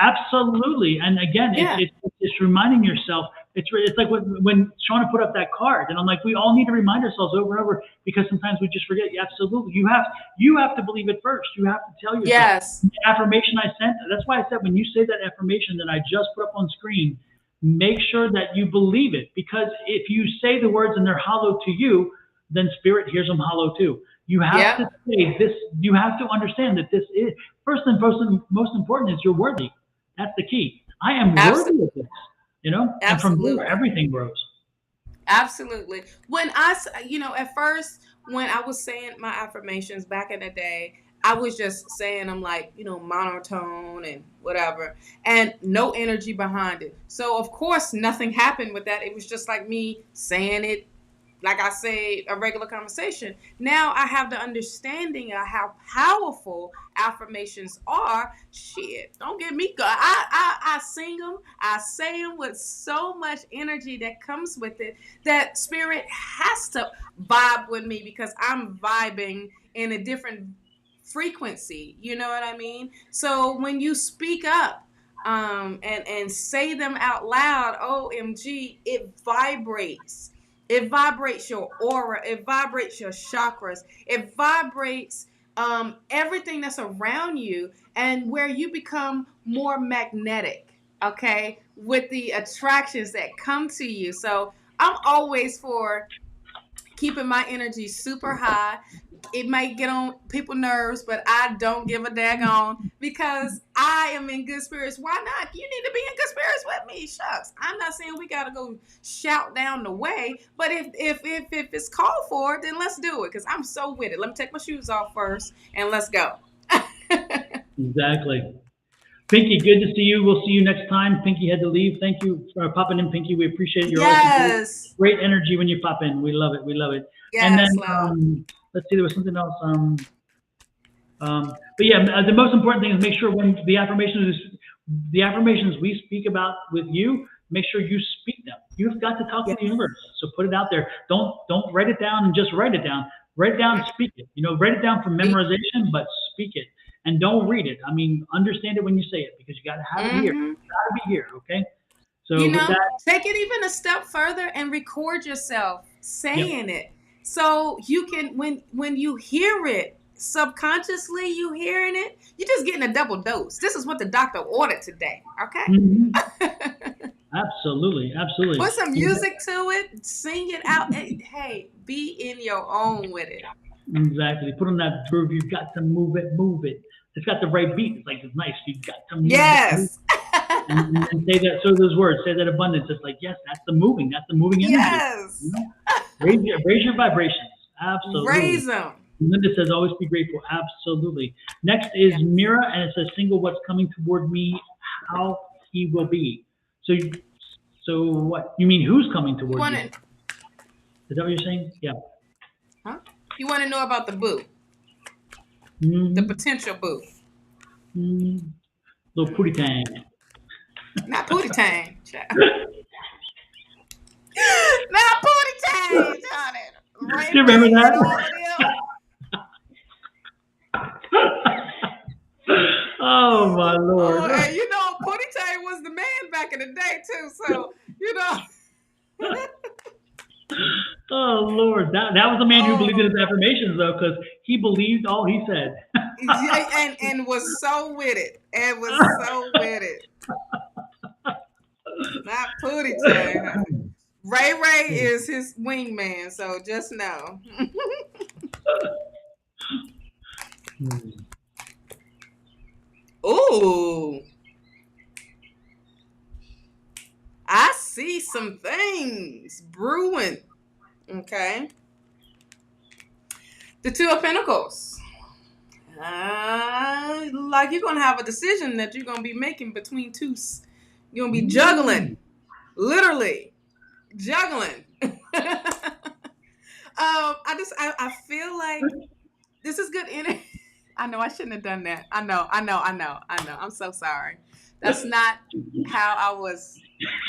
Absolutely, and again, Yeah. it's reminding yourself. It's like when Shawna put up that card, and I'm like, we all need to remind ourselves over and over because sometimes we just forget. Yeah, absolutely, you have to believe it first. You have to tell yourself. Yes. The affirmation I sent. That's why I said when you say that affirmation that I just put up on screen, make sure that you believe it, because if you say the words and they're hollow to you, then spirit hears them hollow too. You have Yep. to say this. You have to understand that this is first and most important is you're worthy. That's the key. I am worthy of this, and from there Absolutely. everything grows. Absolutely. At first, when I was saying my affirmations back in the day, I was just saying them like, monotone and whatever, and no energy behind it. So, of course, nothing happened with that. It was just like me saying it like I say, a regular conversation. Now I have the understanding of how powerful affirmations are. Shit, don't get me go. I sing them. I say them with so much energy that comes with it that spirit has to vibe with me because I'm vibing in a different frequency. You know what I mean? So when you speak up, and say them out loud, OMG, it vibrates. It vibrates your aura. It vibrates your chakras. It vibrates everything that's around you, and where you become more magnetic, okay, with the attractions that come to you. So I'm always for keeping my energy super high. It might get on people's nerves, but I don't give a daggone because I am in good spirits. Why not? You need to be in good spirits with me. Shucks. I'm not saying we gotta go shout down the way, but if it's called for, then let's do it because I'm so with it. Let me take my shoes off first and let's go. Exactly. Pinky, good to see you. We'll see you next time. Pinky had to leave. Thank you for popping in, Pinky. We appreciate it. You're always Yes. great energy when you pop in. We love it. We love it. And Yes, then love. let's see, there was something else. But yeah, the most important thing is make sure when the affirmations we speak about with you, make sure you speak them. You've got to talk to the universe. So put it out there. Don't write it down and just write it down. Write it down and speak it. Write it down for memorization, but speak it. And don't read it. I mean, understand it when you say it because you got to have it here. Mm-hmm. You got to be here, okay? So with that, Take it even a step further and record yourself saying yep. it. So you can, when you hear it, subconsciously you hearing it, you're just getting a double dose. This is what the doctor ordered today, okay? Mhm. Absolutely. Put some music to it, sing it out. Hey, be in your own with it. Exactly. Put on that groove. You've got to move it, move it. It's got the right beat. It's like it's nice. You've got to move it. Yes. And say that. So those words. Say that abundance. It's like yes, that's the moving. That's the moving energy. Yes. Raise your vibrations. Absolutely. Raise them. Linda says always be grateful. Absolutely. Next is Mira, and it says single. What's coming toward me? How he will be. So what? You mean who's coming toward you? Is that what you're saying? Yeah. Huh? You want to know about the boo? Mm-hmm. The potential boo. Mm-hmm. Little pootie tang. Not pootie tang. Not pootie Right, Johnny. Ray Do you remember Ray that? and all of them. Oh my Lord. Oh, and you know, Ponytail was the man back in the day too. So, you know. Oh Lord, that was a man who believed in Oh, his affirmations though, because he believed all he said. yeah, and was so with it. And was so with it. Not Ponytail. Ray Ray is his wingman, so just know. Ooh, I see some things brewing. Okay. The Two of Pentacles. Like you're going to have a decision that you're going to be making between two. You're going to be juggling. Literally. Juggling. I feel like this is good energy. I know I shouldn't have done that. I know. I'm so sorry. That's not how I was.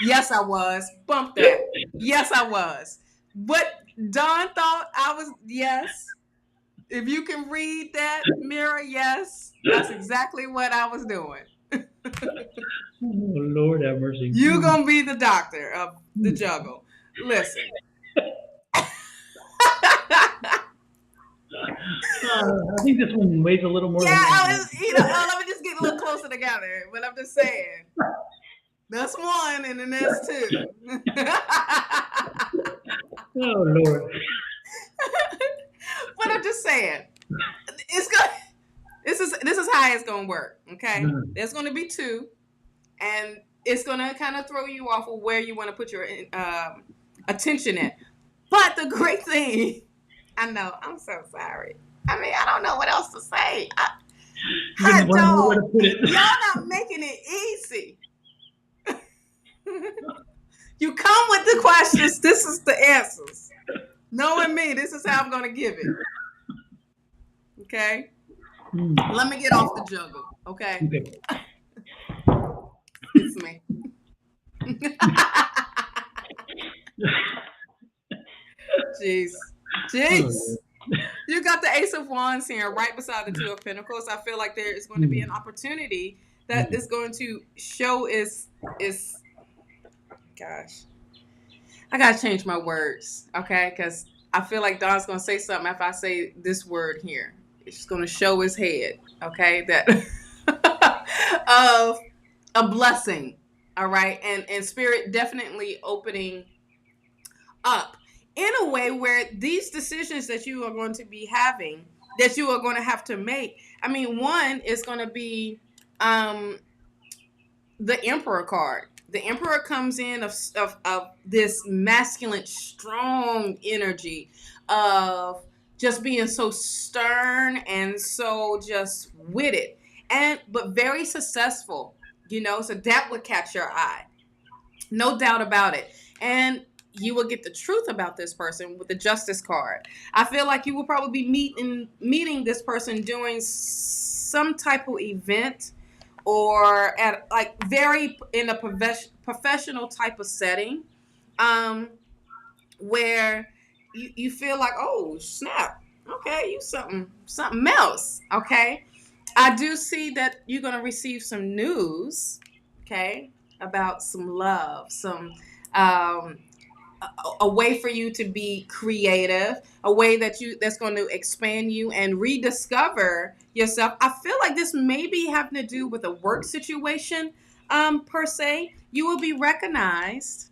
Yes, I was. Bump that. Yes, I was. What Don thought I was, yes. If you can read that mirror, yes. That's exactly what I was doing. Oh Lord have mercy. You're going to be the doctor of the juggle. Listen. I think this one weighs a little more. Yeah, let me just get a little closer together. But I'm just saying. That's one, and then that's two. Oh Lord. But I'm just saying, it's good. This is how it's gonna work. Okay, there's gonna be two, and it's gonna kind of throw you off of where you want to put your attention in. But the great thing, I know, I'm so sorry. I mean, I don't know what else to say. Hot dog, y'all not making it easy. You come with the questions. This is the answers. Knowing me, this is how I'm going to give it. Okay? Let me get off the juggle. Okay? It's me. Jeez. You got the Ace of Wands here right beside the Two of Pentacles. I feel like there is going to be an opportunity that is going to show is gosh. I gotta change my words, okay? Because I feel like Don's gonna say something if I say this word here. It's gonna show his head, okay? That of a blessing, all right? And Spirit definitely opening up in a way where these decisions that you are going to be having, that you are going to have to make. I mean, one is going to be the Emperor card. The Emperor comes in of this masculine, strong energy of just being so stern and so just with it, but very successful, so that would catch your eye. No doubt about it. And you will get the truth about this person with the Justice card. I feel like you will probably be meeting this person during some type of event, or at very in a professional type of setting, where you feel like, oh snap, okay, you something else, okay. I do see that you're gonna receive some news, okay, about some love, some a way for you to be creative, a way that's going to expand you and rediscover yourself. I feel like this may be having to do with a work situation, per se. You will be recognized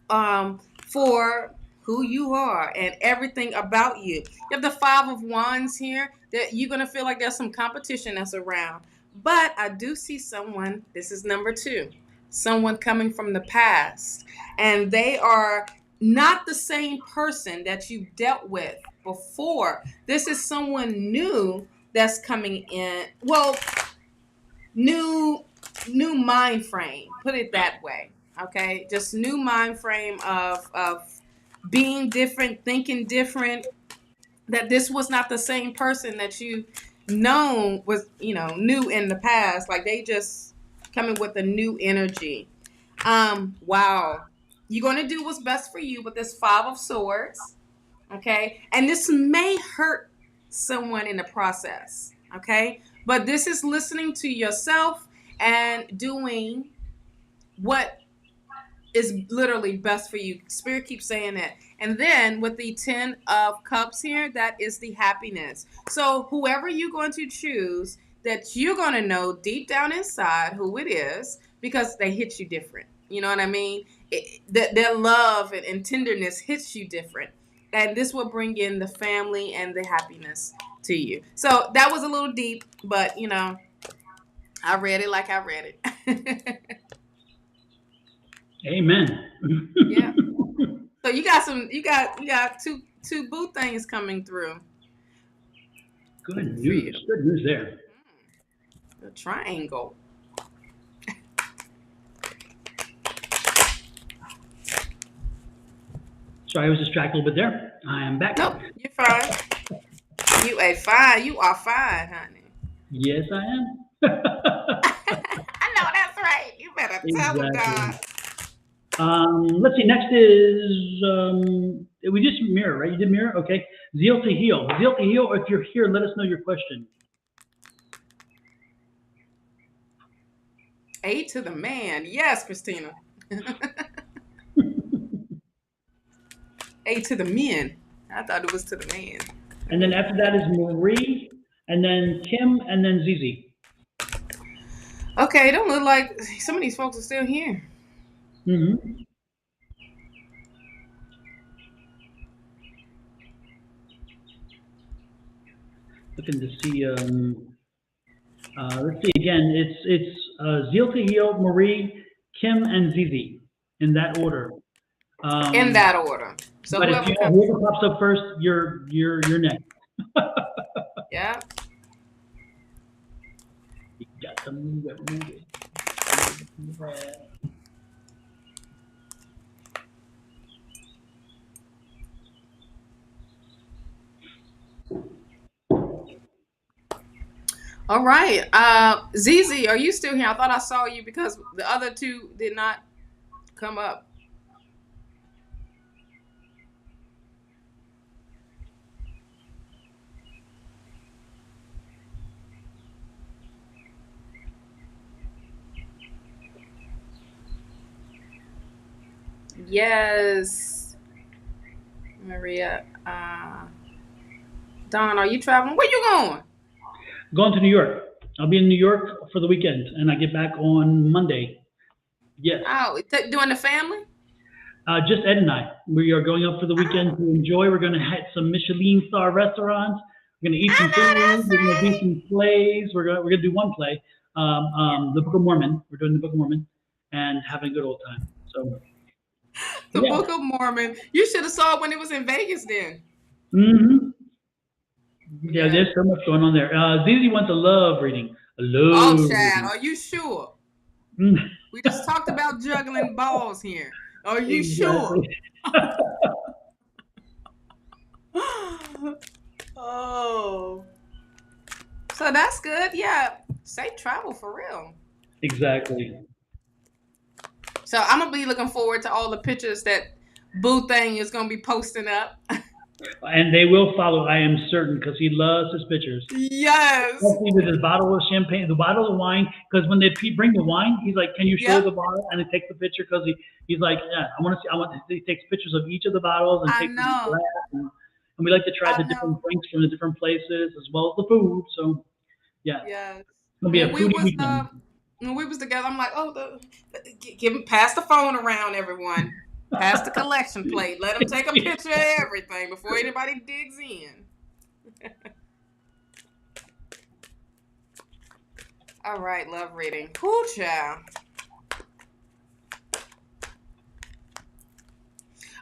for who you are and everything about you. You have the Five of Wands here, that you're going to feel like there's some competition that's around. But I do see someone, this is number 2, someone coming from the past, and they are not the same person that you dealt with before. This is someone new that's coming in. Well, new mind frame, put it that way. Okay, just new mind frame of being different, thinking different. That this was not the same person that you known was, new in the past. Like they just coming with a new energy. Wow. You're going to do what's best for you with this Five of Swords. Okay. And this may hurt someone in the process. Okay. But this is listening to yourself and doing what is literally best for you. Spirit keeps saying that. And then with the 10 of Cups here, that is the happiness. So whoever you're going to choose, that you're going to know deep down inside who it is, because they hit you different. You know what I mean? Their love and tenderness hits you different. And this will bring in the family and the happiness to you. So that was a little deep, but you know, I read it like I read it. Amen. Yeah. So you got two boo things coming through. Good news. Good news there. The triangle. Sorry, I was distracted a little bit there. I am back. Nope, you're fine. You are fine. You are fine, honey. Yes, I am. I know that's right. You better tell them, God. Let's see. Next is we just mirror, right? You did mirror, okay. Zeal to heal. Zeal to heal. If you're here, let us know your question. A to the man. Yes, Christina. A to the men. I thought it was to the man. And then after that is Marie, and then Kim, and then Zizi. Okay, it don't look like some of these folks are still here. Mm-hmm. Looking to see. Let's see again. It's Zeal to heal, Marie, Kim, and Zizi in that order. In that order. So but whoever pops up first, you're next. Yeah. You got to move it. All right. Zizi, are you still here? I thought I saw you because the other two did not come up. Yes. Maria. Don, are you traveling? Where you going? Going to New York. I'll be in New York for the weekend, and I get back on Monday. Yes. Oh, doing the family? Just Ed and I. We are going up for the weekend to enjoy. We're going to hit some Michelin star restaurants. We're going to eat some food. We're going to do some plays. We're going to do one play, the Book of Mormon. We're doing the Book of Mormon and having a good old time. So. The Book of Mormon. You should have saw it when it was in Vegas then. Mm-hmm. Yeah, there's so much going on there. Zizi wants a love reading. Oh, Chad, are you sure? We just talked about juggling balls here. Are you sure? Oh. So that's good. Yeah. Safe travel for real. Exactly. So I'm going to be looking forward to all the pictures that Boo Thing is going to be posting up. And they will follow, I am certain, because he loves his pictures. Yes. Especially with his bottle of champagne, the bottle of wine. Because when they bring the wine, he's like, "Can you show the bottle?" And he takes the picture because he's like, "Yeah, I want to see." He takes pictures of each of the bottles and takes the glass. And we like to try the different drinks from the different places as well as the food. So, yeah. Yes. It'll be a foodie weekend. When we was together, I'm like, pass the phone around, everyone. Pass the collection plate. Let them take a picture of everything before anybody digs in. All right, love reading. Cool, child.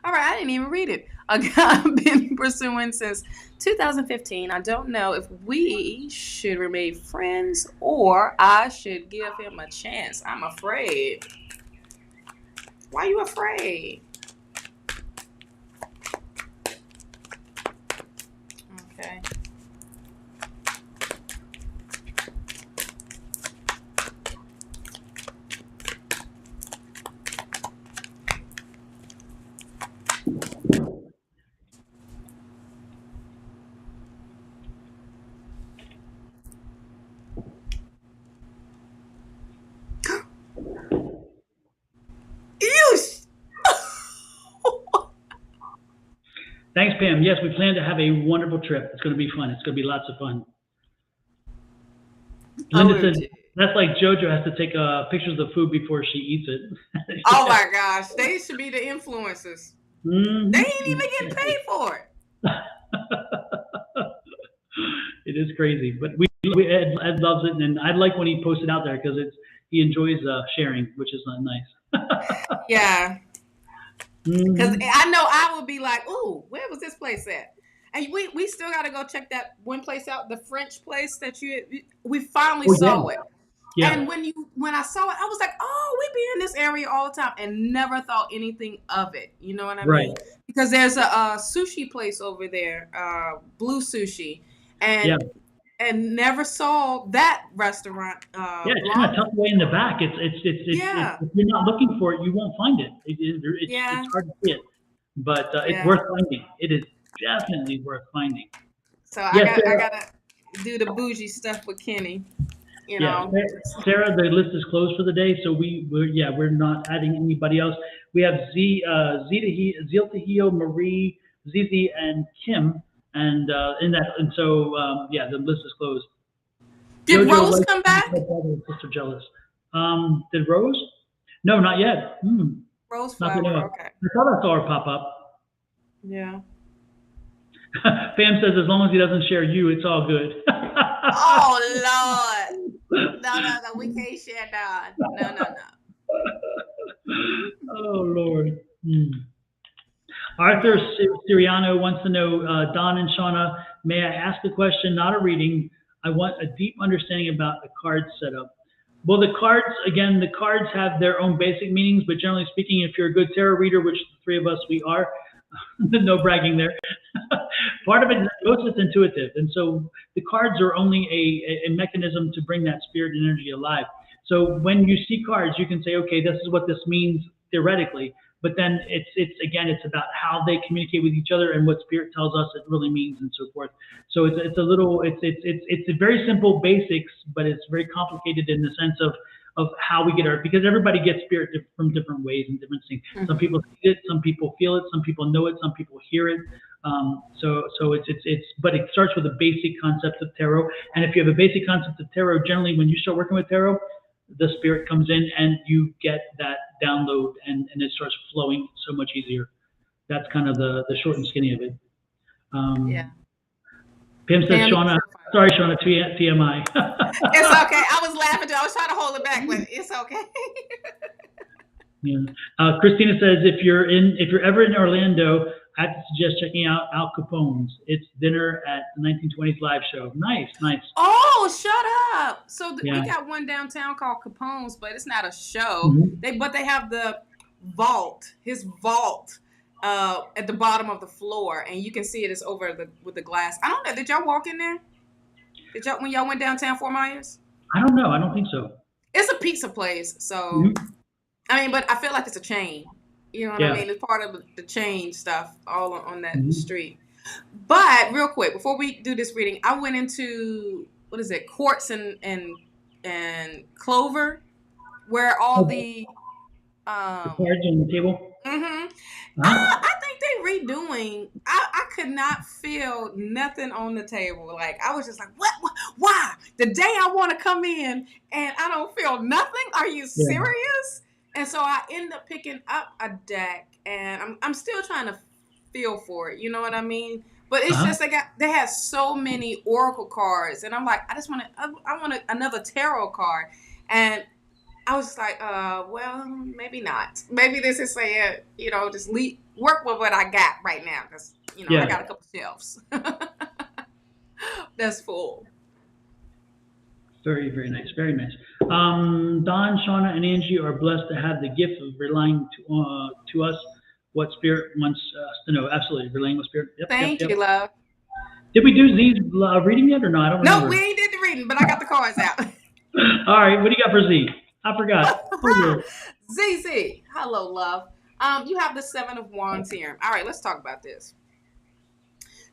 All right, I didn't even read it. I've been pursuing since 2015. I don't know if we should remain friends or I should give him a chance. I'm afraid. Why are you afraid? Okay. Thanks, Pam. Yes, we plan to have a wonderful trip. It's going to be fun. It's going to be lots of fun. Linda Oh, says that's like JoJo has to take pictures of the food before she eats it. oh Yeah. my gosh, they should be the influencers. Mhm. They ain't even getting paid for it. It is crazy, but Ed loves it, and I like when he posts it out there because he enjoys sharing, which is nice. Yeah, because Mhm. I know I would be like, "Ooh, where was this place at?" And we still got to go check that one place out, the French place that we finally Oh saw it. yeah, yeah, And when I saw it, I was like, "Oh, we be in this area all the time," and never thought anything of it. You know what I right, mean? Because there's a sushi place over there, Blue Sushi, yeah, and never saw that restaurant yeah. It's kind of blog. tucked away in the back. It's Yeah, if you're not looking for it, you won't find it. It's yeah, hard to see it, but it's yeah. worth finding. It is definitely worth finding. So Yes, I Sarah. gotta do the bougie stuff with Kenny. You Yeah, know. Sarah, the list is closed for the day, so we're not adding anybody else. We have Ziltahio, Marie, Zizi, and Kim, and so yeah, the list is closed. Did Jojo Rose likes come to back? make her sister jealous. Did Rose? No, not yet. Rose Not that I know Flower. of. Okay. I thought I saw her pop up. Yeah. Pam says as long as he doesn't share you, it's all good. Oh Lord. No, no, no. We can't share that. No, no, Oh Lord. Arthur no. Siriano wants to know, Don and Shawna, may I ask a question, not a reading? I want a deep understanding about the card setup. Well, the cards have their own basic meanings, but generally speaking, if you're a good tarot reader, which the three of us we are, no bragging there. Part of it, most of it's intuitive, and so the cards are only a mechanism to bring that spirit energy alive. So when you see cards, you can say, okay, this is what this means theoretically, but then it's about how they communicate with each other and what spirit tells us it really means and so forth. So it's a very simple basics, but it's very complicated in the sense of how we get our, because everybody gets spirit from different ways and different things. Some Mm-hmm. people see it, some people feel it, some people know it, some people hear it. So but it starts with a basic concept of tarot. And if you have a basic concept of tarot, generally when you start working with tarot, the spirit comes in and you get that download, and it starts flowing so much easier. That's kind of the short and skinny of it. Yeah. Um, Pam says, Pam, you're Shawna, so funny. sorry, Shawna, TMI. It's okay. I was laughing too. I was trying to hold it back, but it's okay. Yeah. Christina says, if you're ever in Orlando, I suggest checking out Al Capone's. It's dinner at the 1920s live show. Nice, nice. Oh, shut up. So we Yeah. got one downtown called Capone's, but it's not a show. Mhm. They have the his vault at the bottom of the floor, and you can see it is over with the glass. I don't know. Did y'all walk in there? Did y'all when y'all went downtown Fort Myers? I don't know. I don't think so. It's a pizza place, so Mhm. I mean, but I feel like it's a chain. You know what I Yeah. mean? It's part of the chain stuff all on that Mhm. street. But real quick, before we do this reading, I went into what is it, Quartz and Clover, where all Okay. the The cards on the table. mm-hmm. Huh? I think they redoing. I could not feel nothing on the table. Like I was just like, what? Why? The day I want to come in and I don't feel nothing. Are you Yeah. serious? And so I end up picking up a deck, and I'm still trying to feel for it. You know what I mean? But it's Uh-huh. just they had so many oracle cards, and I'm like, I want another tarot card, and I was just like, well, maybe not. Maybe this is saying, just work with what I got right now, because I Yeah. got a couple shelves that's full. Very, very nice. Very nice. Don, Shauna, and Angie are blessed to have the gift of relying to us what Spirit wants us to know. Absolutely. Relaying what Spirit. Yep, yep, Thank yep. you, love. Did we do these reading yet or no? I don't No, we remember. ain't did the reading, but I got the cards out. All right. What do you got for Z? I forgot. ZZ, hello, love. You have the Seven of Wands here. All right, let's talk about this.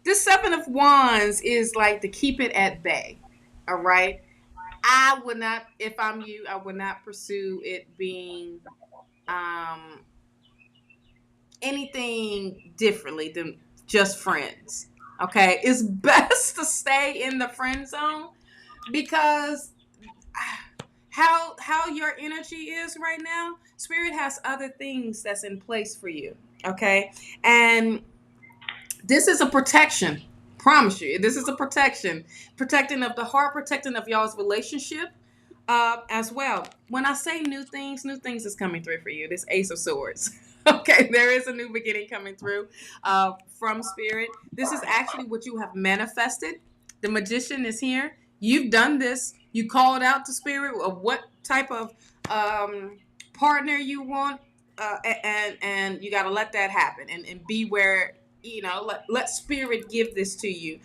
This Seven of Wands is like to keep it at bay. All right. I would not, if I'm you, I would not pursue it being anything differently than just friends. Okay, it's best to stay in the friend zone because how your energy is right now, Spirit has other things that's in place for you. Okay, and this is a protection. Promise you, this is a protection, protecting of the heart, protecting of y'all's relationship, as well. When I say new things is coming through for you. This Ace of Swords. Okay, there is a new beginning coming through from Spirit. This is actually what you have manifested. The Magician is here. You've done this. You called out to Spirit of what type of partner you want, and you got to let that happen and be where, let Spirit give this to you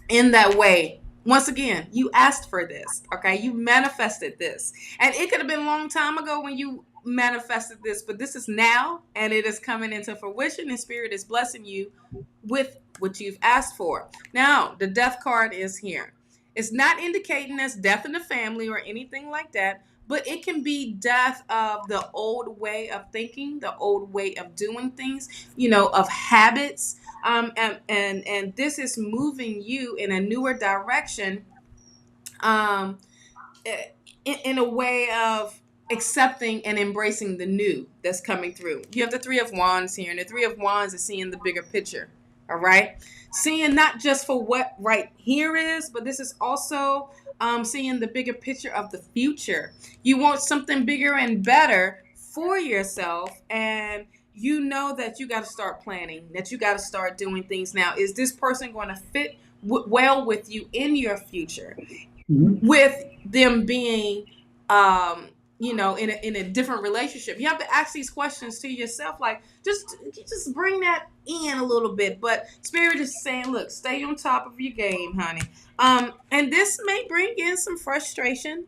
in that way. Once again, you asked for this, okay? You manifested this. And it could have been a long time ago when you manifested this, but this is now, and it is coming into fruition, and Spirit is blessing you with what you've asked for. Now, the Death card is here. It's not indicating as death in the family or anything like that, but it can be death of the old way of thinking, the old way of doing things, of habits. And this is moving you in a newer direction, in a way of accepting and embracing the new that's coming through. You have the Three of Wands here, and the Three of Wands is seeing the bigger picture. All right, seeing not just for what right here is, but this is also seeing the bigger picture of the future. You want something bigger and better for yourself, and you know that you got to start planning, that you got to start doing things now. Is this person going to fit well with you in your future? Mm-hmm. With them being, in a different relationship, you have to ask these questions to yourself. Like, just bring that in a little bit. But Spirit is saying, look, stay on top of your game, honey. And this may bring in some frustration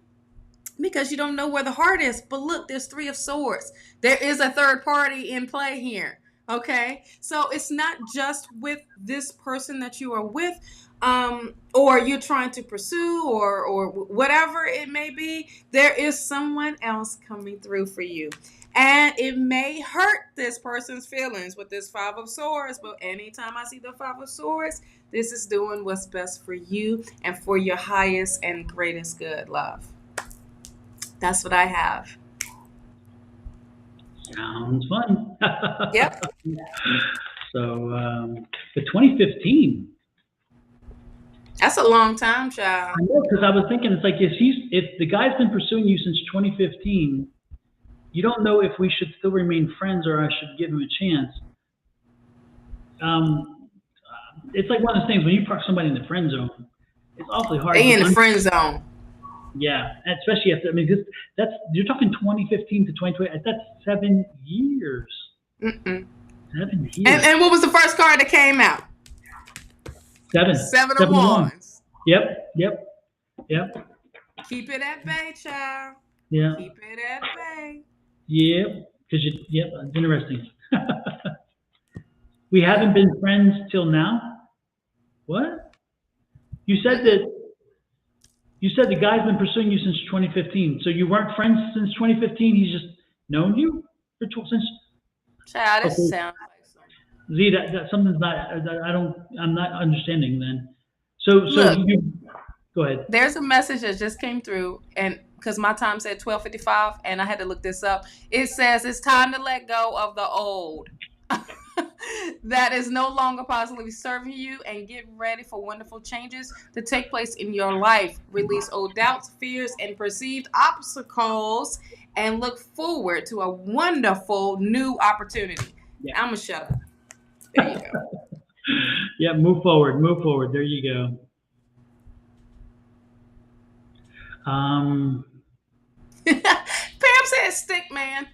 because you don't know where the heart is. But look, there's Three of Swords. There is a third party in play here. Okay, so it's not just with this person that you are with, or you're trying to pursue, or whatever it may be. There is someone else coming through for you, and it may hurt this person's feelings with this Five of Swords. But anytime I see the Five of Swords, this is doing what's best for you and for your highest and greatest good, love. That's what I have. Sounds fun. Yep. So, the 2015. That's a long time, child. I know, because I was thinking, it's like, if the guy's been pursuing you since 2015, you don't know if we should still remain friends or I should give him a chance. It's like one of those things when you park somebody in the friend zone, it's awfully hard. They in the friend zone. Yeah, especially after, that's you're talking 2015 to 2020. That's 7 years. 7 years. And what was the first card that came out? Seven of Wands. Yep. Keep it at bay, child. Yeah. Keep it at bay. Yep. Because it's interesting. We haven't been friends till now. What? You said the guy's been pursuing you since 2015. So you weren't friends since 2015. He's just known you since. Child, that sounds like something. Z, that something's not. I'm not understanding then. So look, go ahead. There's a message that just came through, and because my time said 12:55, and I had to look this up. It says it's time to let go of the old. That is no longer positively serving you, and get ready for wonderful changes to take place in your life. Release old doubts, fears, and perceived obstacles, and look forward to a wonderful new opportunity. Yeah. I'm going to shut up. There you go. Yeah, move forward. There you go. Pam said stick, man.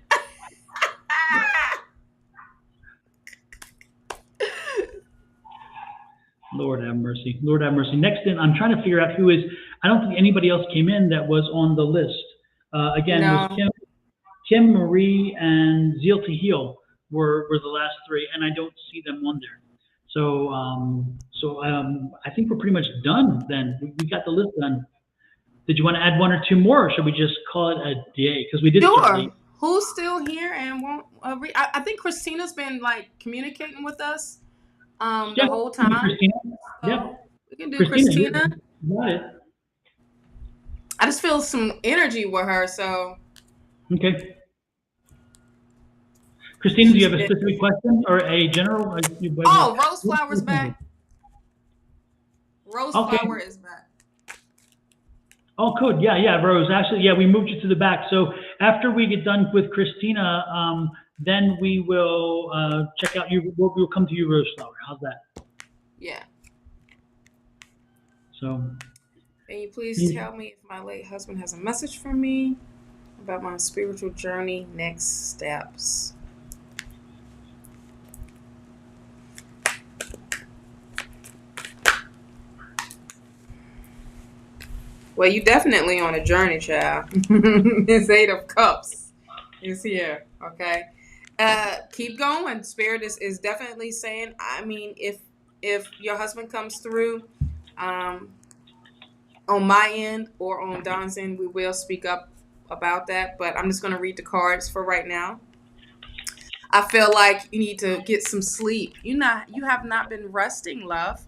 Lord have mercy. Next in, I'm trying to figure out who is. I don't think anybody else came in that was on the list. Again, no. It was Kim, Marie, and Zeal to Heal were the last three, and I don't see them on there. So I think we're pretty much done then. We got the list done. Did you want to add one or two more, or should we just call it a day? Because we did. Sure. Who's still here and won't I think Christina's been like communicating with us the Yeah, whole time. Christina. Yep, So we can do Christina. Christina. You got it. I just feel some energy with her, so Okay. Christina, do you she's have a been. specific question or a general? Oh, Rose Flower's back. Rose Okay. Flower is back. Oh, good. Yeah, yeah, Rose. Actually, yeah, we moved you to the back. So after we get done with Christina, then we will check out you. We'll come to you, Rose Flower. How's that? Yeah. So, Can you please tell me if my late husband has a message for me about my spiritual journey, next steps? Well, you definitely on a journey, child. This Eight of Cups is here. Okay. Keep going. Spirit is definitely saying, I mean, if your husband comes through, um, on my end or on Don's end, we will speak up about that. But I'm just going to read the cards for right now. I feel like you need to get some sleep. You have not been resting, love.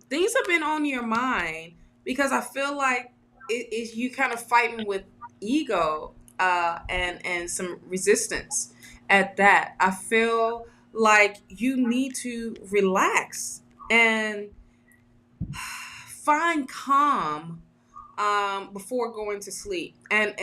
Things have been on your mind because I feel like it you kind of fighting with ego and some resistance at that. I feel like you need to relax and find calm before going to sleep. And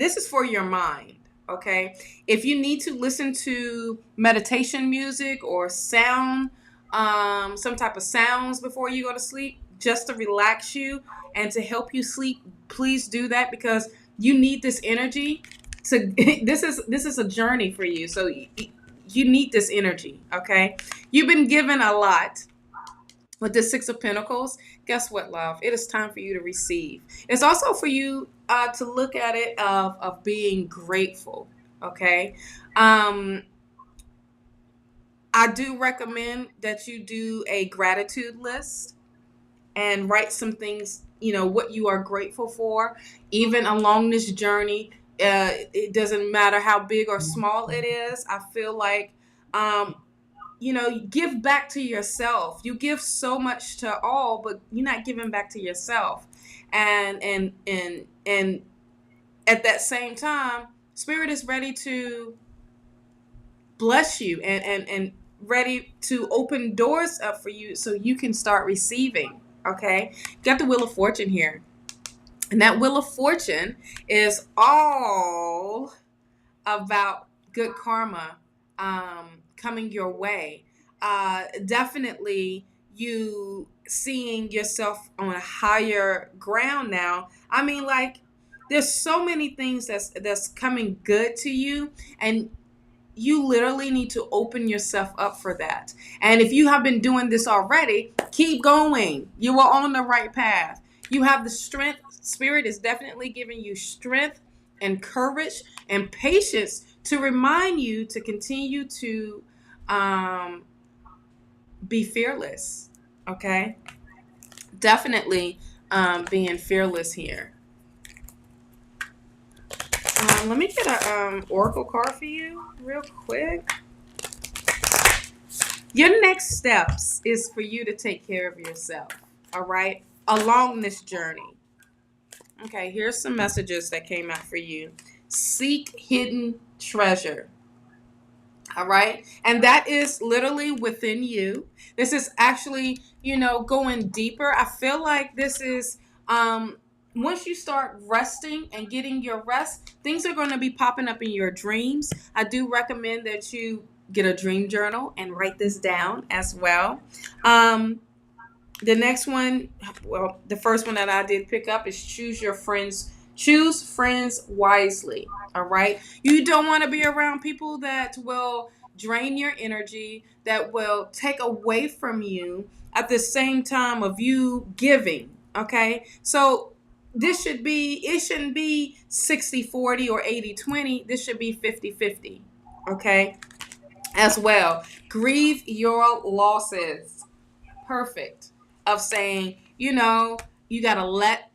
this is for your mind, okay? If you need to listen to meditation music or sound, some type of sounds before you go to sleep, just to relax you and to help you sleep, please do that because you need this energy to. This is a journey for you, so you need this energy, okay? You've been given a lot with the Six of Pentacles. Guess what, love? It is time for you to receive. It's also for you to look at it of being grateful. Okay. I do recommend that you do a gratitude list and write some things, what you are grateful for, even along this journey. It doesn't matter how big or small it is. I feel like um, give back to yourself. You give so much to all, but you're not giving back to yourself. And at that same time, Spirit is ready to bless you and ready to open doors up for you so you can start receiving. Okay? Got the Wheel of Fortune here. And that Wheel of Fortune is all about good karma coming your way. Definitely you seeing yourself on a higher ground now. I mean, like, there's so many things that's coming good to you, and you literally need to open yourself up for that. And if you have been doing this already, keep going. You are on the right path. You have the strength. Spirit is definitely giving you strength and courage and patience to remind you to continue to be fearless. Okay? Definitely being fearless here. Let me get a oracle card for you real quick. Your next steps is for you to take care of yourself, all right, along this journey. Okay, here's some messages that came out for you. Seek hidden treasure. All right. And that is literally within you. This is actually, going deeper. I feel like this is once you start resting and getting your rest, things are going to be popping up in your dreams. I do recommend that you get a dream journal and write this down as well. The next one, well, the first one that I did pick up is choose friends wisely. All right. You don't want to be around people that will drain your energy, that will take away from you at the same time of you giving. Okay. So it shouldn't be 60-40 or 80-20. This should be 50-50. Okay. As well. Grieve your losses. Perfect. Of saying, you got to let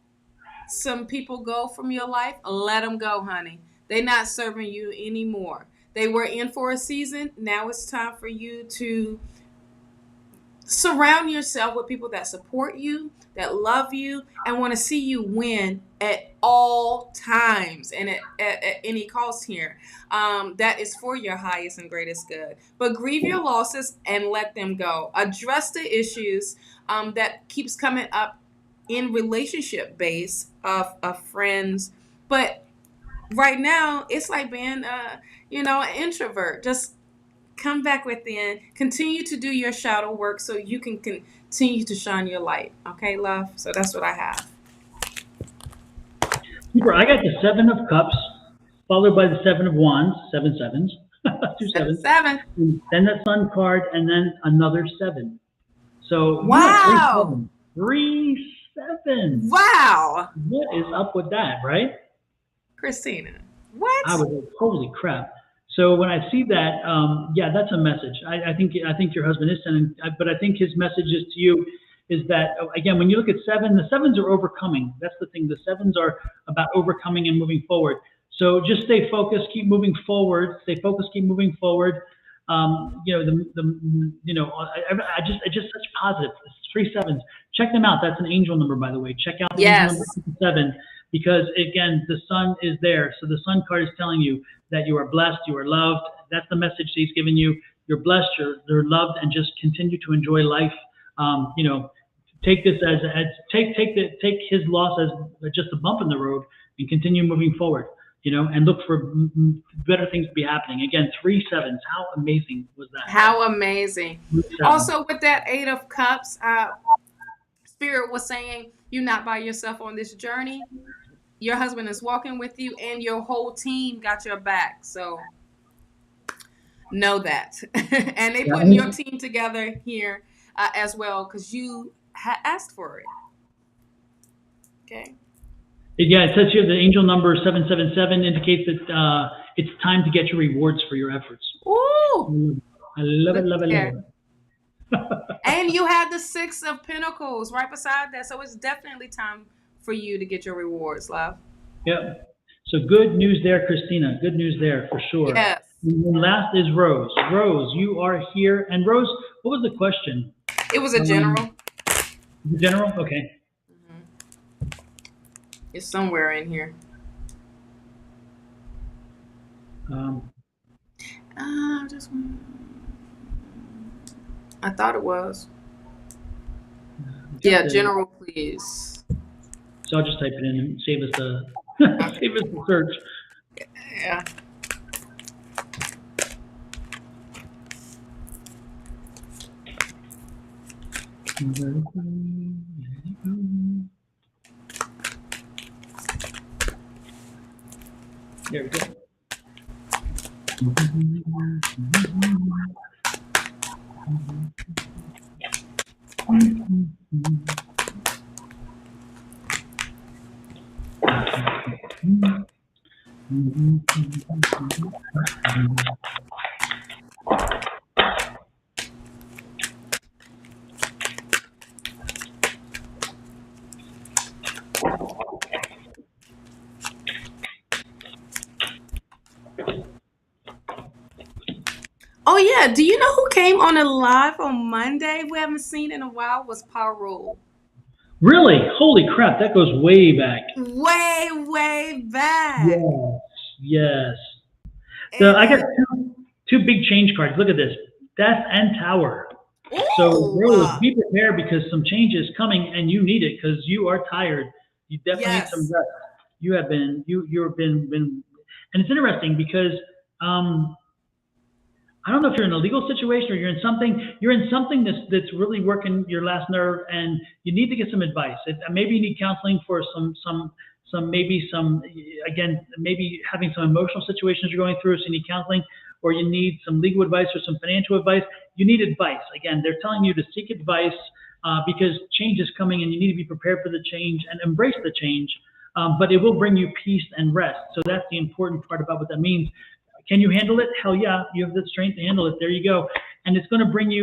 some people go from your life. Let them go, honey. They're not serving you anymore. They were in for a season. Now it's time for you to surround yourself with people that support you, that love you, and want to see you win at all times and at any cost here. That is for your highest and greatest good. But grieve your losses and let them go. Address the issues that keeps coming up in relationship base of friends. But right now, it's like being, an introvert. Just come back within, continue to do your shadow work so you can continue to shine your light. Okay, love? So that's what I have. Super. I got the 7 of Cups, followed by the 7 of Wands, 7 sevens, 2 sevens. 7. Then the Sun card, and then another 7. So wow, 3 sevens. Wow. What is up with that, right? Christina, what? I was like, holy crap. So when I see that, that's a message. I think your husband is sending, but I think his message is to you is that, again, when you look at 7, the 7s are overcoming. That's the thing. The 7s are about overcoming and moving forward. So just stay focused, keep moving forward. Stay focused, keep moving forward. I just such positive. It's 3 sevens. Check them out. That's an angel number, by the way. Check out the angel number 7 because again, the sun is there. So the sun card is telling you that you are blessed, you are loved. That's the message he's giving you. You're blessed, you're loved, and just continue to enjoy life. Take this as take his loss as just a bump in the road and continue moving forward. And look for better things to be happening. Again, 3 sevens. How amazing was that? How amazing. Also, with that 8 of Cups, Spirit was saying you're not by yourself on this journey. Your husband is walking with you, and your whole team got your back. So know that. And they putting your team together here as well because you asked for it. Okay. Yeah, it says here the angel number 777 indicates that it's time to get your rewards for your efforts. Ooh. I love it, love it, love it. And you had the 6 of Pentacles right beside that. So it's definitely time for you to get your rewards, love. Yep. So good news there, Christina. Good news there for sure. Yes. And last is Rose. Rose, you are here. And Rose, what was the question? It was a general. The general? Okay. It's somewhere in here. I thought it was. Yeah, general, please. So I'll just type it in and save us the save us the search. Yeah. There we go. Oh yeah, do you know who came on a live on Monday? We haven't seen in a while. Was Power Rule. Really? Holy crap! That goes way back. Way back. Yes. So I got two big change cards. Look at this: Death and Tower. Ooh. So Rose, be prepared because some change is coming, and you need it because you are tired. You definitely need some rest. You have been you've been, and it's interesting because I don't know if you're in a legal situation or you're in something that's really working your last nerve, and you need to get some advice. Maybe you need counseling for maybe having some emotional situations you're going through, so you need counseling, or you need some legal advice or some financial advice. You need advice. Again, they're telling you to seek advice because change is coming, and you need to be prepared for the change and embrace the change. But it will bring you peace and rest. So that's the important part about what that means. Can you handle it? Hell yeah, you have the strength to handle it. There you go. And it's going to bring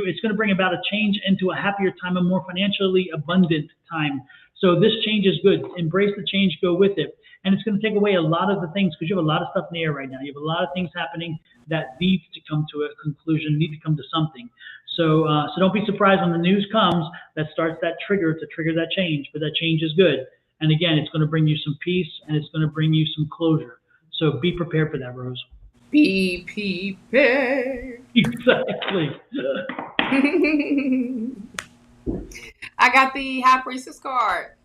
about a change into a happier time, a more financially abundant time. So this change is good. Embrace the change, go with it. and it's going to take away a lot of the things, because you have a lot of stuff in the air right now. You have a lot of things happening that needs to come to a conclusion, need to come to something. So, so don't be surprised when the news comes that starts that trigger to trigger that change, but that change is good. And again, it's going to bring you some peace, and it's going to bring you some closure. So be prepared for that, Rose. Be prepared. Exactly. I got the High Priestess card.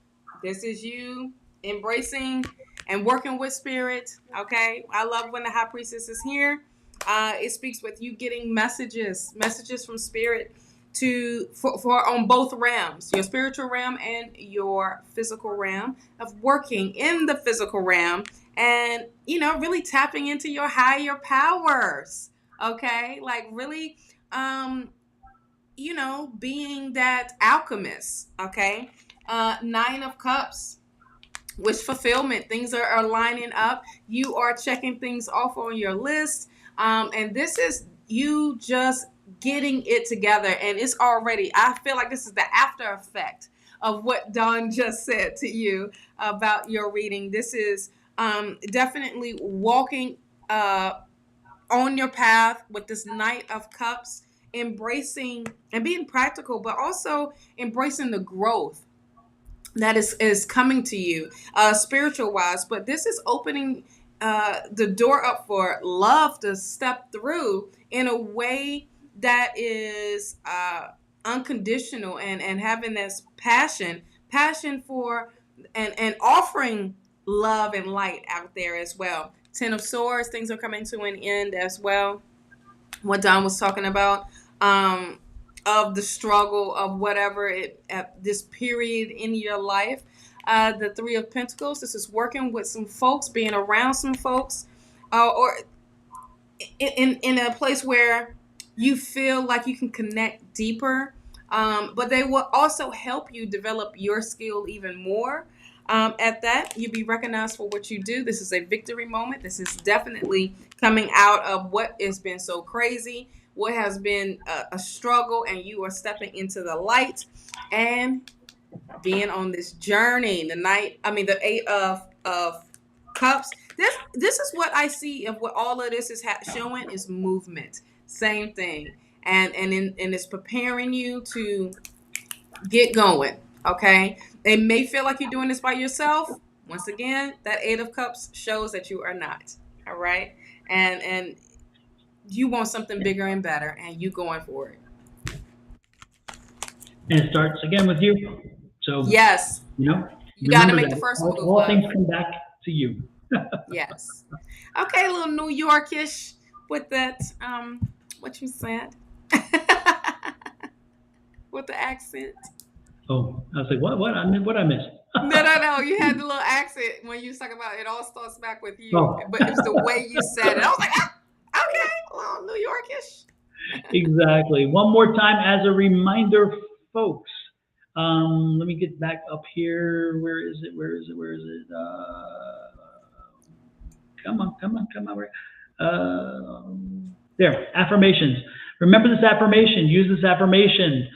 This is you embracing and working with spirit. Okay. I love when the High Priestess is here. It speaks with you getting messages from spirit for on both realms, your spiritual realm and your physical realm, of working in the physical realm and, really tapping into your higher powers. Okay. Like really, being that alchemist. Okay. 9 of Cups. Wish fulfillment. Things are lining up. You are checking things off on your list. And this is you just getting it together. And it's already, I feel like this is the after effect of what Don just said to you about your reading. This is definitely walking on your path with this Knight of Cups, embracing and being practical, but also embracing the growth that is coming to you spiritual wise. But this is opening the door up for love to step through in a way that is unconditional, and having this passion for and offering love and light out there as well. 10 of Swords, things are coming to an end as well. What Don was talking about, of the struggle of whatever at this period in your life. The 3 of Pentacles, this is working with some folks, being around some folks, or in a place where you feel like you can connect deeper, but they will also help you develop your skill even more. At that, you'll be recognized for what you do. This is a victory moment. This is definitely coming out of what has been so crazy, what has been a struggle, and you are stepping into the light and being on this journey. The 8 of Cups. This is what I see of what all of this is showing is movement. Same thing, and it's preparing you to get going. Okay, it may feel like you're doing this by yourself. Once again, that 8 of Cups shows that you are not. All right, and you want something bigger and better, and you going for it. And it starts again with you. So yes, you got to make the first move. All things come back to you. Yes. Okay, a little New Yorkish with that. What you said? With the accent. Oh, I was like, what? What I missed? No. You had the little accent when you was talking about it. All starts back with you, but it's the way you said it. I was like, okay, a little New Yorkish. Exactly. One more time as a reminder, folks. Let me get back up here. Where is it? Come on. There. Affirmations. Remember this affirmation. Use this affirmation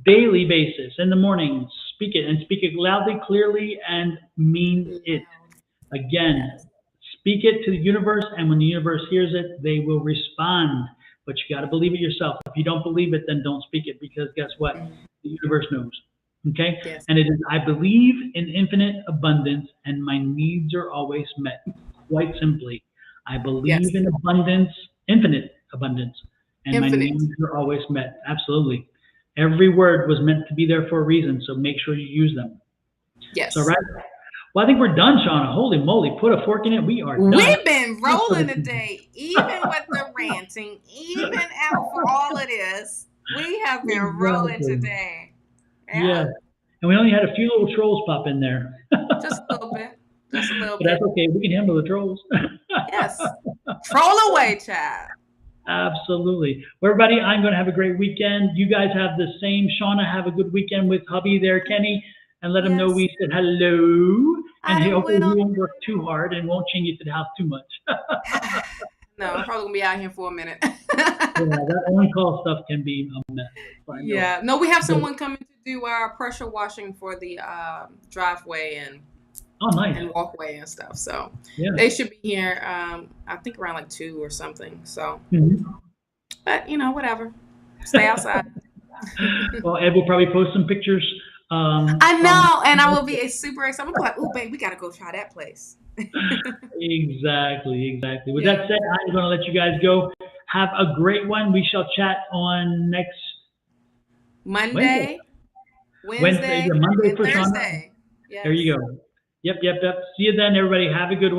daily basis in the morning. Speak it, and speak it loudly, clearly, and mean it. Again, speak it to the universe, and when the universe hears it, they will respond. But you got to believe it yourself. If you don't believe it, then don't speak it, because guess what? The universe knows. Okay? Yes. And it is, I believe in infinite abundance, and my needs are always met. Quite simply, I believe in abundance, infinite abundance, and my needs are always met. Absolutely. Every word was meant to be there for a reason, so make sure you use them. Yes. So, right? Well, I think we're done, Shawna. Holy moly, put a fork in it. We are done. We've been rolling today, even with the ranting, even out for all it is. We have been rolling today. Yeah. And we only had a few little trolls pop in there. Just a little bit. But that's okay. We can handle the trolls. Yes. Troll away, child. Absolutely. Well, everybody, I'm going to have a great weekend. You guys have the same. Shawna, have a good weekend with hubby there, Kenny, and let him know we said hello. And hopefully he won't work too hard and won't change it to the house too much. No, I'm probably going to be out here for a minute. Yeah, that on-call stuff can be a mess. Yeah. No, we have someone coming to do our pressure washing for the driveway, and Oh, nice. and walkway and stuff. So Yeah. they should be here, I think around like 2 or something. So, Mhm. but whatever. Stay outside. Well, Ed will probably post some pictures. I From know, and I will be super excited. I'm gonna be like, oh, babe, we gotta go try that place. exactly. With Yeah. that said, I'm going to let you guys go. Have a great one. We shall chat on next Wednesday. Monday, Wednesday, Wednesday, yeah, Monday and for Shawna. Thursday. There Yes. you go. Yep. See you then, everybody. Have a good one.